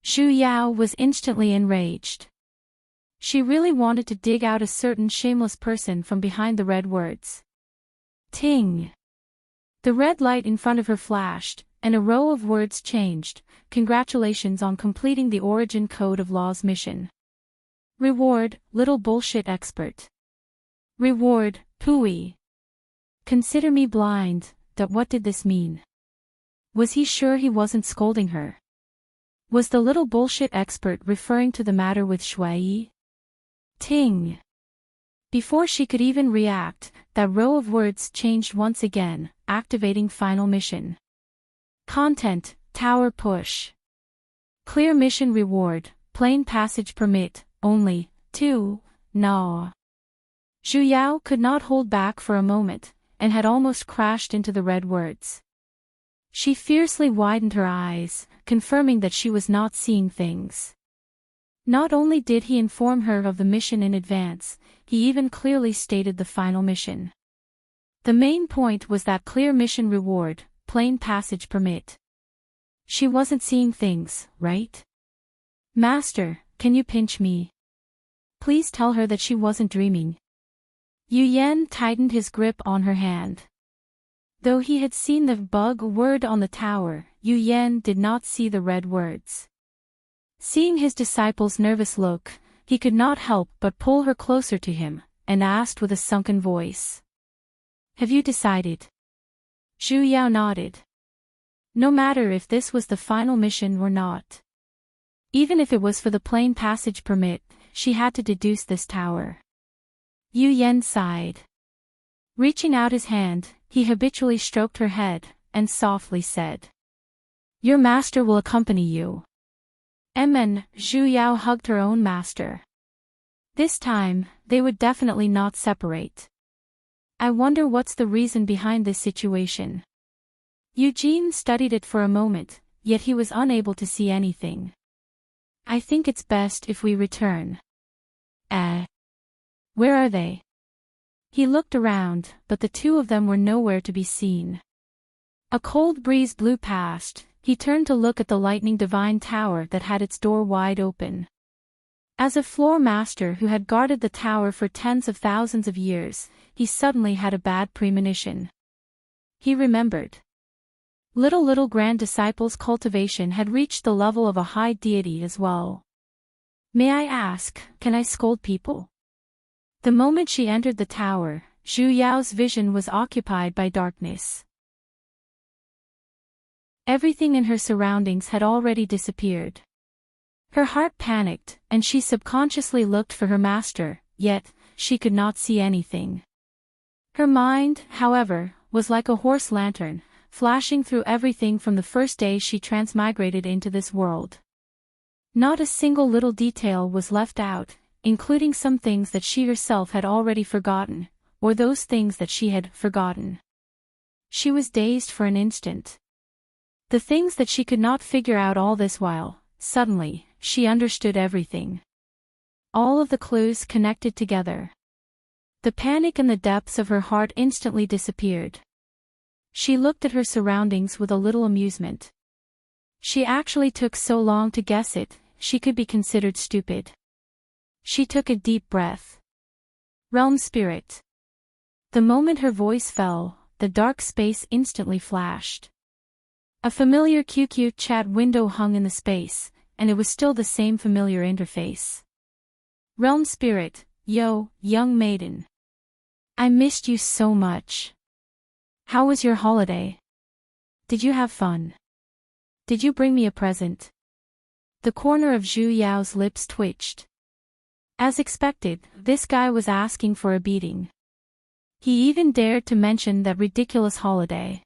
Zhu Yao was instantly enraged. She really wanted to dig out a certain shameless person from behind the red words. Ting! The red light in front of her flashed, and a row of words changed. Congratulations on completing the Origin Code of Law's mission. Reward, little bullshit expert. Reward, pooey. Consider me blind. What did this mean? Was he sure he wasn't scolding her? Was the little bullshit expert referring to the matter with Shui? Ting! Before she could even react, that row of words changed once again, activating final mission. Content, tower push. Clear mission reward, plain passage permit, only, 2, no. Zhu Yao could not hold back for a moment, and had almost crashed into the red words. She fiercely widened her eyes, confirming that she was not seeing things. Not only did he inform her of the mission in advance, he even clearly stated the final mission. The main point was that clear mission reward, plain passage permit. She wasn't seeing things, right? Master, can you pinch me? Please tell her that she wasn't dreaming. Yu Yan tightened his grip on her hand. Though he had seen the bug word on the tower, Yu Yan did not see the red words. Seeing his disciple's nervous look, he could not help but pull her closer to him, and asked with a sunken voice. Have you decided? Zhu Yao nodded. No matter if this was the final mission or not. Even if it was for the plain passage permit, she had to deduce this tower. Yu Yan sighed. Reaching out his hand, he habitually stroked her head, and softly said. Your master will accompany you. Zhu Yao hugged her own master. This time, they would definitely not separate. I wonder what's the reason behind this situation. Eugene studied it for a moment, yet he was unable to see anything. I think it's best if we return. Where are they? He looked around, but the two of them were nowhere to be seen. A cold breeze blew past. He turned to look at the lightning divine tower that had its door wide open. As a floor master who had guarded the tower for tens of thousands of years, he suddenly had a bad premonition. He remembered. Little grand disciples' cultivation had reached the level of a high deity as well. May I ask, can I scold people? The moment she entered the tower, Zhu Yao's vision was occupied by darkness. Everything in her surroundings had already disappeared. Her heart panicked, and she subconsciously looked for her master, yet, she could not see anything. Her mind, however, was like a horse lantern, flashing through everything from the first day she transmigrated into this world. Not a single little detail was left out, including some things that she herself had already forgotten, or those things that she had forgotten. She was dazed for an instant. The things that she could not figure out all this while, suddenly, she understood everything. All of the clues connected together. The panic in the depths of her heart instantly disappeared. She looked at her surroundings with a little amusement. She actually took so long to guess it, she could be considered stupid. She took a deep breath. Realm Spirit. The moment her voice fell, the dark space instantly flashed. A familiar QQ chat window hung in the space, and it was still the same familiar interface. Realm Spirit, yo, young maiden. I missed you so much. How was your holiday? Did you have fun? Did you bring me a present? The corner of Zhu Yao's lips twitched. As expected, this guy was asking for a beating. He even dared to mention that ridiculous holiday.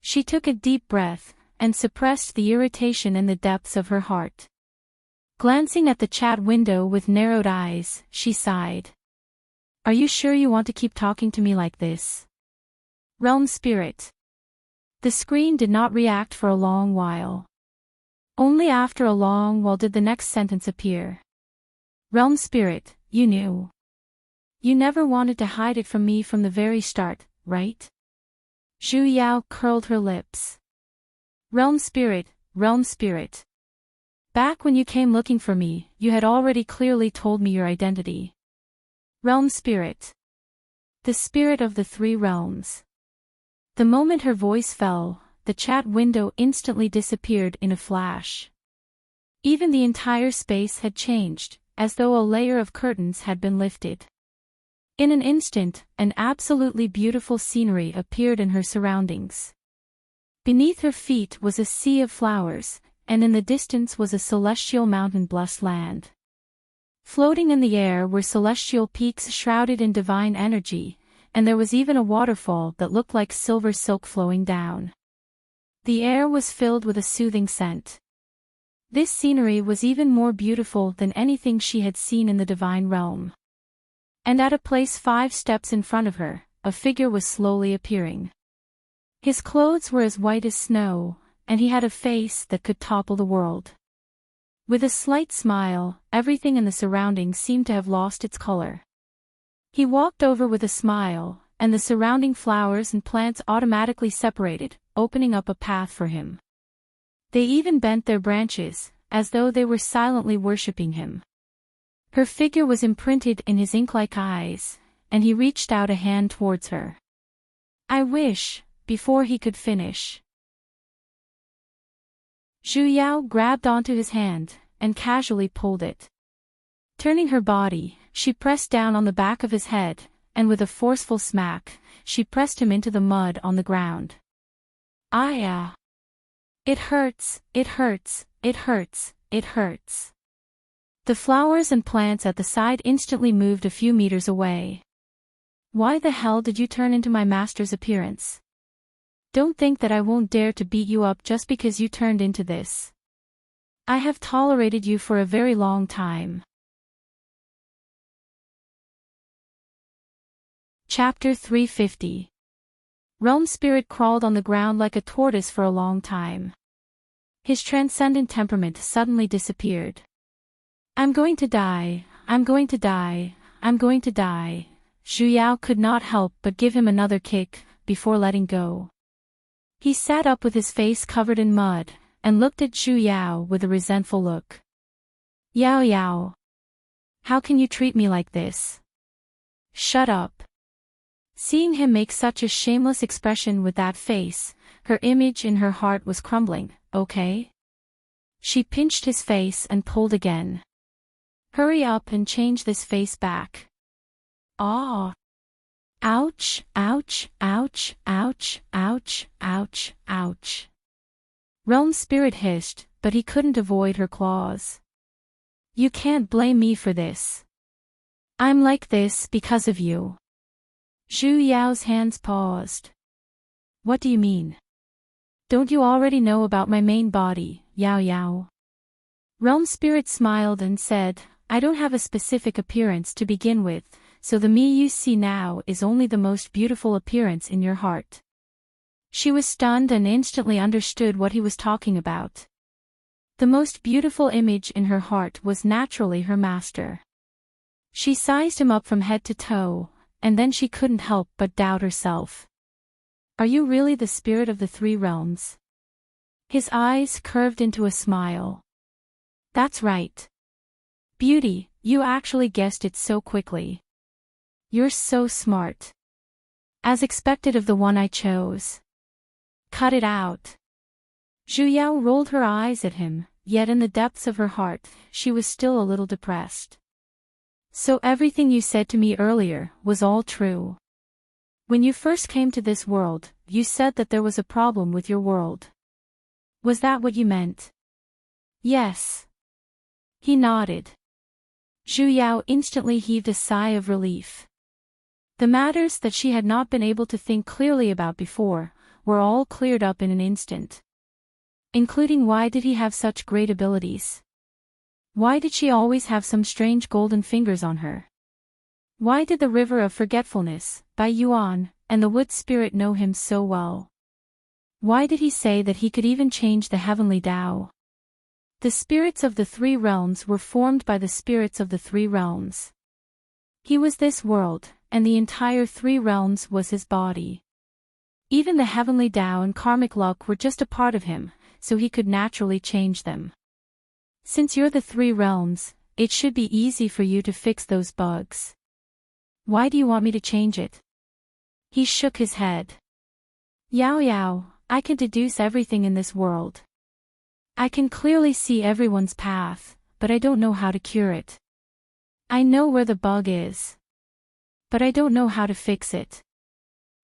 She took a deep breath, and suppressed the irritation in the depths of her heart. Glancing at the chat window with narrowed eyes, she sighed. Are you sure you want to keep talking to me like this? Realm Spirit. The screen did not react for a long while. Only after a long while did the next sentence appear. Realm Spirit, you knew. You never wanted to hide it from me from the very start, right? Zhu Yao curled her lips. Realm Spirit, Realm Spirit. Back when you came looking for me, you had already clearly told me your identity. Realm Spirit. The spirit of the three realms. The moment her voice fell, the chat window instantly disappeared in a flash. Even the entire space had changed, as though a layer of curtains had been lifted. In an instant, an absolutely beautiful scenery appeared in her surroundings. Beneath her feet was a sea of flowers, and in the distance was a celestial mountain-blessed land. Floating in the air were celestial peaks shrouded in divine energy, and there was even a waterfall that looked like silver silk flowing down. The air was filled with a soothing scent. This scenery was even more beautiful than anything she had seen in the divine realm. And at a place 5 steps in front of her, a figure was slowly appearing. His clothes were as white as snow, and he had a face that could topple the world. With a slight smile, everything in the surroundings seemed to have lost its color. He walked over with a smile, and the surrounding flowers and plants automatically separated, opening up a path for him. They even bent their branches, as though they were silently worshipping him. Her figure was imprinted in his ink-like eyes, and he reached out a hand towards her. I wish, before he could finish. Zhu Yao grabbed onto his hand, and casually pulled it. Turning her body, she pressed down on the back of his head, and with a forceful smack, she pressed him into the mud on the ground. Ah! It hurts, it hurts, it hurts, it hurts. The flowers and plants at the side instantly moved a few meters away. Why the hell did you turn into my master's appearance? Don't think that I won't dare to beat you up just because you turned into this. I have tolerated you for a very long time. Chapter 350. Realm Spirit crawled on the ground like a tortoise for a long time. His transcendent temperament suddenly disappeared. I'm going to die, I'm going to die, I'm going to die. Zhu Yao could not help but give him another kick, before letting go. He sat up with his face covered in mud, and looked at Zhu Yao with a resentful look. Yao Yao. How can you treat me like this? Shut up. Seeing him make such a shameless expression with that face, her image in her heart was crumbling. Okay? She pinched his face and pulled again. Hurry up and change this face back. Ah! Ouch, ouch, ouch, ouch, ouch, ouch, ouch. Realm Spirit hissed, but he couldn't avoid her claws. You can't blame me for this. I'm like this because of you. Zhu Yao's hands paused. What do you mean? Don't you already know about my main body, Yao Yao? Realm Spirit smiled and said, I don't have a specific appearance to begin with, so the me you see now is only the most beautiful appearance in your heart. She was stunned and instantly understood what he was talking about. The most beautiful image in her heart was naturally her master. She sized him up from head to toe, and then she couldn't help but doubt herself. Are you really the spirit of the three realms? His eyes curved into a smile. That's right. Beauty, you actually guessed it so quickly. You're so smart. As expected of the one I chose. Cut it out. Zhu Yao rolled her eyes at him, yet in the depths of her heart, she was still a little depressed. So everything you said to me earlier was all true. When you first came to this world, you said that there was a problem with your world. Was that what you meant? Yes. He nodded. Zhu Yao instantly heaved a sigh of relief. The matters that she had not been able to think clearly about before, were all cleared up in an instant. Including why did he have such great abilities? Why did she always have some strange golden fingers on her? Why did the River of Forgetfulness, Bai Yuan, and the Wood Spirit know him so well? Why did he say that he could even change the heavenly Tao? The spirits of the three realms were formed by the spirits of the three realms. He was this world, and the entire three realms was his body. Even the heavenly Tao and karmic luck were just a part of him, so he could naturally change them. Since you're the three realms, it should be easy for you to fix those bugs. Why do you want me to change it? He shook his head. Yao Yao, I can deduce everything in this world. I can clearly see everyone's path, but I don't know how to cure it. I know where the bug is. But I don't know how to fix it.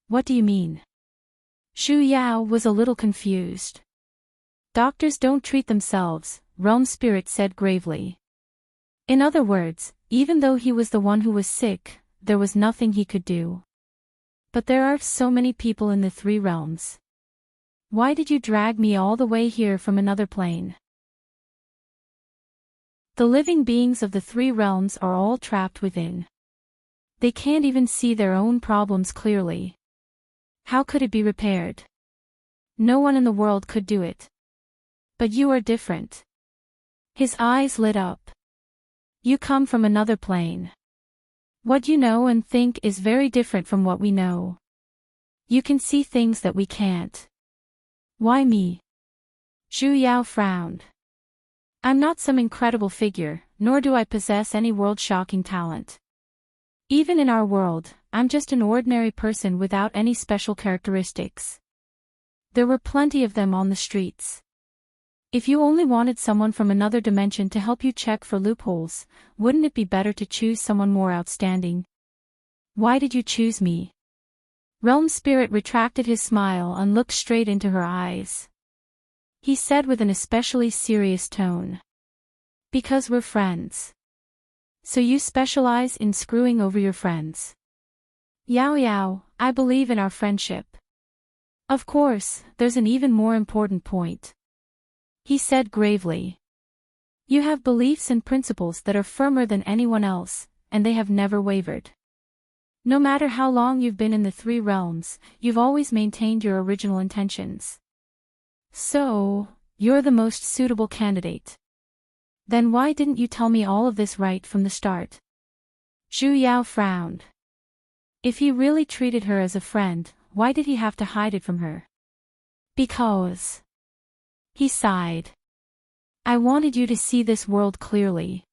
What do you mean? Zhu Yao was a little confused. Doctors don't treat themselves, Realm Spirit said gravely. In other words, even though he was the one who was sick, there was nothing he could do. But there are so many people in the three realms. Why did you drag me all the way here from another plane? The living beings of the three realms are all trapped within. They can't even see their own problems clearly. How could it be repaired? No one in the world could do it. But you are different. His eyes lit up. You come from another plane. What you know and think is very different from what we know. You can see things that we can't. Why me? Zhu Yao frowned. I'm not some incredible figure, nor do I possess any world-shocking talent. Even in our world, I'm just an ordinary person without any special characteristics. There were plenty of them on the streets. If you only wanted someone from another dimension to help you check for loopholes, wouldn't it be better to choose someone more outstanding? Why did you choose me? Realm Spirit retracted his smile and looked straight into her eyes. He said with an especially serious tone. Because we're friends. So you specialize in screwing over your friends. Yao Yao, I believe in our friendship. Of course, there's an even more important point. He said gravely. You have beliefs and principles that are firmer than anyone else, and they have never wavered. No matter how long you've been in the three realms, you've always maintained your original intentions. So, you're the most suitable candidate. Then why didn't you tell me all of this right from the start? Zhu Yao frowned. If he really treated her as a friend, why did he have to hide it from her? Because. He sighed. I wanted you to see this world clearly.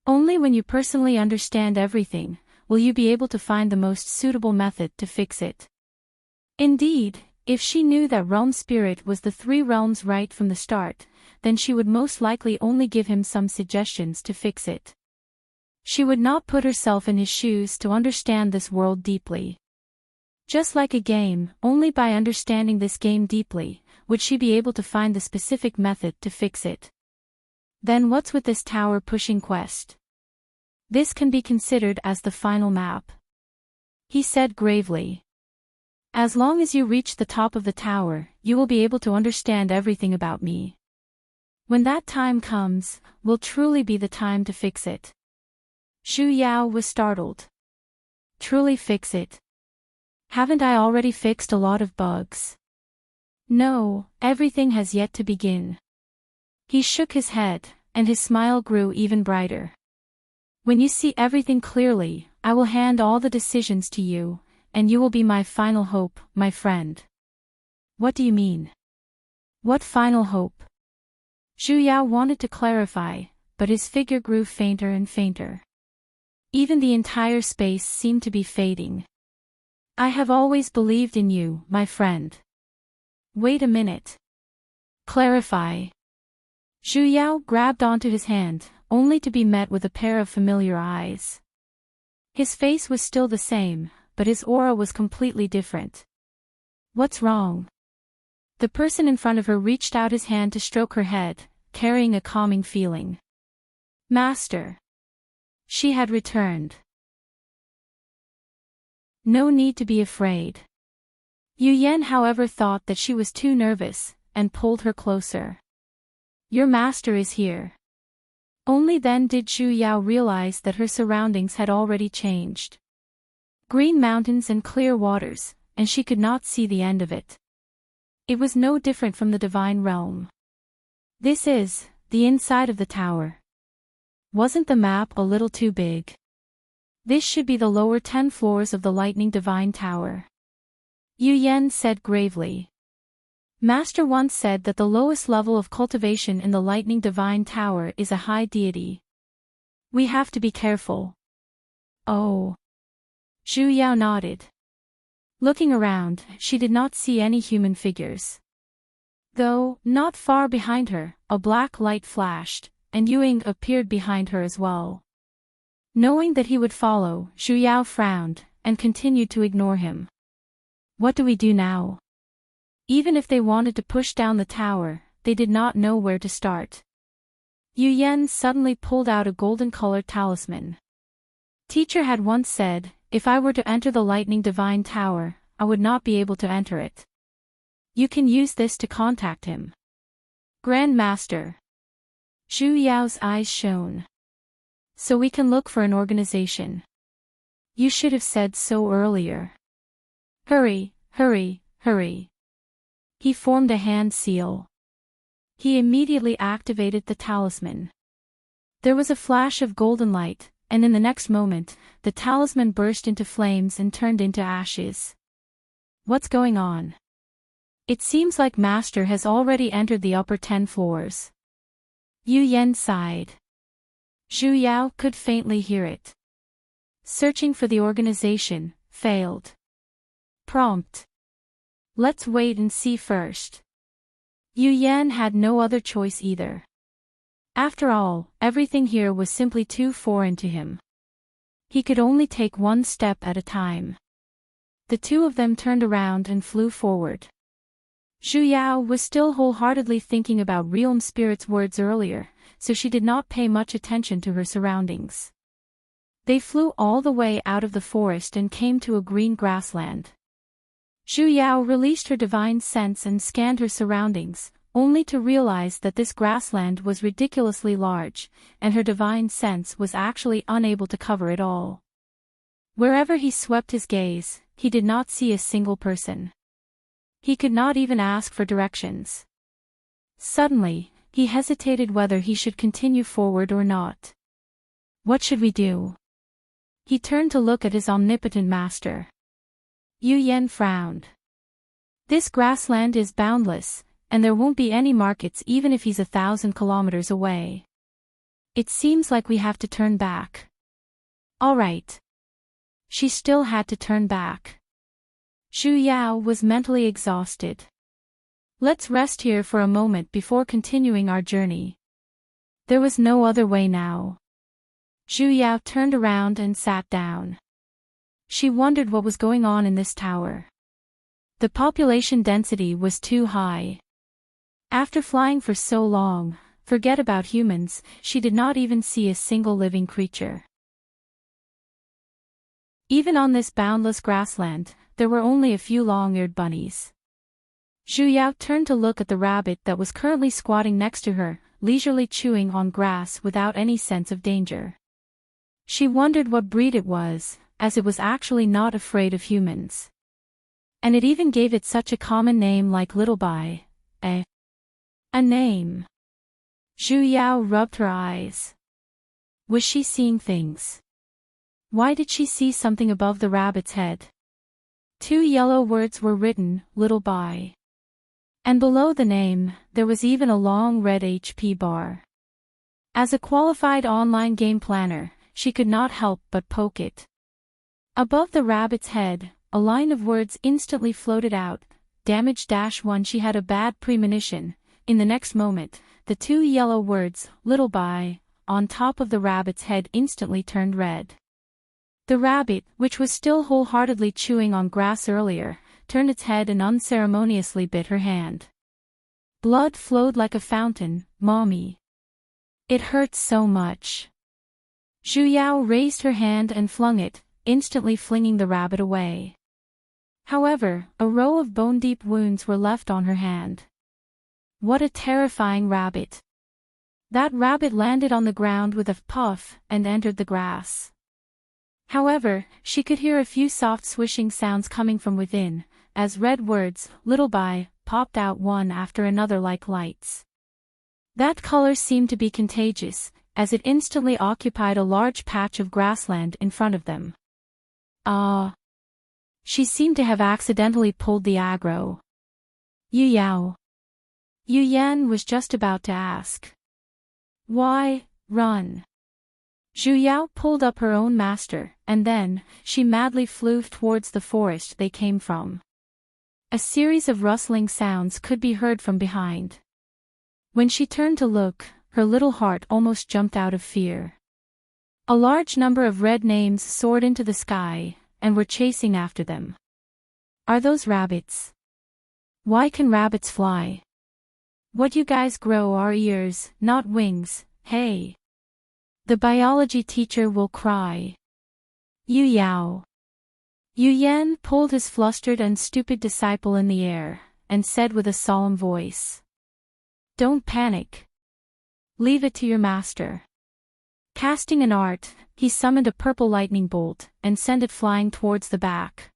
Only when you personally understand everything, will you be able to find the most suitable method to fix it? Indeed, if she knew that realm spirit was the three realms right from the start, then she would most likely only give him some suggestions to fix it. She would not put herself in his shoes to understand this world deeply. Just like a game, only by understanding this game deeply, would she be able to find the specific method to fix it. Then what's with this tower pushing quest? This can be considered as the final map, he said gravely. As long as you reach the top of the tower, you will be able to understand everything about me. When that time comes, will truly be the time to fix it. Zhu Yao was startled. Truly fix it? Haven't I already fixed a lot of bugs? No, everything has yet to begin. He shook his head, and his smile grew even brighter. When you see everything clearly, I will hand all the decisions to you, and you will be my final hope, my friend. What do you mean? What final hope? Zhu Yao wanted to clarify, but his figure grew fainter and fainter. Even the entire space seemed to be fading. I have always believed in you, my friend. Wait a minute. Clarify. Zhu Yao grabbed onto his hand, only to be met with a pair of familiar eyes. His face was still the same, but his aura was completely different. What's wrong? The person in front of her reached out his hand to stroke her head, carrying a calming feeling. Master. She had returned. No need to be afraid. Yu Yan, however, thought that she was too nervous, and pulled her closer. Your master is here. Only then did Zhu Yao realize that her surroundings had already changed. Green mountains and clear waters, and she could not see the end of it. It was no different from the divine realm. This is the inside of the tower. Wasn't the map a little too big? This should be the lower 10 floors of the lightning divine tower. Yu Yan said gravely. Master once said that the lowest level of cultivation in the lightning divine tower is a high deity. We have to be careful. Oh. Zhu Yao nodded. Looking around, she did not see any human figures. Though, not far behind her, a black light flashed, and Yuing appeared behind her as well. Knowing that he would follow, Zhu Yao frowned, and continued to ignore him. What do we do now? Even if they wanted to push down the tower, they did not know where to start. Yu Yan suddenly pulled out a golden-colored talisman. Teacher had once said, if I were to enter the lightning divine tower, I would not be able to enter it. You can use this to contact him. Grand Master. Zhu Yao's eyes shone. So we can look for an organization. You should have said so earlier. Hurry, hurry, hurry. He formed a hand seal. He immediately activated the talisman. There was a flash of golden light, and in the next moment, the talisman burst into flames and turned into ashes. What's going on? It seems like Master has already entered the upper 10 floors. Yu Yan sighed. Zhu Yao could faintly hear it. Searching for the organization, failed. Prompt. Let's wait and see first. Yu Yan had no other choice either. After all, everything here was simply too foreign to him. He could only take one step at a time. The two of them turned around and flew forward. Zhu Yao was still wholeheartedly thinking about Realm Spirit's words earlier, so she did not pay much attention to her surroundings. They flew all the way out of the forest and came to a green grassland. Zhu Yao released her divine sense and scanned her surroundings, only to realize that this grassland was ridiculously large, and her divine sense was actually unable to cover it all. Wherever he swept his gaze, he did not see a single person. He could not even ask for directions. Suddenly, he hesitated whether he should continue forward or not. What should we do? He turned to look at his omnipotent master. Yu Yan frowned. This grassland is boundless, and there won't be any markets even if he's 1,000 kilometers away. It seems like we have to turn back. All right. She still had to turn back. Zhu Yao was mentally exhausted. Let's rest here for a moment before continuing our journey. There was no other way now. Zhu Yao turned around and sat down. She wondered what was going on in this tower. The population density was too high. After flying for so long, forget about humans, she did not even see a single living creature. Even on this boundless grassland, there were only a few long-eared bunnies. Zhu Yao turned to look at the rabbit that was currently squatting next to her, leisurely chewing on grass without any sense of danger. She wondered what breed it was, as it was actually not afraid of humans. And it even gave it such a common name like Little Bai. A name. Zhu Yao rubbed her eyes. Was she seeing things? Why did she see something above the rabbit's head? 2 yellow words were written, Little Bai. And below the name, there was even a long red HP bar. As a qualified online game planner, she could not help but poke it. Above the rabbit's head, a line of words instantly floated out, Damage-1. She had a bad premonition. In the next moment, the 2 yellow words, Little Bai, on top of the rabbit's head instantly turned red. The rabbit, which was still wholeheartedly chewing on grass earlier, turned its head and unceremoniously bit her hand. Blood flowed like a fountain. Mommy. It hurts so much. Zhu Yao raised her hand and flung it, instantly flinging the rabbit away. However, a row of bone-deep wounds were left on her hand. What a terrifying rabbit. That rabbit landed on the ground with a puff and entered the grass. However, she could hear a few soft swishing sounds coming from within, as red words, Little Bai, popped out one after another like lights. That color seemed to be contagious, as it instantly occupied a large patch of grassland in front of them. She seemed to have accidentally pulled the aggro. Yu Yao. Yu Yan was just about to ask. Why, run. Zhu Yao pulled up her own master, and then, she madly flew towards the forest they came from. A series of rustling sounds could be heard from behind. When she turned to look, her little heart almost jumped out of fear. A large number of red names soared into the sky, and were chasing after them. Are those rabbits? Why can rabbits fly? What you guys grow are ears, not wings, hey. The biology teacher will cry. Yu Yao. Yu Yan pulled his flustered and stupid disciple in the air, and said with a solemn voice. Don't panic. Leave it to your master. Casting an art, he summoned a purple lightning bolt, and sent it flying towards the back.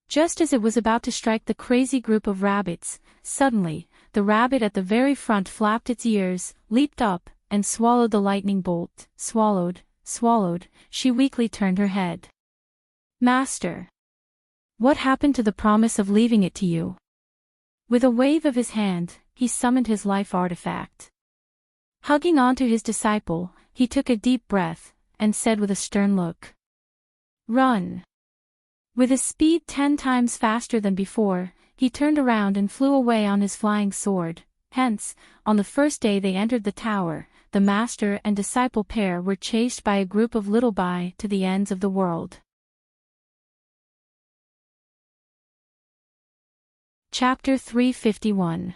Just as it was about to strike the crazy group of rabbits, suddenly, the rabbit at the very front flapped its ears, leaped up, and swallowed the lightning bolt. Swallowed, she weakly turned her head. Master. What happened to the promise of leaving it to you? With a wave of his hand, he summoned his life artifact. Hugging onto his disciple, he took a deep breath, and said with a stern look. Run. With a speed 10 times faster than before, he turned around and flew away on his flying sword. Hence, on the first day they entered the tower, the master and disciple pair were chased by a group of Little Bai to the ends of the world. Chapter 351.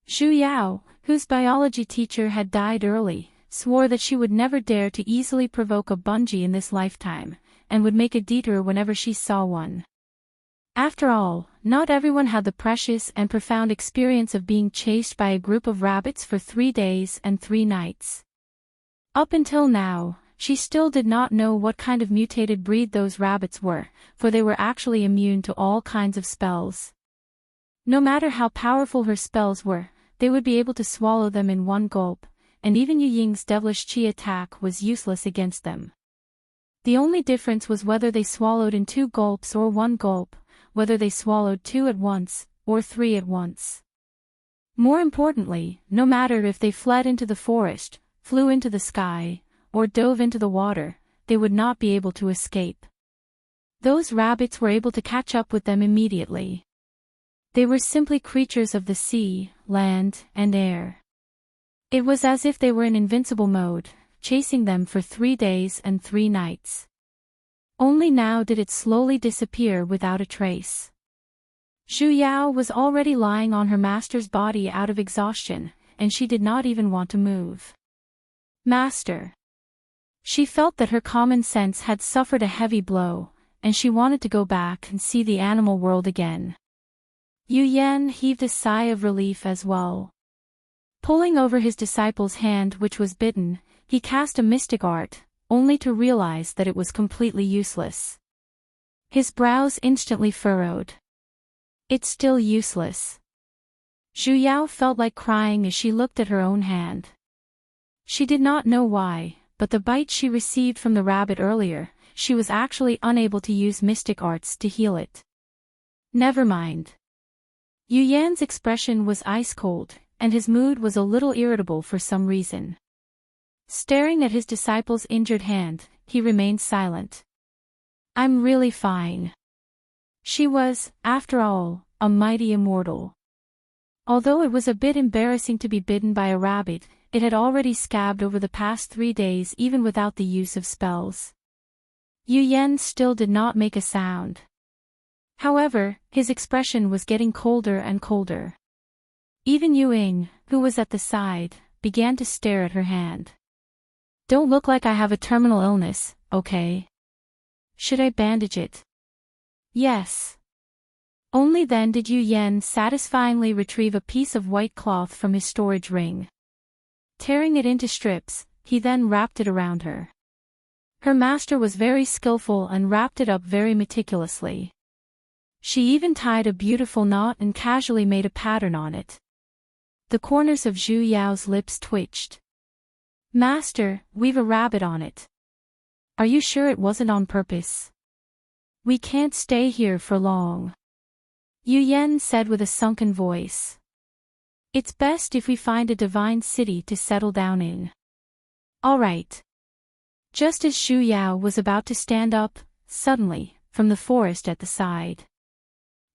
Zhu Yao, whose biology teacher had died early, swore that she would never dare to easily provoke a bungee in this lifetime, and would make a detour whenever she saw one. After all, not everyone had the precious and profound experience of being chased by a group of rabbits for 3 days and 3 nights. Up until now, she still did not know what kind of mutated breed those rabbits were, for they were actually immune to all kinds of spells. No matter how powerful her spells were, they would be able to swallow them in one gulp, and even Yu Ying's devilish chi attack was useless against them. The only difference was whether they swallowed in 2 gulps or 1 gulp, whether they swallowed 2 at once, or 3 at once. More importantly, no matter if they fled into the forest, flew into the sky, or dove into the water, they would not be able to escape. Those rabbits were able to catch up with them immediately. They were simply creatures of the sea, land, and air. It was as if they were in invincible mode, chasing them for 3 days and 3 nights. Only now did it slowly disappear without a trace. Zhu Yao was already lying on her master's body out of exhaustion, and she did not even want to move. Master. She felt that her common sense had suffered a heavy blow, and she wanted to go back and see the animal world again. Yu Yan heaved a sigh of relief as well. Pulling over his disciple's hand which was bitten, he cast a mystic art, only to realize that it was completely useless. His brows instantly furrowed. It's still useless. Zhu Yao felt like crying as she looked at her own hand. She did not know why, but the bite she received from the rabbit earlier, she was actually unable to use mystic arts to heal it. Never mind. Yu Yan's expression was ice-cold, and his mood was a little irritable for some reason. Staring at his disciple's injured hand, he remained silent. I'm really fine. She was, after all, a mighty immortal. Although it was a bit embarrassing to be bitten by a rabbit, it had already scabbed over the past 3 days even without the use of spells. Yu Yan still did not make a sound. However, his expression was getting colder and colder. Even Yu Ying, who was at the side, began to stare at her hand. Don't look like I have a terminal illness, okay? Should I bandage it? Yes. Only then did Yu Yan satisfyingly retrieve a piece of white cloth from his storage ring. Tearing it into strips, he then wrapped it around her. Her master was very skillful and wrapped it up very meticulously. She even tied a beautiful knot and casually made a pattern on it. The corners of Zhu Yao's lips twitched. Master, we've a rabbit on it. Are you sure it wasn't on purpose? We can't stay here for long. Yu Yan said with a sunken voice. It's best if we find a divine city to settle down in. All right. Just as Zhu Yao was about to stand up, suddenly, from the forest at the side.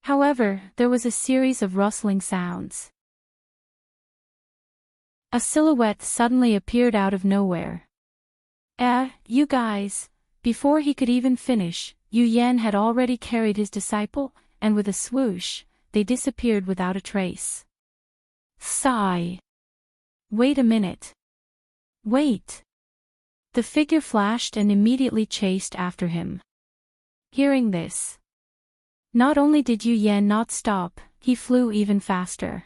However, there was a series of rustling sounds. A silhouette suddenly appeared out of nowhere. You guys. Before he could even finish, Yu Yan had already carried his disciple, and with a swoosh, they disappeared without a trace. Sigh. Wait a minute. Wait. The figure flashed and immediately chased after him. Hearing this, not only did Yu Yan not stop, he flew even faster.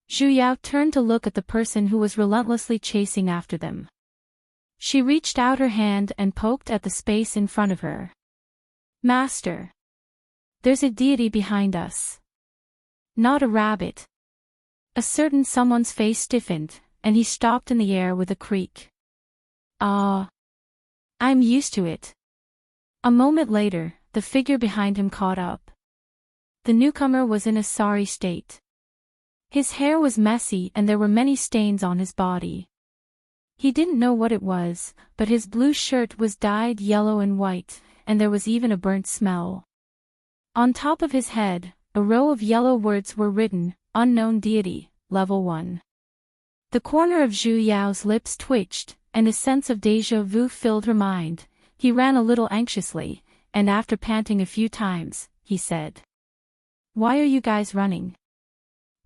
Zhu Yao turned to look at the person who was relentlessly chasing after them. She reached out her hand and poked at the space in front of her. Master. There's a deity behind us. Not a rabbit. A certain someone's face stiffened, and he stopped in the air with a creak. I'm used to it. A moment later, the figure behind him caught up. The newcomer was in a sorry state. His hair was messy and there were many stains on his body. He didn't know what it was, but his blue shirt was dyed yellow and white, and there was even a burnt smell. On top of his head, a row of yellow words were written, Unknown Deity, Level 1. The corner of Zhu Yao's lips twitched, and a sense of déjà vu filled her mind. He ran a little anxiously, and after panting a few times, he said, Why are you guys running?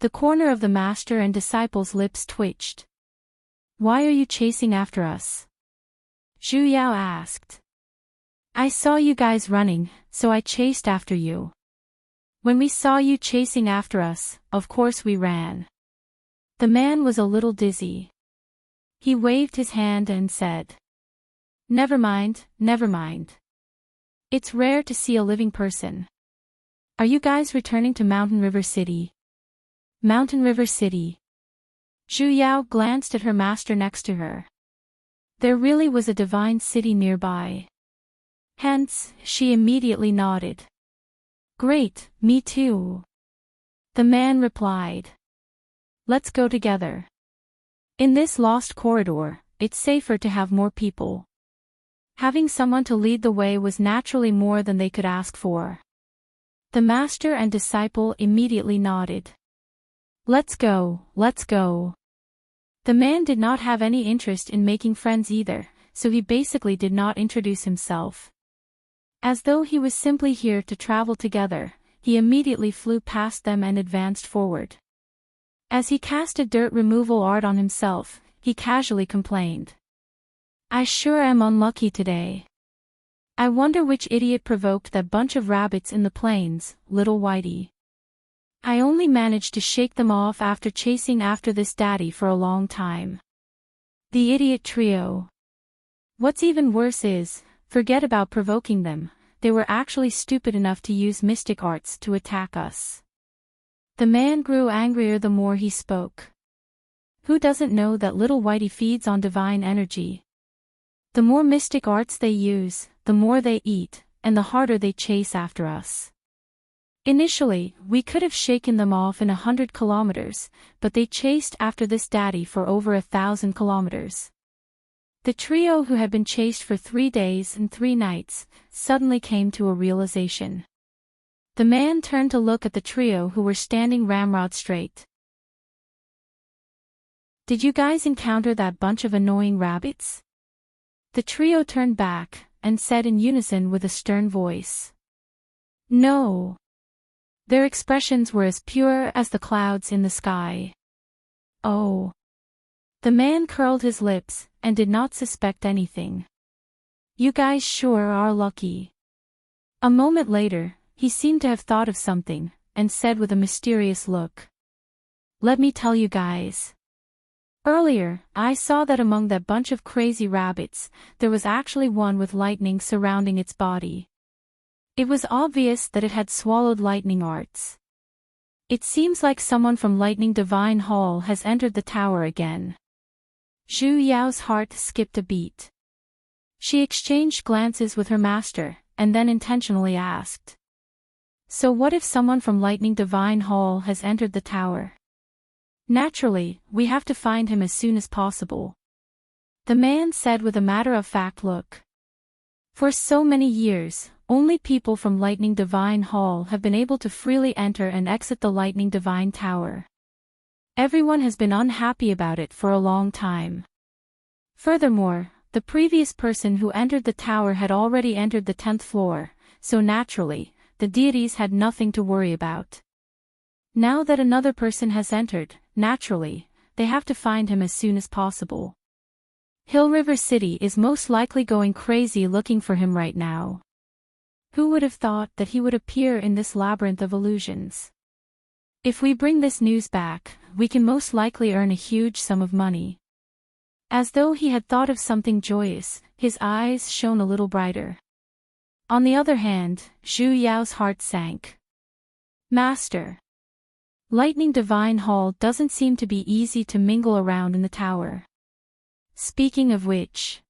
The corner of the master and disciple's lips twitched. Why are you chasing after us? Zhu Yao asked. I saw you guys running, so I chased after you. When we saw you chasing after us, of course we ran. The man was a little dizzy. He waved his hand and said, Never mind, never mind. It's rare to see a living person. Are you guys returning to Mountain River City? Mountain River City. Zhu Yao glanced at her master next to her. There really was a divine city nearby. Hence, she immediately nodded. Great, me too. The man replied. Let's go together. In this lost corridor, it's safer to have more people. Having someone to lead the way was naturally more than they could ask for. The master and disciple immediately nodded. Let's go, let's go. The man did not have any interest in making friends either, so he basically did not introduce himself. As though he was simply here to travel together, he immediately flew past them and advanced forward. As he cast a dirt removal art on himself, he casually complained. I sure am unlucky today. I wonder which idiot provoked that bunch of rabbits in the plains, little Whitey. I only managed to shake them off after chasing after this daddy for a long time. The idiot trio. What's even worse is, forget about provoking them, they were actually stupid enough to use mystic arts to attack us. The man grew angrier the more he spoke. Who doesn't know that little Whitey feeds on divine energy? The more mystic arts they use, the more they eat, and the harder they chase after us. Initially, we could have shaken them off in 100 kilometers, but they chased after this daddy for over 1,000 kilometers. The trio who had been chased for 3 days and 3 nights, suddenly came to a realization. The man turned to look at the trio who were standing ramrod straight. Did you guys encounter that bunch of annoying rabbits? The trio turned back, and said in unison with a stern voice. No. Their expressions were as pure as the clouds in the sky. Oh. The man curled his lips, and did not suspect anything. You guys sure are lucky. A moment later, he seemed to have thought of something, and said with a mysterious look. Let me tell you guys. Earlier, I saw that among that bunch of crazy rabbits, there was actually one with lightning surrounding its body. It was obvious that it had swallowed lightning arts. It seems like someone from Lightning Divine Hall has entered the tower again. Zhu Yao's heart skipped a beat. She exchanged glances with her master, and then intentionally asked. So what if someone from Lightning Divine Hall has entered the tower? Naturally, we have to find him as soon as possible. The man said with a matter-of-fact look. For so many years, only people from Lightning Divine Hall have been able to freely enter and exit the Lightning Divine Tower. Everyone has been unhappy about it for a long time. Furthermore, the previous person who entered the tower had already entered the 10th floor, so naturally, the deities had nothing to worry about. Now that another person has entered, naturally, they have to find him as soon as possible. Hill River City is most likely going crazy looking for him right now. Who would have thought that he would appear in this labyrinth of illusions? If we bring this news back, we can most likely earn a huge sum of money. As though he had thought of something joyous, his eyes shone a little brighter. On the other hand, Zhu Yao's heart sank. Master. Lightning Divine Hall doesn't seem to be easy to mingle around in the tower. Speaking of which.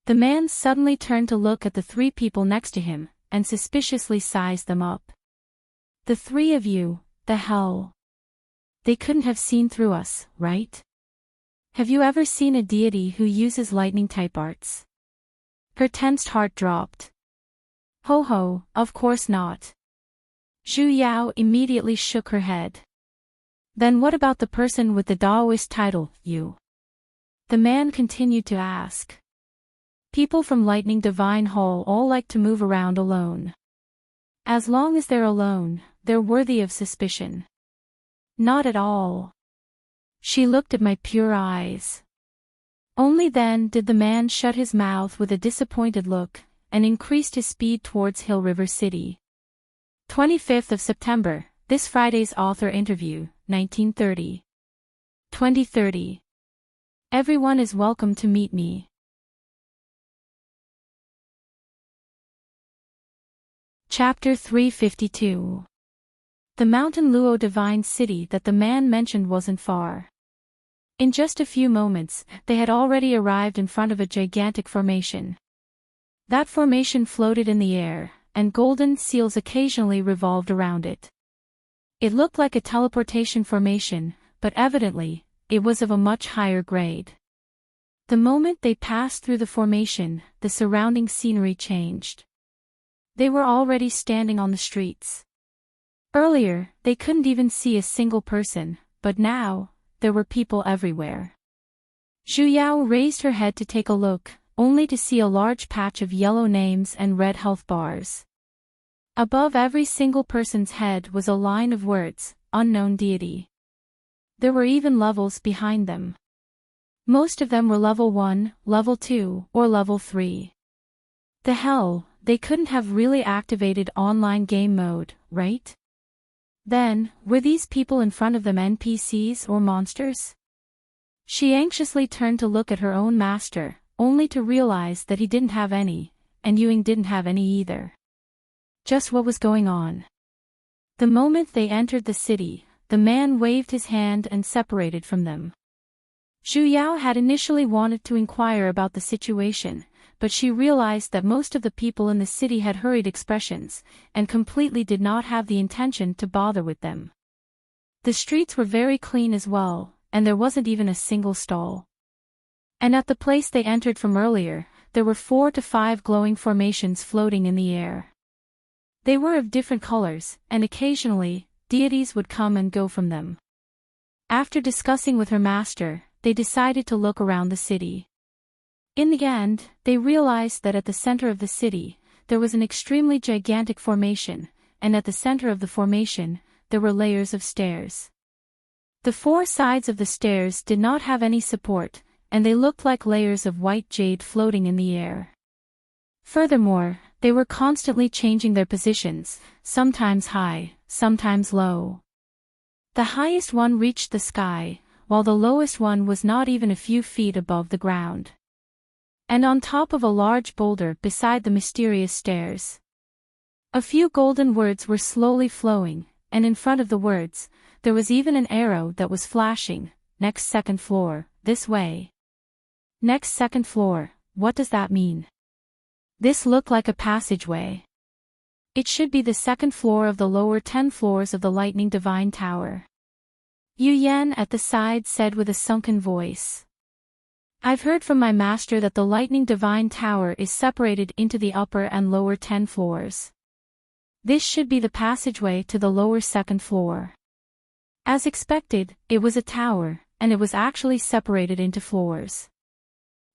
The man suddenly turned to look at the 3 people next to him, and suspiciously sized them up. The 3 of you, the hell. They couldn't have seen through us, right? Have you ever seen a deity who uses lightning-type arts? Her tensed heart dropped. Ho ho, of course not. Zhu Yao immediately shook her head. Then what about the person with the Taoist title, you? The man continued to ask. People from Lightning Divine Hall all like to move around alone. As long as they're alone, they're worthy of suspicion. Not at all. She looked at my pure eyes. Only then did the man shut his mouth with a disappointed look, and increased his speed towards Hill River City. 25th of September, this Friday's author interview, 1930. 2030. Everyone is welcome to meet me. Chapter 352. The Mountain Luo Divine City that the man mentioned wasn't far. In just a few moments, they had already arrived in front of a gigantic formation. That formation floated in the air, and golden seals occasionally revolved around it. It looked like a teleportation formation, but evidently, it was of a much higher grade. The moment they passed through the formation, the surrounding scenery changed. They were already standing on the streets. Earlier, they couldn't even see a single person, but now, there were people everywhere. Zhu Yao raised her head to take a look, only to see a large patch of yellow names and red health bars. Above every single person's head was a line of words, unknown deity. There were even levels behind them. Most of them were level 1, level 2, or level 3. The hell, they couldn't have really activated online game mode, right? Then, were these people in front of them NPCs or monsters? She anxiously turned to look at her own master, only to realize that he didn't have any, and Yuing didn't have any either. Just what was going on? The moment they entered the city, the man waved his hand and separated from them. Zhu Yao had initially wanted to inquire about the situation, but she realized that most of the people in the city had hurried expressions, and completely did not have the intention to bother with them. The streets were very clean as well, and there wasn't even a single stall. And at the place they entered from earlier, there were 4 to 5 glowing formations floating in the air. They were of different colors, and occasionally, deities would come and go from them. After discussing with her master, they decided to look around the city. In the end, they realized that at the center of the city, there was an extremely gigantic formation, and at the center of the formation, there were layers of stairs. The 4 sides of the stairs did not have any support, and they looked like layers of white jade floating in the air. Furthermore, they were constantly changing their positions, sometimes high, sometimes low. The highest one reached the sky, while the lowest one was not even a few feet above the ground. And on top of a large boulder beside the mysterious stairs. A few golden words were slowly flowing, and in front of the words, there was even an arrow that was flashing. Next second floor, this way. Next second floor, what does that mean? This looked like a passageway. It should be the second floor of the lower 10 floors of the Lightning Divine Tower. Yu Yan at the side said with a sunken voice. I've heard from my master that the Lightning Divine Tower is separated into the upper and lower 10 floors. This should be the passageway to the lower second floor. As expected, it was a tower, and it was actually separated into floors.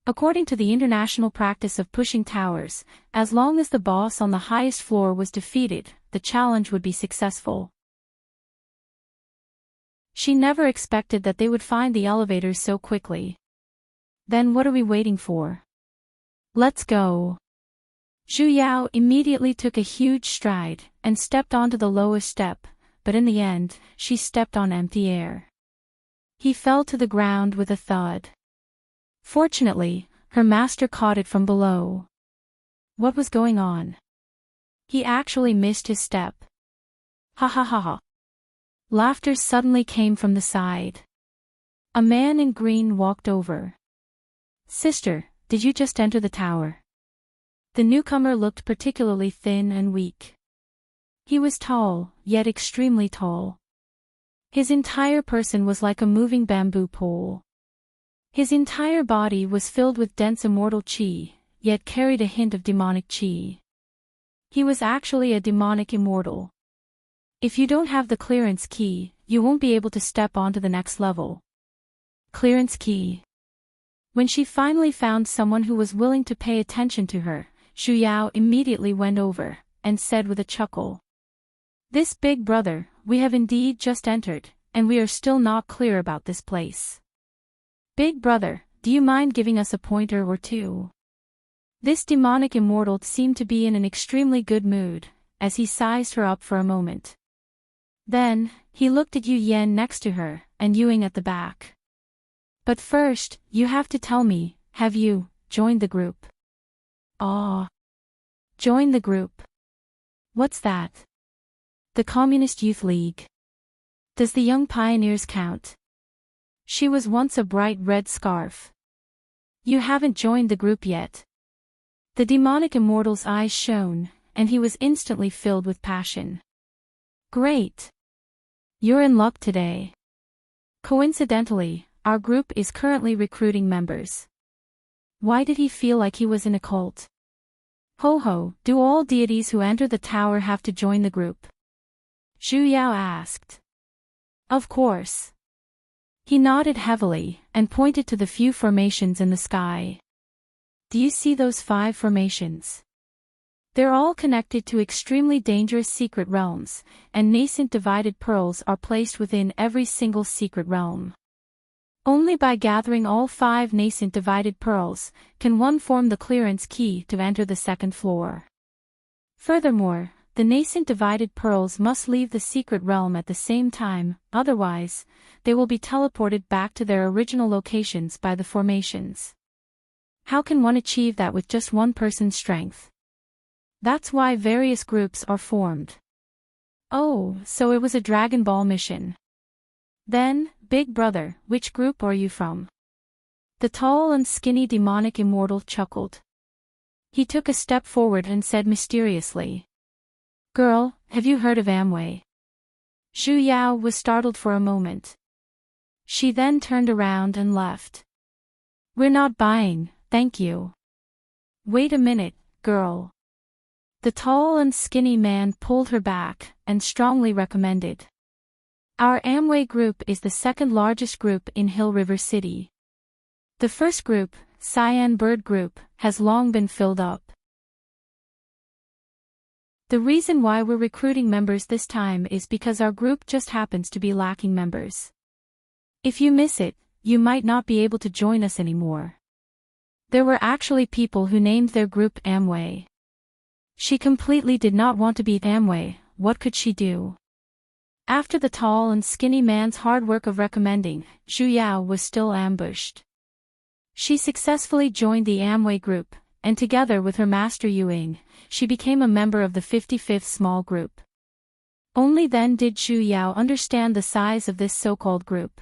According to the international practice of pushing towers, as long as the boss on the highest floor was defeated, the challenge would be successful. She never expected that they would find the elevators so quickly. Then what are we waiting for? Let's go. Zhu Yao immediately took a huge stride, and stepped onto the lowest step, but in the end, she stepped on empty air. He fell to the ground with a thud. Fortunately, her master caught it from below. What was going on? He actually missed his step. Ha ha ha ha. Laughter suddenly came from the side. A man in green walked over. Sister, did you just enter the tower? The newcomer looked particularly thin and weak. He was tall, yet extremely tall. His entire person was like a moving bamboo pole. His entire body was filled with dense immortal chi, yet carried a hint of demonic chi. He was actually a demonic immortal. If you don't have the clearance key, you won't be able to step onto the next level. Clearance key. When she finally found someone who was willing to pay attention to her, Zhu Yao immediately went over, and said with a chuckle. This big brother, we have indeed just entered, and we are still not clear about this place. Big brother, do you mind giving us a pointer or two? This demonic immortal seemed to be in an extremely good mood, as he sized her up for a moment. Then, he looked at Yu Yan next to her, and Yuing at the back. But first, you have to tell me, have you joined the group? Ah. Join the group. What's that? The Communist Youth League. Does the Young Pioneers count? She was once a bright red scarf. You haven't joined the group yet. The demonic immortal's eyes shone, and he was instantly filled with passion. Great! You're in luck today. Coincidentally, our group is currently recruiting members. Why did he feel like he was in a cult? Ho ho, do all deities who enter the tower have to join the group? Zhu Yao asked. Of course. He nodded heavily, and pointed to the few formations in the sky. Do you see those 5 formations? They're all connected to extremely dangerous secret realms, and nascent divided pearls are placed within every single secret realm. Only by gathering all 5 nascent divided pearls, can one form the clearance key to enter the 2nd floor. Furthermore, the nascent divided pearls must leave the secret realm at the same time, otherwise, they will be teleported back to their original locations by the formations. How can one achieve that with just one person's strength? That's why various groups are formed. Oh, so it was a Dragon Ball mission. Then, Big Brother, which group are you from? The tall and skinny demonic immortal chuckled. He took a step forward and said mysteriously. Girl, have you heard of Amway? Zhu Yao was startled for a moment. She then turned around and left. We're not buying, thank you. Wait a minute, girl. The tall and skinny man pulled her back, and strongly recommended. Our Amway group is the 2nd largest group in Hill River City. The first group, Cyan Bird Group, has long been filled up. The reason why we're recruiting members this time is because our group just happens to be lacking members. If you miss it, you might not be able to join us anymore. There were actually people who named their group Amway. She completely did not want to beat Amway. What could she do? After the tall and skinny man's hard work of recommending, Zhu Yao was still ambushed. She successfully joined the Amway group, and together with her master Yuing, she became a member of the 55th small group. Only then did Zhu Yao understand the size of this so-called group.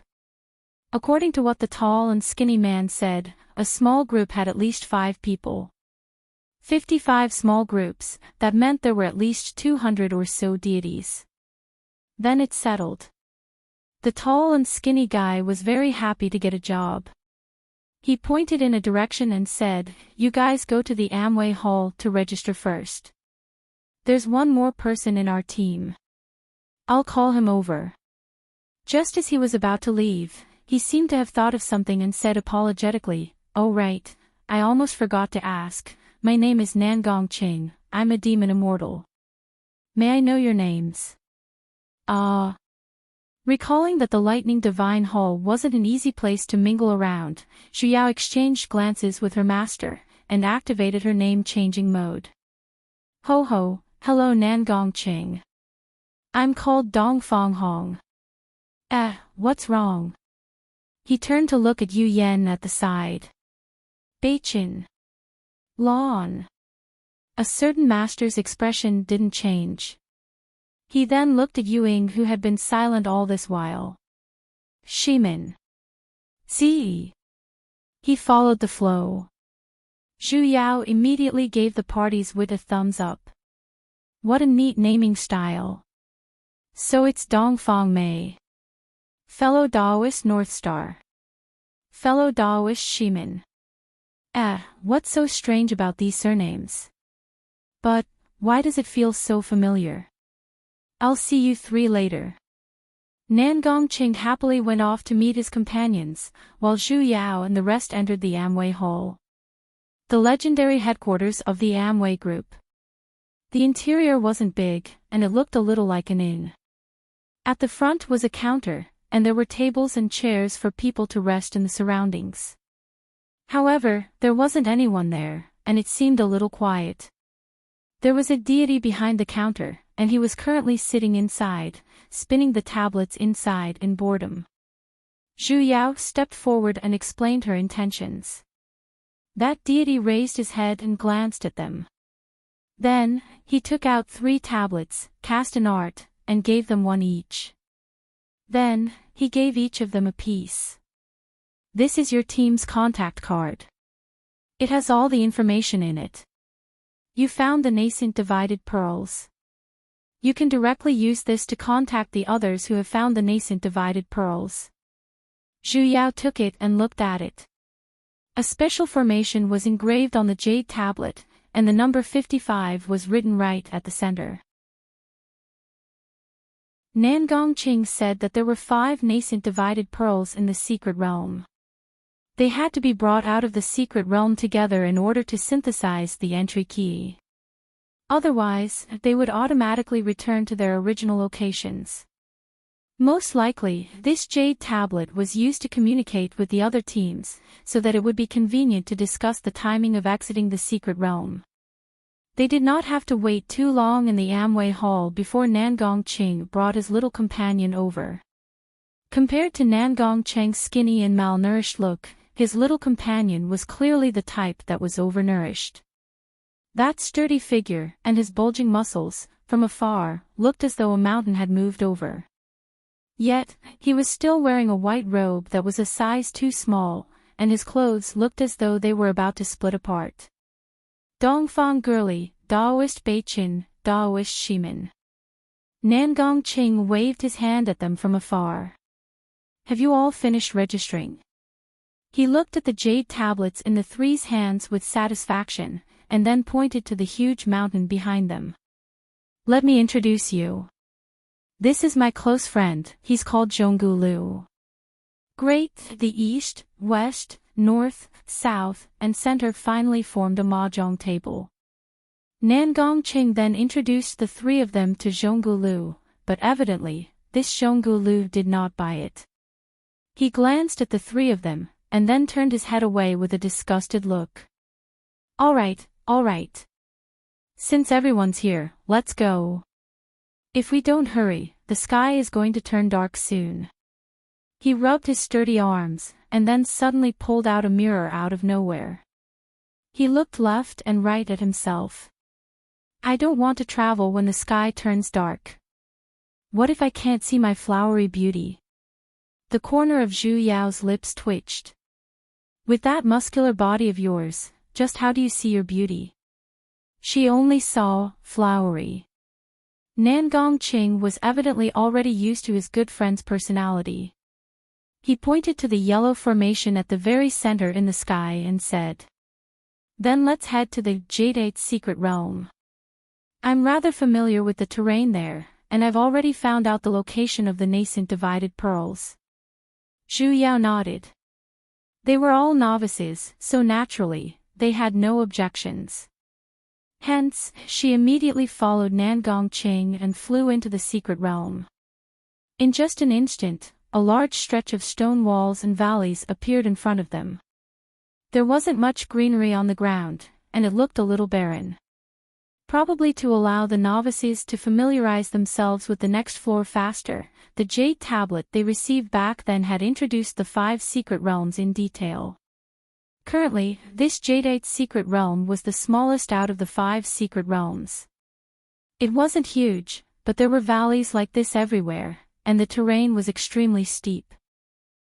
According to what the tall and skinny man said, a small group had at least 5 people. 55 small groups, that meant there were at least 200 or so deities. Then it settled. The tall and skinny guy was very happy to get a job. He pointed in a direction and said, you guys go to the Amway Hall to register first. There's one more person in our team. I'll call him over. Just as he was about to leave, he seemed to have thought of something and said apologetically, oh right, I almost forgot to ask. My name is Nangong Qing, I'm a demon immortal. May I know your names? Recalling that the Lightning Divine Hall wasn't an easy place to mingle around, Zhu Yao exchanged glances with her master, and activated her name-changing mode. Ho ho, hello Nangong Qing. I'm called Dongfang Hong. What's wrong? He turned to look at Yu Yen at the side. Beichin. Lawn. A certain master's expression didn't change. He then looked at Yuing, who had been silent all this while. Shimin. Ziyi. He followed the flow. Zhu Yao immediately gave the party's wit a thumbs up. What a neat naming style. So it's Dongfang Mei. Fellow Daoist North Star. Fellow Daoist Shimin. What's so strange about these surnames? But, why does it feel so familiar? I'll see you 3 later. Nangong Qing happily went off to meet his companions, while Zhu Yao and the rest entered the Amway Hall. The legendary headquarters of the Amway Group. The interior wasn't big, and it looked a little like an inn. At the front was a counter, and there were tables and chairs for people to rest in the surroundings. However, there wasn't anyone there, and it seemed a little quiet. There was a deity behind the counter, and he was currently sitting inside, spinning the tablets inside in boredom. Zhu Yao stepped forward and explained her intentions. That deity raised his head and glanced at them. Then, he took out 3 tablets, cast an art, and gave them one each. Then, he gave each of them a piece. This is your team's contact card. It has all the information in it. You found the nascent divided pearls. You can directly use this to contact the others who have found the nascent divided pearls. Zhu Yao took it and looked at it. A special formation was engraved on the jade tablet, and the number 55 was written right at the center. Nangongqing said that there were 5 nascent divided pearls in the secret realm. They had to be brought out of the secret realm together in order to synthesize the entry key. Otherwise, they would automatically return to their original locations. Most likely, this jade tablet was used to communicate with the other teams, so that it would be convenient to discuss the timing of exiting the secret realm. They did not have to wait too long in the Amway Hall before Nangongqing brought his little companion over. Compared to Nangongqing's skinny and malnourished look, his little companion was clearly the type that was overnourished. That sturdy figure, and his bulging muscles, from afar, looked as though a mountain had moved over. Yet, he was still wearing a white robe that was a size too small, and his clothes looked as though they were about to split apart. Dongfang Girly, Daoist Beichin, Daoist Shimin. Nangongqing waved his hand at them from afar. Have you all finished registering? He looked at the jade tablets in the 3's hands with satisfaction, and then pointed to the huge mountain behind them. Let me introduce you. This is my close friend, he's called Zhonggu Lu. Great, the east, west, north, south, and center finally formed a mahjong table. Nangongqing then introduced the 3 of them to Zhonggu Lu, but evidently, this Zhonggu Lu did not buy it. He glanced at the 3 of them, and then turned his head away with a disgusted look. All right. Since everyone's here, let's go. If we don't hurry, the sky is going to turn dark soon. He rubbed his sturdy arms, and then suddenly pulled out a mirror out of nowhere. He looked left and right at himself. I don't want to travel when the sky turns dark. What if I can't see my flowery beauty? The corner of Zhu Yao's lips twitched. With that muscular body of yours, just how do you see your beauty? She only saw flowery. Nangongqing was evidently already used to his good friend's personality. He pointed to the yellow formation at the very center in the sky and said, Then let's head to the Jadeite's secret realm. I'm rather familiar with the terrain there, and I've already found out the location of the nascent divided pearls. Zhu Yao nodded. They were all novices, so naturally, they had no objections. Hence, she immediately followed Nangongqing and flew into the secret realm. In just an instant, a large stretch of stone walls and valleys appeared in front of them. There wasn't much greenery on the ground, and it looked a little barren. Probably to allow the novices to familiarize themselves with the next floor faster, the jade tablet they received back then had introduced the 5 secret realms in detail. Currently, this Jadeite's secret realm was the smallest out of the 5 secret realms. It wasn't huge, but there were valleys like this everywhere, and the terrain was extremely steep.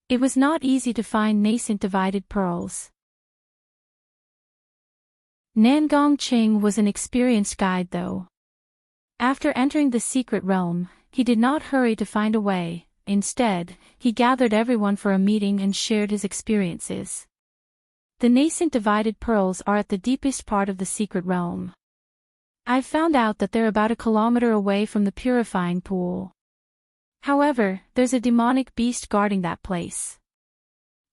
It was not easy to find nascent divided pearls. Nangongqing was an experienced guide though. After entering the secret realm, he did not hurry to find a way. Instead, he gathered everyone for a meeting and shared his experiences. The nascent divided pearls are at the deepest part of the secret realm. I've found out that they're about 1 kilometer away from the purifying pool. However, there's a demonic beast guarding that place.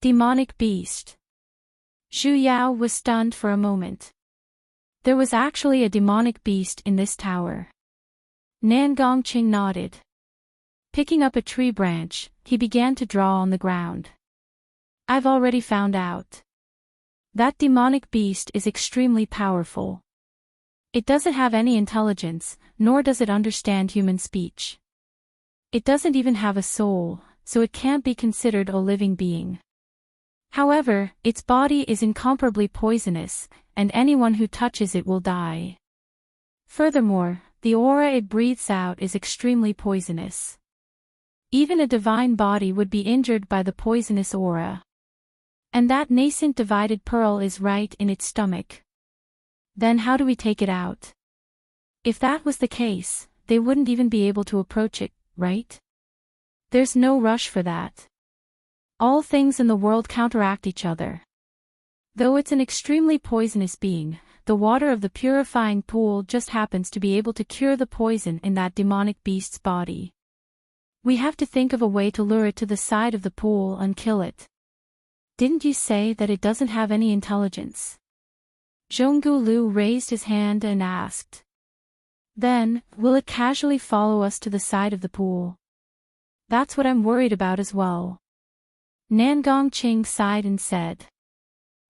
Demonic beast. Zhu Yao was stunned for a moment. There was actually a demonic beast in this tower. Nangongqing nodded. Picking up a tree branch, he began to draw on the ground. I've already found out. That demonic beast is extremely powerful. It doesn't have any intelligence, nor does it understand human speech. It doesn't even have a soul, so it can't be considered a living being. However, its body is incomparably poisonous, and anyone who touches it will die. Furthermore, the aura it breathes out is extremely poisonous. Even a divine body would be injured by the poisonous aura. And that nascent divided pearl is right in its stomach. Then how do we take it out? If that was the case, they wouldn't even be able to approach it, right? There's no rush for that. All things in the world counteract each other. Though it's an extremely poisonous being, the water of the purifying pool just happens to be able to cure the poison in that demonic beast's body. We have to think of a way to lure it to the side of the pool and kill it. Didn't you say that it doesn't have any intelligence? Zhonggu raised his hand and asked. Then, will it casually follow us to the side of the pool? That's what I'm worried about as well. Nangongqing sighed and said.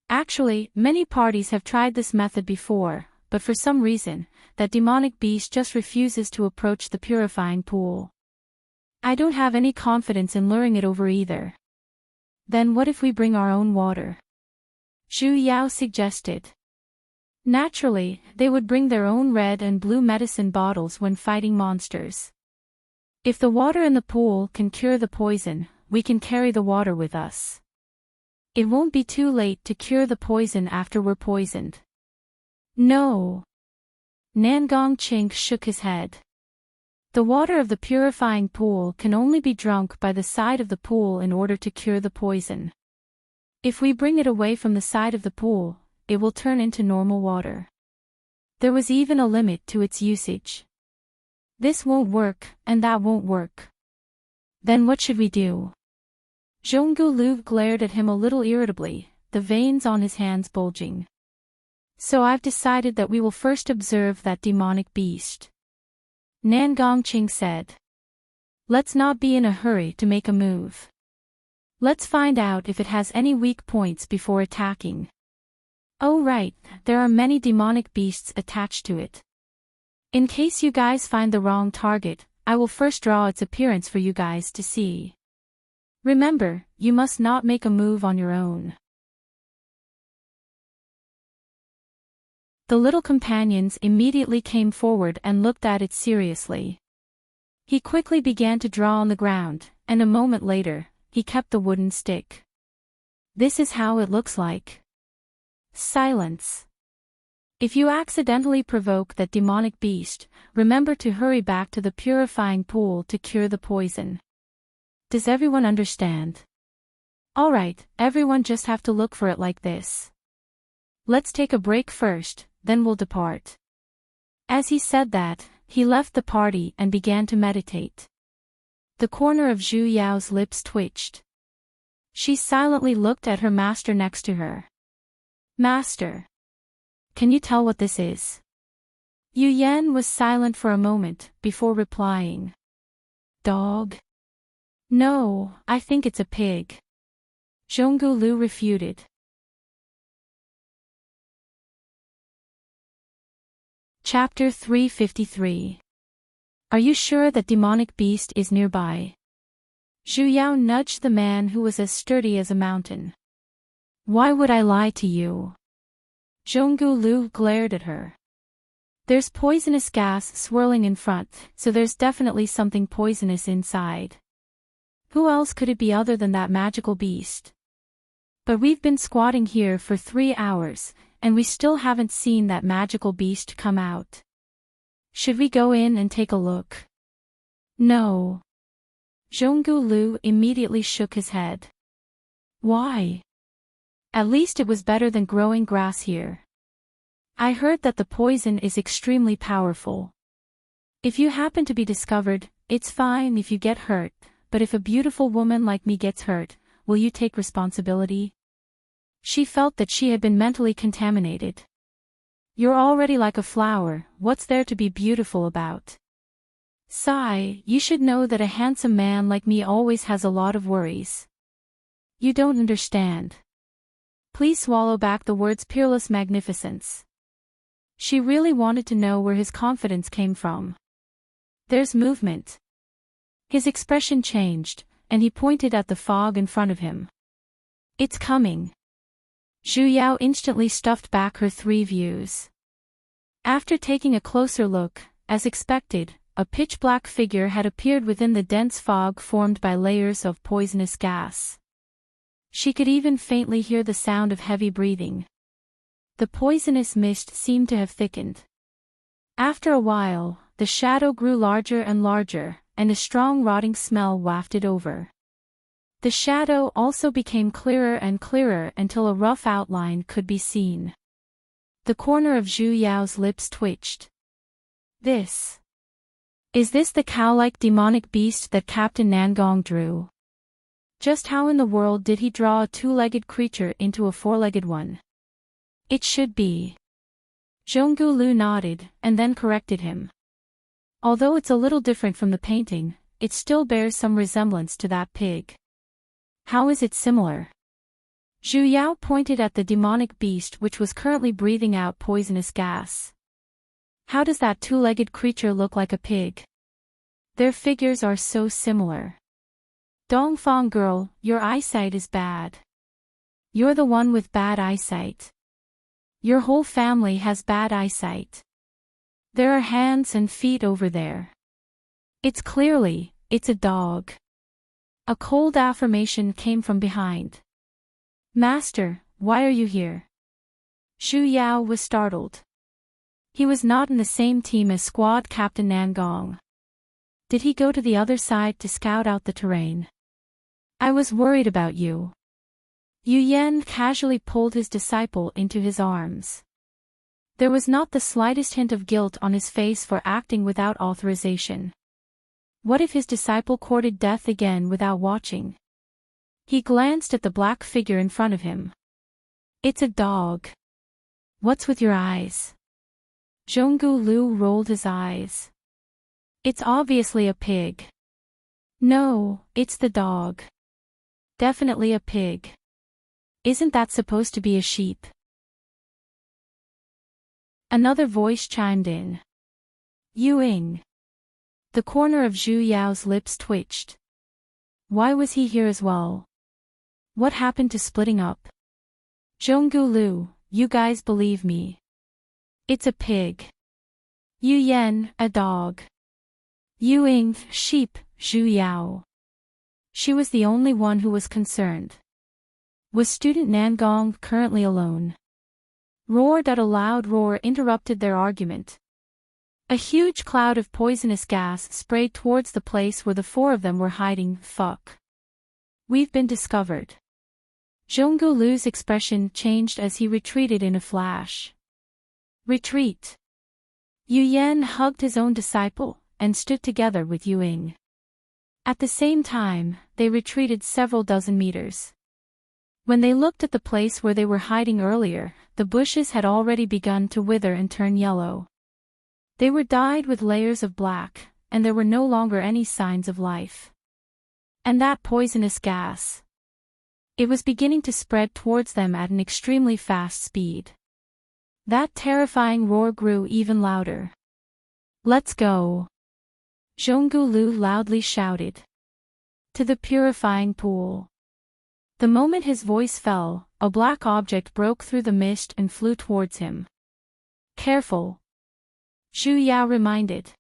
Actually, many parties have tried this method before, but for some reason, that demonic beast just refuses to approach the purifying pool. I don't have any confidence in luring it over either. Then what if we bring our own water? Zhu Yao suggested. Naturally, they would bring their own red and blue medicine bottles when fighting monsters. If the water in the pool can cure the poison, we can carry the water with us. It won't be too late to cure the poison after we're poisoned. No. Nangongqing shook his head. The water of the purifying pool can only be drunk by the side of the pool in order to cure the poison. If we bring it away from the side of the pool, it will turn into normal water. There was even a limit to its usage. This won't work, and that won't work. Then what should we do? Zhonggu glared at him a little irritably, the veins on his hands bulging. So I've decided that we will first observe that demonic beast. Nangongqing said. Let's not be in a hurry to make a move. Let's find out if it has any weak points before attacking. Oh right, there are many demonic beasts attached to it. In case you guys find the wrong target, I will first draw its appearance for you guys to see. Remember, you must not make a move on your own. The little companions immediately came forward and looked at it seriously. He quickly began to draw on the ground, and a moment later, he kept the wooden stick. This is how it looks like. Silence. If you accidentally provoke that demonic beast, remember to hurry back to the purifying pool to cure the poison. Does everyone understand? Alright, everyone just have to look for it like this. Let's take a break first, then we'll depart. As he said that, he left the party and began to meditate. The corner of Zhu Yao's lips twitched. She silently looked at her master next to her. Master. Can you tell what this is? Yu Yan was silent for a moment, before replying. Dog? No, I think it's a pig. Zhonggu refuted. Chapter 353. Are you sure that demonic beast is nearby? Zhu Yao nudged the man who was as sturdy as a mountain. Why would I lie to you? Zhonggu glared at her. There's poisonous gas swirling in front, so there's definitely something poisonous inside. Who else could it be other than that magical beast? But we've been squatting here for 3 hours, and we still haven't seen that magical beast come out. Should we go in and take a look? No. Zhonggu immediately shook his head. Why? At least it was better than growing grass here. I heard that the poison is extremely powerful. If you happen to be discovered, it's fine if you get hurt, but if a beautiful woman like me gets hurt, will you take responsibility? She felt that she had been mentally contaminated. You're already like a flower, what's there to be beautiful about? Sigh, you should know that a handsome man like me always has a lot of worries. You don't understand. Please swallow back the words peerless magnificence. She really wanted to know where his confidence came from. There's movement. His expression changed, and he pointed at the fog in front of him. It's coming. Zhu Yao instantly stuffed back her 3 views. After taking a closer look, as expected, a pitch-black figure had appeared within the dense fog formed by layers of poisonous gas. She could even faintly hear the sound of heavy breathing. The poisonous mist seemed to have thickened. After a while, the shadow grew larger and larger, and a strong rotting smell wafted over. The shadow also became clearer and clearer until a rough outline could be seen. The corner of Zhu Yao's lips twitched. Is this the cow-like demonic beast that Captain Nangong drew? Just how in the world did he draw a two-legged creature into a four-legged one? It should be. Zhonggu Lu nodded, and then corrected him. Although it's a little different from the painting, it still bears some resemblance to that pig. How is it similar? Zhu Yao pointed at the demonic beast which was currently breathing out poisonous gas. How does that two-legged creature look like a pig? Their figures are so similar. Dongfang girl, your eyesight is bad. You're the one with bad eyesight. Your whole family has bad eyesight. There are hands and feet over there. It's a dog. A cold affirmation came from behind. Master, why are you here? Zhu Yao was startled. He was not in the same team as Squad Captain Nangong. Did he go to the other side to scout out the terrain? I was worried about you. Yu Yan casually pulled his disciple into his arms. There was not the slightest hint of guilt on his face for acting without authorization. What if his disciple courted death again without watching? He glanced at the black figure in front of him. It's a dog. What's with your eyes? Zhonggu Lu rolled his eyes. It's obviously a pig. No, it's the dog. Definitely a pig. Isn't that supposed to be a sheep? Another voice chimed in. Yuing. The corner of Zhu Yao's lips twitched. Why was he here as well? What happened to splitting up? Zhonggu Lu, you guys believe me. It's a pig. Yu Yan, a dog. Yuing, sheep, Zhu Yao. She was the only one who was concerned. Was student Nangong currently alone? Roared at a loud roar interrupted their argument. A huge cloud of poisonous gas sprayed towards the place where the four of them were hiding. Fuck. We've been discovered. Zhonggu Lu's expression changed as he retreated in a flash. Retreat. Yu Yan hugged his own disciple, and stood together with Yuing. At the same time, they retreated several dozen meters. When they looked at the place where they were hiding earlier, the bushes had already begun to wither and turn yellow. They were dyed with layers of black, and there were no longer any signs of life. And that poisonous gas. It was beginning to spread towards them at an extremely fast speed. That terrifying roar grew even louder. Let's go. Zhonggu Lu loudly shouted. To the purifying pool. The moment his voice fell, a black object broke through the mist and flew towards him. Careful. Zhu Yao reminded.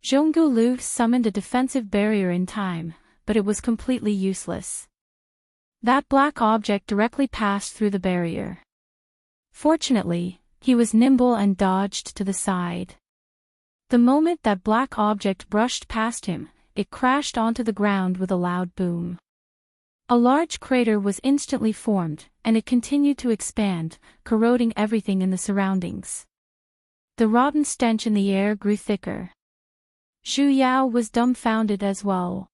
Zhonggu Lu summoned a defensive barrier in time, but it was completely useless. That black object directly passed through the barrier. Fortunately, he was nimble and dodged to the side. The moment that black object brushed past him, it crashed onto the ground with a loud boom. A large crater was instantly formed, and it continued to expand, corroding everything in the surroundings. The rotten stench in the air grew thicker. Zhu Yao was dumbfounded as well.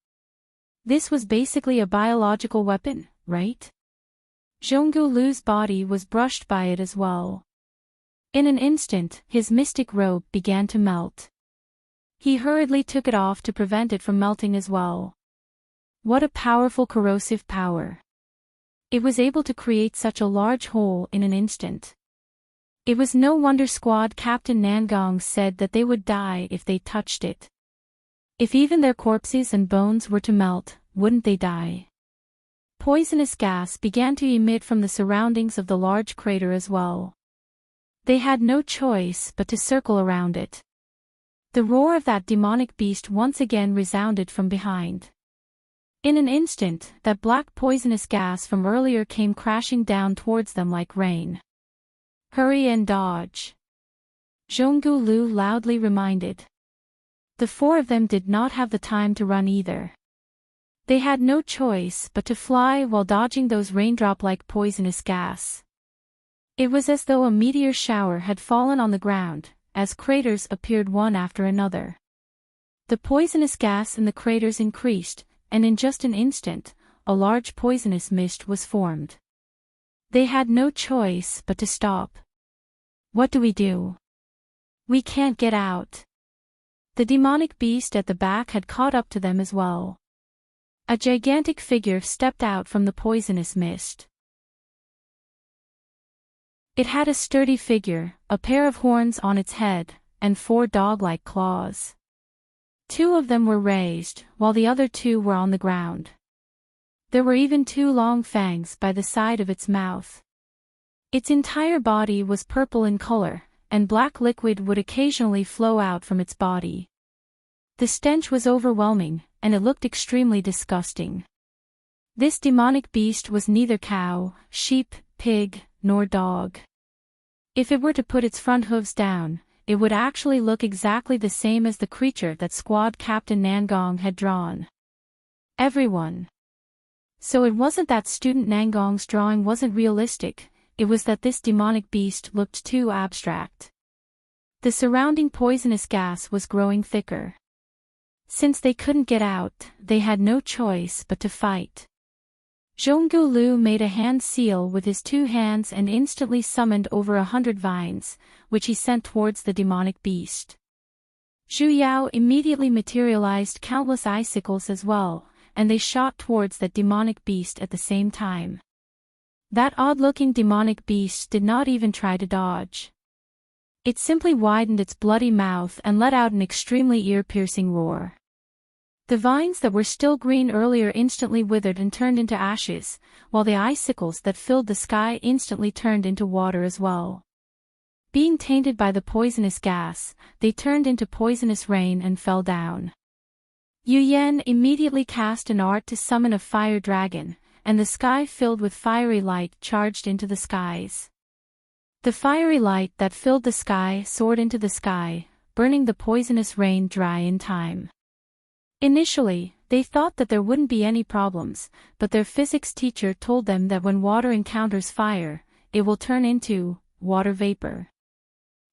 This was basically a biological weapon, right? Zhonggu Lu's body was brushed by it as well. In an instant, his mystic robe began to melt. He hurriedly took it off to prevent it from melting as well. What a powerful corrosive power. It was able to create such a large hole in an instant. It was no wonder Squad Captain Nangong said that they would die if they touched it. If even their corpses and bones were to melt, wouldn't they die? Poisonous gas began to emit from the surroundings of the large crater as well. They had no choice but to circle around it. The roar of that demonic beast once again resounded from behind. In an instant, that black poisonous gas from earlier came crashing down towards them like rain. Hurry and dodge. Zhonggu Lu loudly reminded. The four of them did not have the time to run either. They had no choice but to fly while dodging those raindrop-like poisonous gas. It was as though a meteor shower had fallen on the ground, as craters appeared one after another. The poisonous gas in the craters increased, and in just an instant, a large poisonous mist was formed. They had no choice but to stop. What do we do? We can't get out. The demonic beast at the back had caught up to them as well. A gigantic figure stepped out from the poisonous mist. It had a sturdy figure, a pair of horns on its head, and 4 dog-like claws. 2 of them were raised, while the other 2 were on the ground. There were even 2 long fangs by the side of its mouth. Its entire body was purple in color, and black liquid would occasionally flow out from its body. The stench was overwhelming, and it looked extremely disgusting. This demonic beast was neither cow, sheep, pig, nor dog. If it were to put its front hooves down, it would actually look exactly the same as the creature that Squad Captain Nangong had drawn. Everyone. So it wasn't that Student Nangong's drawing wasn't realistic, it was that this demonic beast looked too abstract. The surrounding poisonous gas was growing thicker. Since they couldn't get out, they had no choice but to fight. Zhonggu Lu made a hand seal with his 2 hands and instantly summoned over 100 vines, which he sent towards the demonic beast. Zhu Yao immediately materialized countless icicles as well, and they shot towards that demonic beast at the same time. That odd-looking demonic beast did not even try to dodge. It simply widened its bloody mouth and let out an extremely ear-piercing roar. The vines that were still green earlier instantly withered and turned into ashes, while the icicles that filled the sky instantly turned into water as well. Being tainted by the poisonous gas, they turned into poisonous rain and fell down. Yu Yan immediately cast an art to summon a fire dragon, and the sky filled with fiery light charged into the skies. The fiery light that filled the sky soared into the sky, burning the poisonous rain dry in time. Initially, they thought that there wouldn't be any problems, but their physics teacher told them that when water encounters fire, it will turn into water vapor.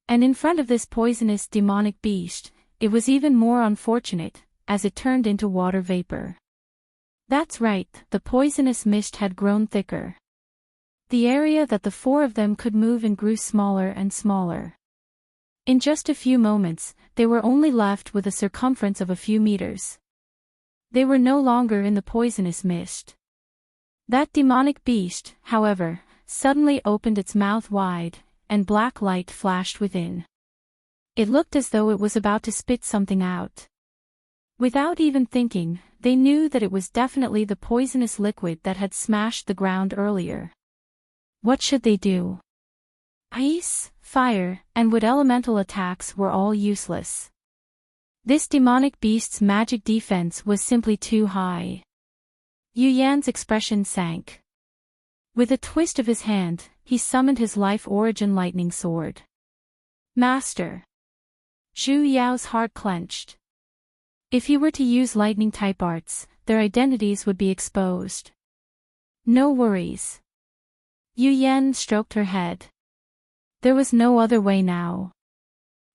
And in front of this poisonous demonic beast, it was even more unfortunate, as it turned into water vapor. That's right, the poisonous mist had grown thicker. The area that the 4 of them could move in grew smaller and smaller. In just a few moments, they were only left with a circumference of a few meters. They were no longer in the poisonous mist. That demonic beast, however, suddenly opened its mouth wide, and black light flashed within. It looked as though it was about to spit something out. Without even thinking, they knew that it was definitely the poisonous liquid that had smashed the ground earlier. What should they do? Ice, fire, and wood elemental attacks were all useless. This demonic beast's magic defense was simply too high. Yu Yan's expression sank. With a twist of his hand, he summoned his life origin lightning sword. Master! Zhu Yao's heart clenched. If he were to use lightning-type arts, their identities would be exposed. No worries. Yu Yan stroked her head. There was no other way now.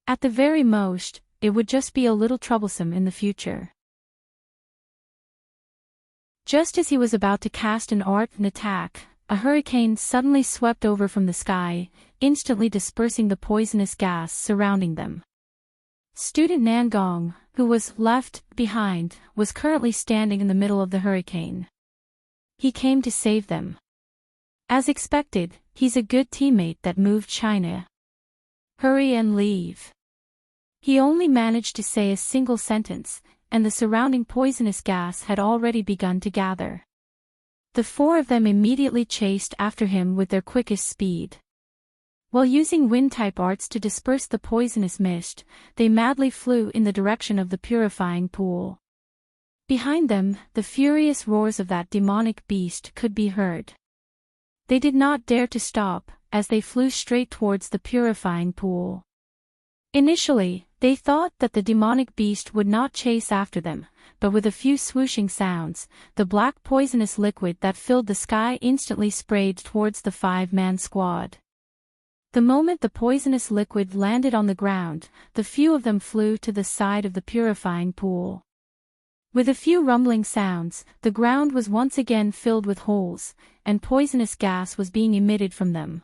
At the very most, it would just be a little troublesome in the future. Just as he was about to cast an art and attack, a hurricane suddenly swept over from the sky, instantly dispersing the poisonous gas surrounding them. Student Nangong, who was left behind, was currently standing in the middle of the hurricane. He came to save them. As expected, he's a good teammate that moved China. Hurry and leave. He only managed to say a single sentence, and the surrounding poisonous gas had already begun to gather. The 4 of them immediately chased after him with their quickest speed. While using wind-type arts to disperse the poisonous mist, they madly flew in the direction of the purifying pool. Behind them, the furious roars of that demonic beast could be heard. They did not dare to stop, as they flew straight towards the purifying pool. Initially, They thought that the demonic beast would not chase after them, but with a few swooshing sounds, the black poisonous liquid that filled the sky instantly sprayed towards the 5-man squad. The moment the poisonous liquid landed on the ground, the few of them flew to the side of the purifying pool. With a few rumbling sounds, the ground was once again filled with holes, and poisonous gas was being emitted from them.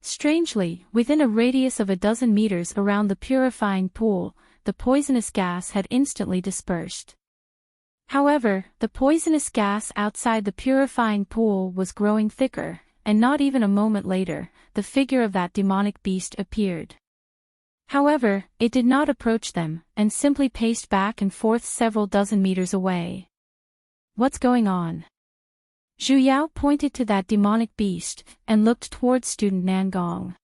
Strangely, within a radius of 12 meters around the purifying pool, the poisonous gas had instantly dispersed. However, the poisonous gas outside the purifying pool was growing thicker, and not even a moment later, the figure of that demonic beast appeared. However, it did not approach them, and simply paced back and forth several dozen meters away. What's going on? Zhu Yao pointed to that demonic beast, and looked towards student Nangong.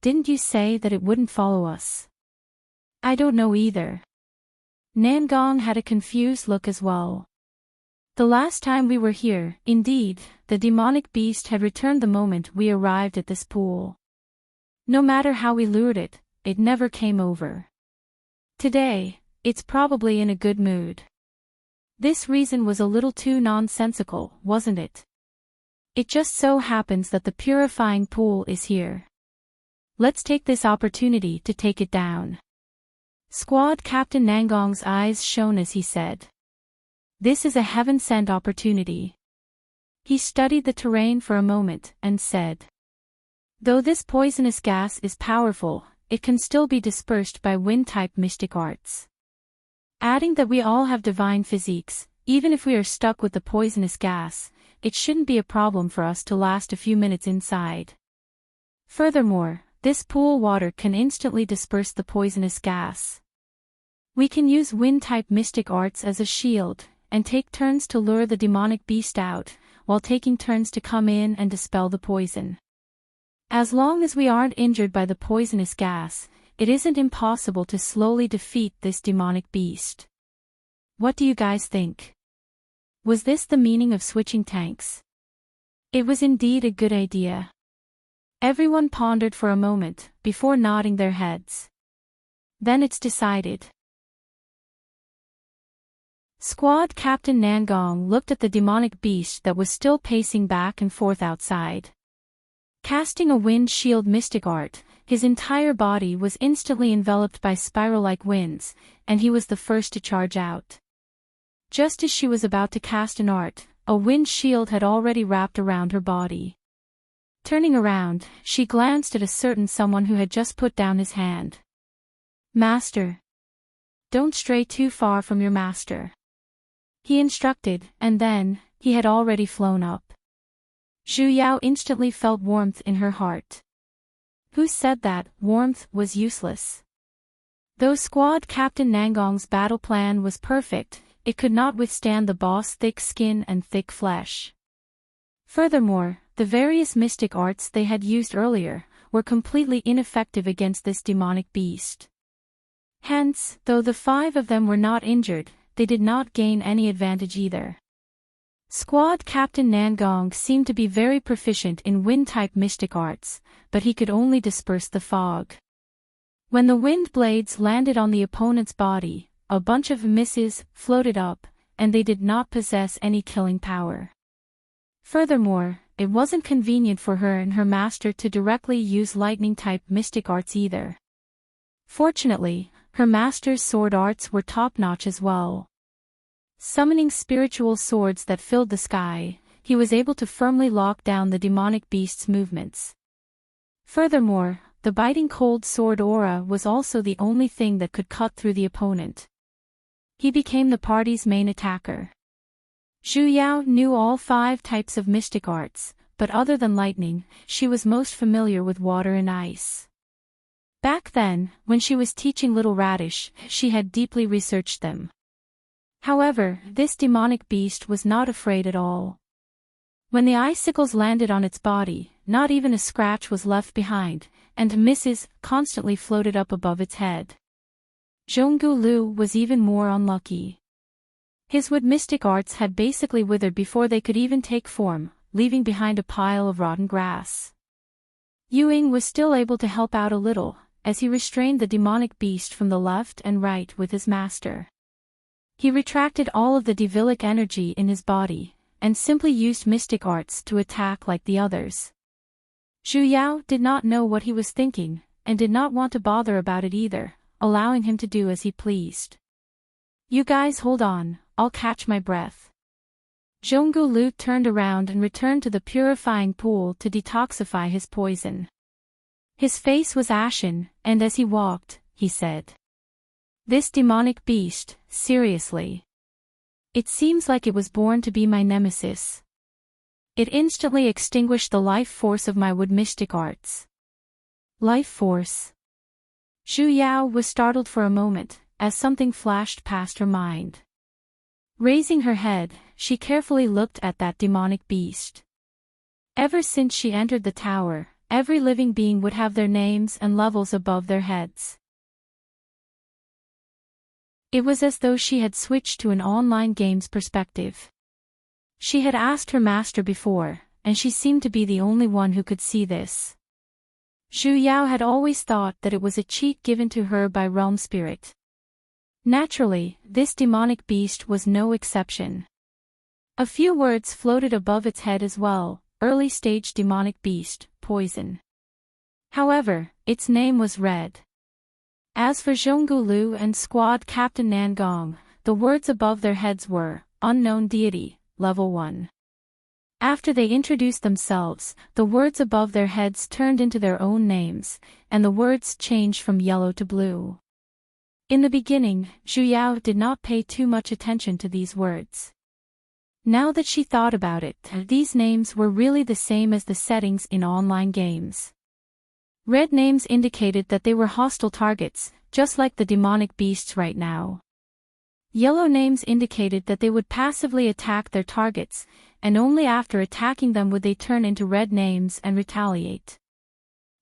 Didn't you say that it wouldn't follow us? I don't know either. Nangong had a confused look as well. The last time we were here, indeed, the demonic beast had returned the moment we arrived at this pool. No matter how we lured it, it never came over. Today, it's probably in a good mood. This reason was a little too nonsensical, wasn't it? It just so happens that the purifying pool is here. Let's take this opportunity to take it down. Squad Captain Nangong's eyes shone as he said. This is a heaven-sent opportunity. He studied the terrain for a moment and said. Though this poisonous gas is powerful, it can still be dispersed by wind-type mystic arts. Adding that we all have divine physiques, even if we are stuck with the poisonous gas, it shouldn't be a problem for us to last a few minutes inside. Furthermore, this pool water can instantly disperse the poisonous gas. We can use wind-type mystic arts as a shield, and take turns to lure the demonic beast out, while taking turns to come in and dispel the poison. As long as we aren't injured by the poisonous gas, it isn't impossible to slowly defeat this demonic beast. What do you guys think? Was this the meaning of switching tanks? It was indeed a good idea. Everyone pondered for a moment, before nodding their heads. Then it's decided. Squad Captain Nangong looked at the demonic beast that was still pacing back and forth outside. Casting a wind shield mystic art, his entire body was instantly enveloped by spiral-like winds, and he was the first to charge out. Just as she was about to cast an art, a wind shield had already wrapped around her body. Turning around, she glanced at a certain someone who had just put down his hand. Master. Don't stray too far from your master. He instructed, and then, he had already flown up. Zhu Yao instantly felt warmth in her heart. Who said that warmth was useless? Though Squad Captain Nangong's battle plan was perfect, it could not withstand the boss' thick skin and thick flesh. Furthermore, the various mystic arts they had used earlier were completely ineffective against this demonic beast. Hence, though the 5 of them were not injured, they did not gain any advantage either. Squad Captain Nangong seemed to be very proficient in wind-type mystic arts, but he could only disperse the fog. When the wind blades landed on the opponent's body, a bunch of misses floated up, and they did not possess any killing power. Furthermore, it wasn't convenient for her and her master to directly use lightning-type mystic arts either. Fortunately, her master's sword arts were top-notch as well. Summoning spiritual swords that filled the sky, he was able to firmly lock down the demonic beast's movements. Furthermore, the biting cold sword aura was also the only thing that could cut through the opponent. He became the party's main attacker. Zhu Yao knew all 5 types of mystic arts, but other than lightning, she was most familiar with water and ice. Back then, when she was teaching Little Radish, she had deeply researched them. However, this demonic beast was not afraid at all. When the icicles landed on its body, not even a scratch was left behind, and misses constantly floated up above its head. Zhonggu Lu was even more unlucky. His wood mystic arts had basically withered before they could even take form, leaving behind a pile of rotten grass. Yuing was still able to help out a little, as he restrained the demonic beast from the left and right with his master. He retracted all of the devilic energy in his body, and simply used mystic arts to attack like the others. Zhu Yao did not know what he was thinking, and did not want to bother about it either, allowing him to do as he pleased. "You guys hold on, I'll catch my breath." Zhonggu Lu turned around and returned to the purifying pool to detoxify his poison. His face was ashen, and as he walked, he said, "This demonic beast, seriously. It seems like it was born to be my nemesis. It instantly extinguished the life force of my wood mystic arts." Life force? Zhu Yao was startled for a moment, as something flashed past her mind. Raising her head, she carefully looked at that demonic beast. Ever since she entered the tower, every living being would have their names and levels above their heads. It was as though she had switched to an online game's perspective. She had asked her master before, and she seemed to be the only one who could see this. Zhu Yao had always thought that it was a cheat given to her by Realm Spirit. Naturally, this demonic beast was no exception. A few words floated above its head as well: early-stage demonic beast, poison. However, its name was read. As for Zhonggu Lu and Squad Captain Nangong, the words above their heads were, Unknown Deity, Level 1. After they introduced themselves, the words above their heads turned into their own names, and the words changed from yellow to blue. In the beginning, Zhu Yao did not pay too much attention to these words. Now that she thought about it, these names were really the same as the settings in online games. Red names indicated that they were hostile targets, just like the demonic beasts right now. Yellow names indicated that they would passively attack their targets, and only after attacking them would they turn into red names and retaliate.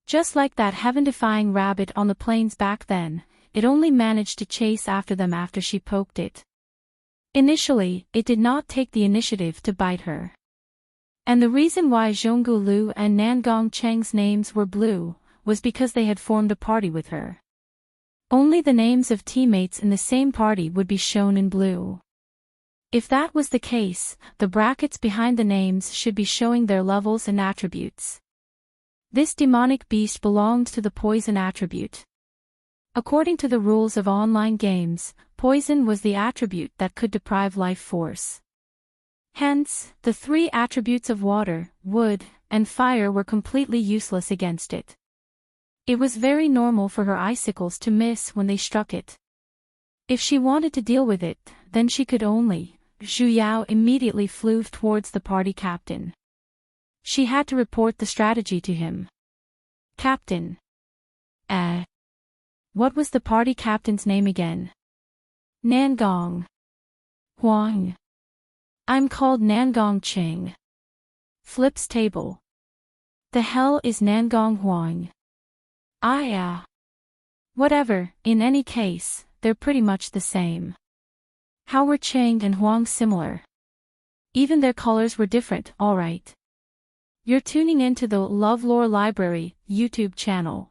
Just like that heaven-defying rabbit on the plains back then, it only managed to chase after them after she poked it. Initially, it did not take the initiative to bite her. And the reason why Zhonggu Lu and Nangong Cheng's names were blue was because they had formed a party with her. Only the names of teammates in the same party would be shown in blue. If that was the case, the brackets behind the names should be showing their levels and attributes. This demonic beast belonged to the poison attribute. According to the rules of online games, poison was the attribute that could deprive life force. Hence, the three attributes of water, wood, and fire were completely useless against it. It was very normal for her icicles to miss when they struck it. If she wanted to deal with it, then she could only. Zhu Yao immediately flew towards the party captain. She had to report the strategy to him. "Captain." What was the party captain's name again? Nangong Huang. I'm called Nangong Cheng. Flips table. The hell is Nangong Huang? Whatever, in any case, they're pretty much the same. How were Cheng and Huang similar? Even their colors were different, alright. You're tuning into the LoveLore Library YouTube channel.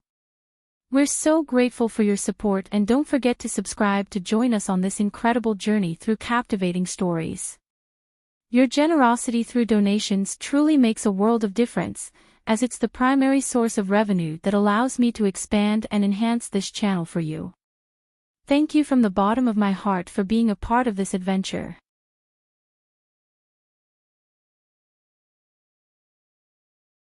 We're so grateful for your support, and don't forget to subscribe to join us on this incredible journey through captivating stories. Your generosity through donations truly makes a world of difference, as it's the primary source of revenue that allows me to expand and enhance this channel for you. Thank you from the bottom of my heart for being a part of this adventure.